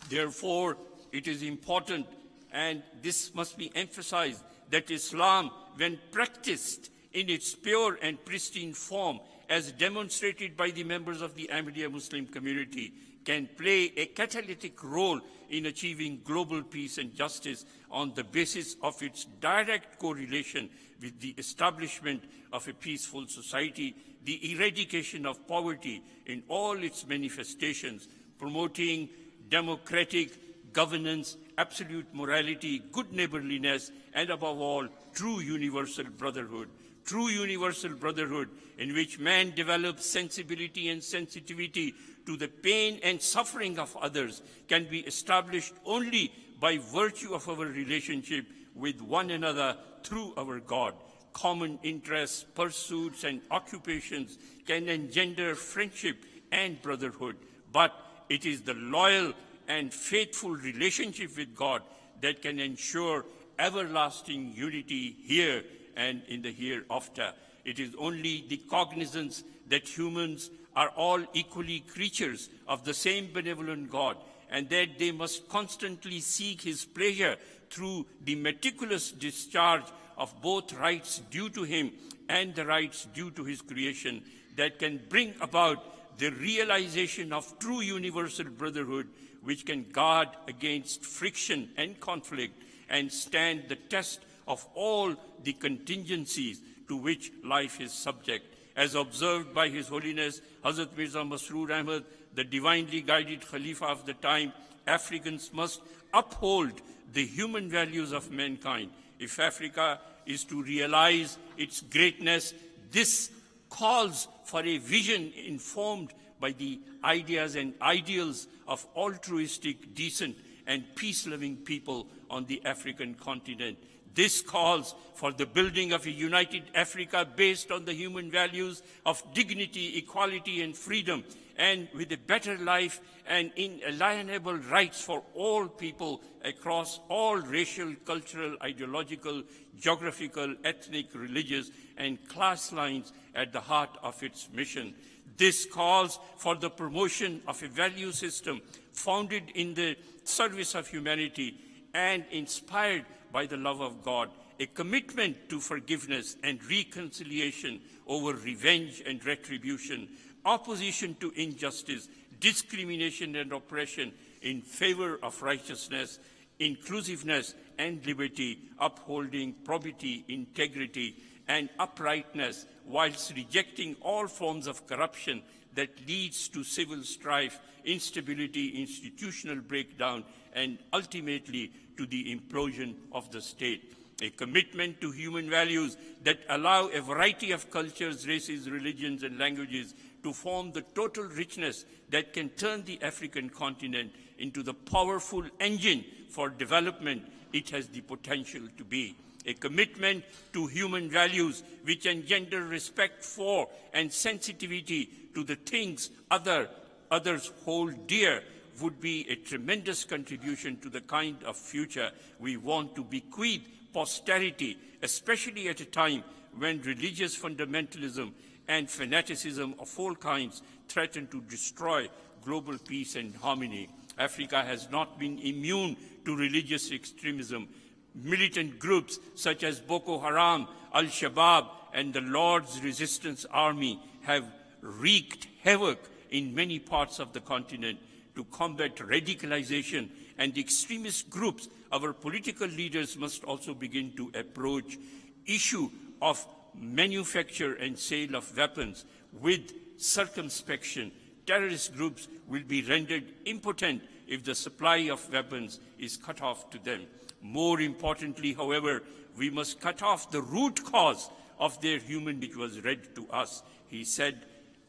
Therefore, it is important, and this must be emphasized, that Islam, when practiced in its pure and pristine form, as demonstrated by the members of the Ahmadiyya Muslim community, can play a catalytic role in achieving global peace and justice on the basis of its direct correlation with the establishment of a peaceful society, the eradication of poverty in all its manifestations, promoting democratic governance, absolute morality, good neighborliness, and above all, true universal brotherhood. True universal brotherhood in which man develops sensibility and sensitivity to the pain and suffering of others can be established only by virtue of our relationship with one another through our God. Common interests, pursuits, and occupations can engender friendship and brotherhood, but it is the loyal and faithful relationship with God that can ensure everlasting unity here and in the hereafter. It is only the cognizance that humans are all equally creatures of the same benevolent God, and that they must constantly seek his pleasure through the meticulous discharge of both rights due to him and the rights due to his creation, that can bring about the realization of true universal brotherhood, which can guard against friction and conflict and stand the test of all the contingencies to which life is subject. As observed by His Holiness Hazrat Mirza Masroor Ahmad, the divinely guided Khalifa of the time, Africans must uphold the human values of mankind. If Africa is to realize its greatness, this calls for a vision informed by the ideas and ideals of altruistic, decent, and peace-loving people on the African continent. This calls for the building of a united Africa based on the human values of dignity, equality, and freedom, and with a better life and inalienable rights for all people across all racial, cultural, ideological, geographical, ethnic, religious, and class lines at the heart of its mission. This calls for the promotion of a value system founded in the service of humanity and inspired by the love of God, a commitment to forgiveness and reconciliation over revenge and retribution, opposition to injustice, discrimination and oppression in favor of righteousness, inclusiveness and liberty, upholding probity, integrity, and uprightness, whilst rejecting all forms of corruption that leads to civil strife, instability, institutional breakdown, and ultimately to the implosion of the state. A commitment to human values that allow a variety of cultures, races, religions, and languages to form the total richness that can turn the African continent into the powerful engine for development it has the potential to be. A commitment to human values which engender respect for and sensitivity to the things others hold dear would be a tremendous contribution to the kind of future we want to bequeath posterity, especially at a time when religious fundamentalism and fanaticism of all kinds threaten to destroy global peace and harmony. Africa has not been immune to religious extremism. Militant groups such as Boko Haram, Al-Shabaab, and the Lord's Resistance Army have wreaked havoc in many parts of the continent. To combat radicalization and extremist groups, our political leaders must also begin to approach issue of manufacture and sale of weapons with circumspection. Terrorist groups will be rendered impotent if the supply of weapons is cut off to them. More importantly, however, we must cut off the root cause of their human, which was read to us. He said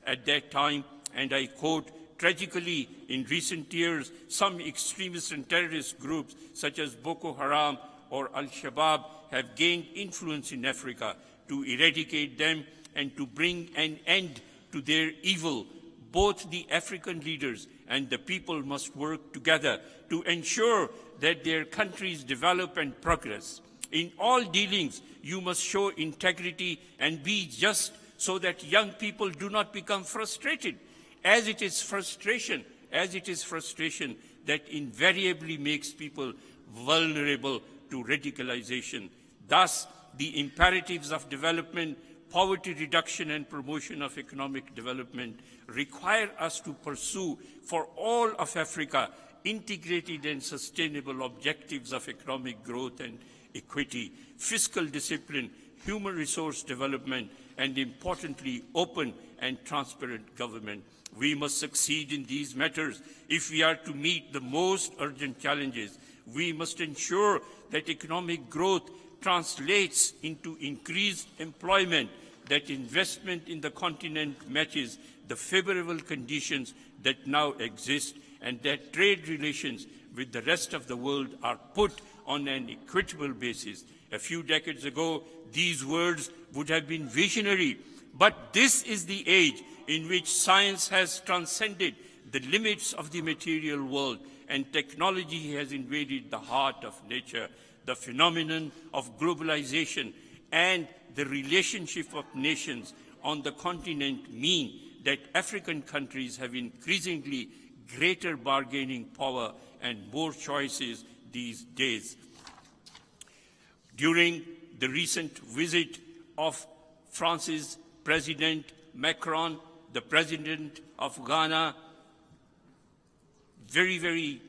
at that time, and I quote, "Tragically, in recent years, some extremist and terrorist groups such as Boko Haram or Al-Shabaab have gained influence in Africa. To eradicate them and to bring an end to their evil, both the African leaders and the people must work together to ensure that their countries develop and progress. In all dealings, you must show integrity and be just so that young people do not become frustrated, as it is frustration that invariably makes people vulnerable to radicalization. Thus, the imperatives of development, poverty reduction and promotion of economic development require us to pursue for all of Africa integrated and sustainable objectives of economic growth and equity, fiscal discipline, human resource development, and importantly, open and transparent government. We must succeed in these matters if we are to meet the most urgent challenges. We must ensure that economic growth translates into increased employment, that investment in the continent matches the favorable conditions that now exist, and that trade relations with the rest of the world are put on an equitable basis. A few decades ago, these words would have been visionary, but this is the age in which science has transcended the limits of the material world and technology has invaded the heart of nature. The phenomenon of globalization and the relationship of nations on the continent mean that African countries have increasingly greater bargaining power and more choices these days. During the recent visit of France's President Macron, the President of Ghana very, very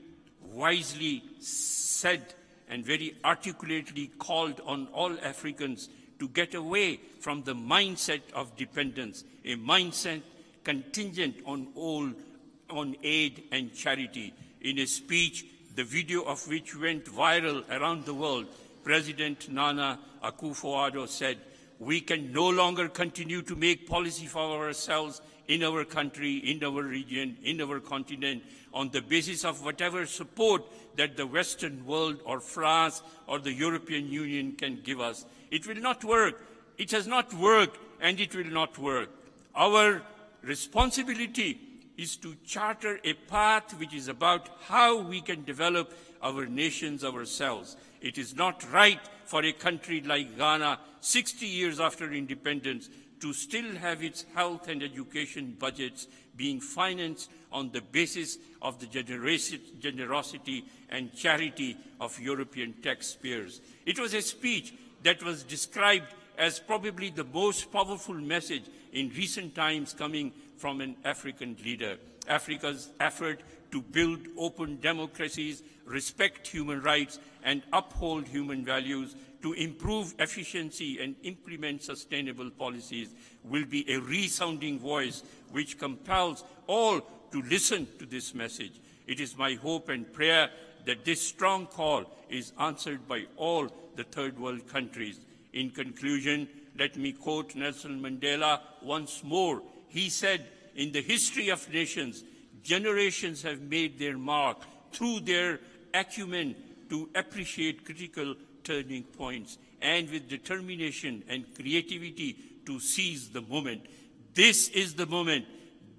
wisely said and very articulately called on all Africans to get away from the mindset of dependence, a mindset contingent on aid and charity. In a speech, the video of which went viral around the world, President Nana Akufo-Addo said, "We can no longer continue to make policy for ourselves in our country, in our region, in our continent, on the basis of whatever support that the Western world or France or the European Union can give us. It will not work. It has not worked, and it will not work. Our responsibility is to charter a path which is about how we can develop our nations ourselves. It is not right for a country like Ghana, 60 years after independence, to still have its health and education budgets being financed on the basis of the generosity and charity of European taxpayers." It was a speech that was described as probably the most powerful message in recent times coming from an African leader. Africa's effort to build open democracies, respect human rights, and uphold human values, to improve efficiency and implement sustainable policies will be a resounding voice which compels all to listen to this message. It is my hope and prayer that this strong call is answered by all the third world countries. In conclusion, let me quote Nelson Mandela once more. He said, "In the history of nations, generations have made their mark through their acumen to appreciate critical turning points and with determination and creativity to seize the moment. This is the moment.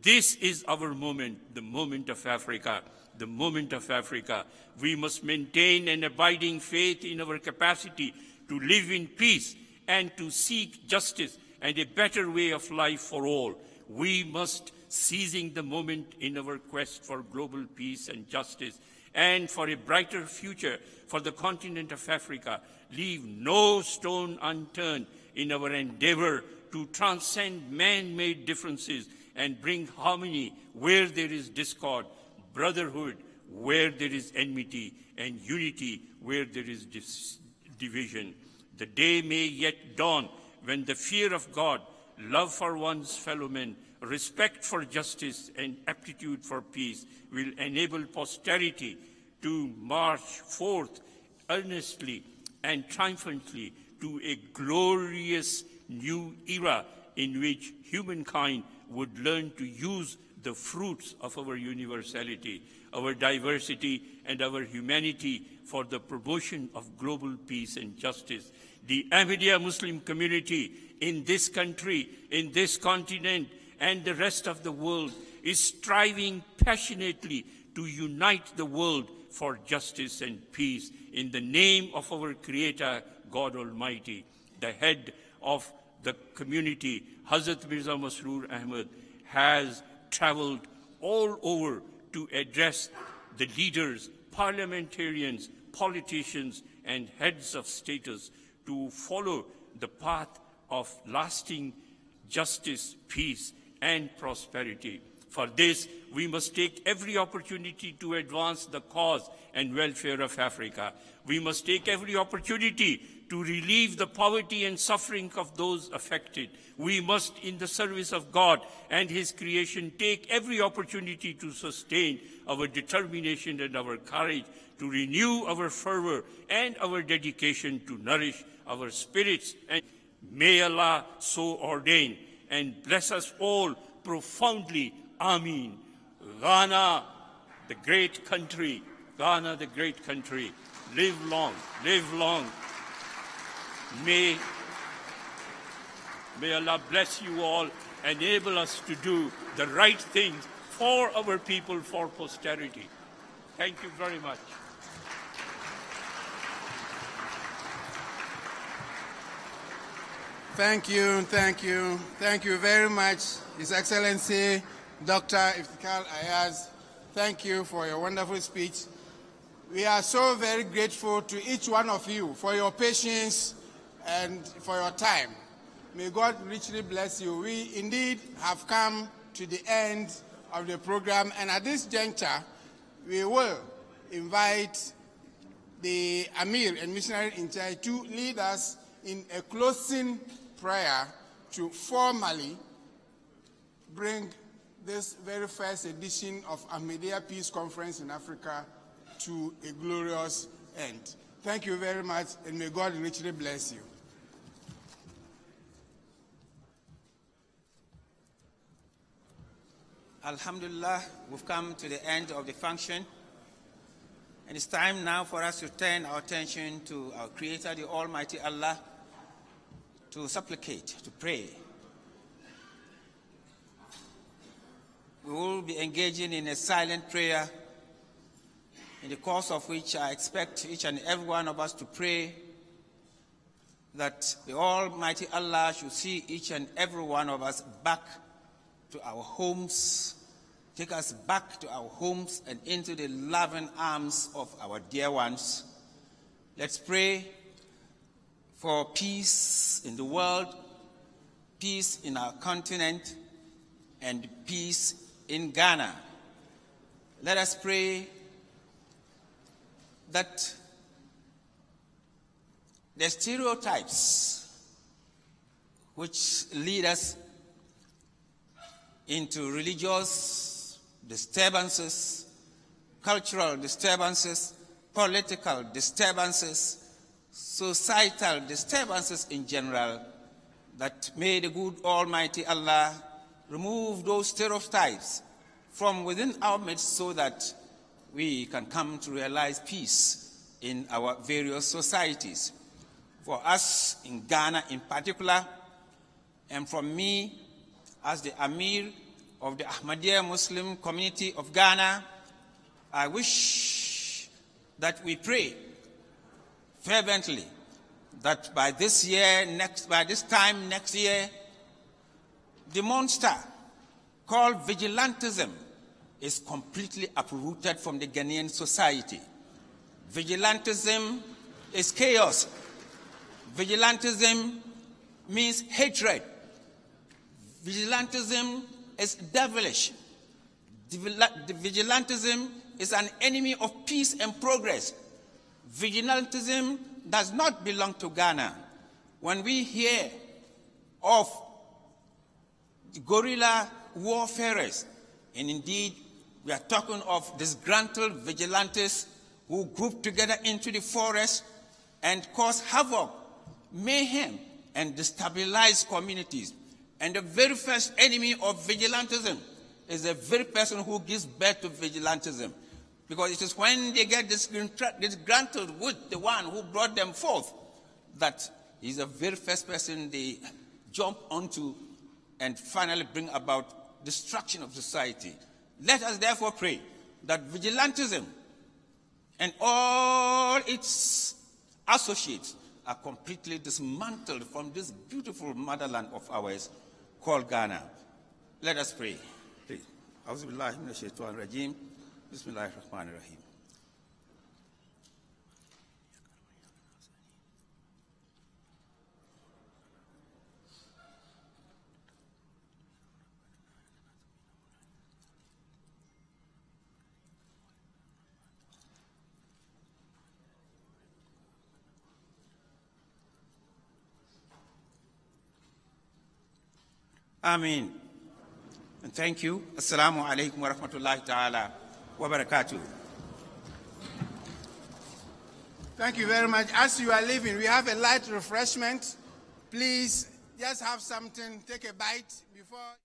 This is our moment, the moment of Africa, the moment of Africa. We must maintain an abiding faith in our capacity to live in peace and to seek justice and a better way of life for all. We must, seizing the moment in our quest for global peace and justice and for a brighter future for the continent of Africa, leave no stone unturned in our endeavor to transcend man-made differences and bring harmony where there is discord, brotherhood where there is enmity, and unity where there is division. The day may yet dawn when the fear of God, love for one's fellow men, respect for justice, and aptitude for peace will enable posterity to march forth earnestly and triumphantly to a glorious new era in which humankind would learn to use the fruits of our universality, our diversity, and our humanity for the promotion of global peace and justice. The Ahmadiyya Muslim community in this country, in this continent, and the rest of the world is striving passionately to unite the world for justice and peace in the name of our Creator, God Almighty. The head of the community, Hazrat Mirza Masroor Ahmad, has traveled all over to address the leaders, parliamentarians, politicians, and heads of status to follow the path of lasting justice, peace, and prosperity. For this, we must take every opportunity to advance the cause and welfare of Africa. We must take every opportunity to relieve the poverty and suffering of those affected. We must, in the service of God and His creation, take every opportunity to sustain our determination and our courage, to renew our fervor and our dedication to nourish our spirits. And may Allah so ordain and bless us all profoundly. Ameen. Ghana, the great country. Ghana, the great country. Live long, live long. May Allah bless you all, enable us to do the right things for our people, for posterity. Thank you very much. Thank you, thank you. Thank you very much, His Excellency, Dr. Iftikhar Ayaz. Thank you for your wonderful speech. We are so very grateful to each one of you for your patience and for your time. May God richly bless you. We indeed have come to the end of the program, and at this juncture, we will invite the Amir and missionary in charge to lead us in a closing prayer to formally bring this very first edition of Ahmadiyya Peace Conference in Africa to a glorious end. Thank you very much, and may God richly bless you. Alhamdulillah, we've come to the end of the function, and it's time now for us to turn our attention to our Creator, the Almighty Allah, to supplicate, to pray. We will be engaging in a silent prayer, in the course of which I expect each and every one of us to pray that the Almighty Allah should see each and every one of us back to our homes, take us back to our homes and into the loving arms of our dear ones. Let's pray for peace in the world, peace in our continent, and peace in Ghana. Let us pray that the stereotypes which lead us into religious disturbances, cultural disturbances, political disturbances, societal disturbances in general, that may the good Almighty Allah remove those stereotypes from within our midst so that we can come to realize peace in our various societies. For us in Ghana in particular, and from me as the Amir of the Ahmadiyya Muslim community of Ghana, I wish that we pray fervently that by this time next year, the monster called vigilantism is completely uprooted from the Ghanaian society. Vigilantism is chaos. Vigilantism means hatred. Vigilantism is devilish. Vigilantism is an enemy of peace and progress. Vigilantism does not belong to Ghana. When we hear of guerrilla warfarers, and indeed we are talking of disgruntled vigilantes who group together into the forest and cause havoc, mayhem, and destabilize communities. And the very first enemy of vigilantism is the very person who gives birth to vigilantism. Because it is when they get disgruntled with the one who brought them forth that he's the very first person they jump onto and finally bring about destruction of society. Let us therefore pray that vigilantism and all its associates are completely dismantled from this beautiful motherland of ours called Ghana. Let us pray. Please. Auzubillahi minash shaitanir rajim. Bismillahir rahmanir rahim. Amen. And thank you. Assalamu alaikum wa rahmatullahi ta'ala wa barakatuh. Thank you very much. As you are leaving, we have a light refreshment. Please just have something, take a bite before.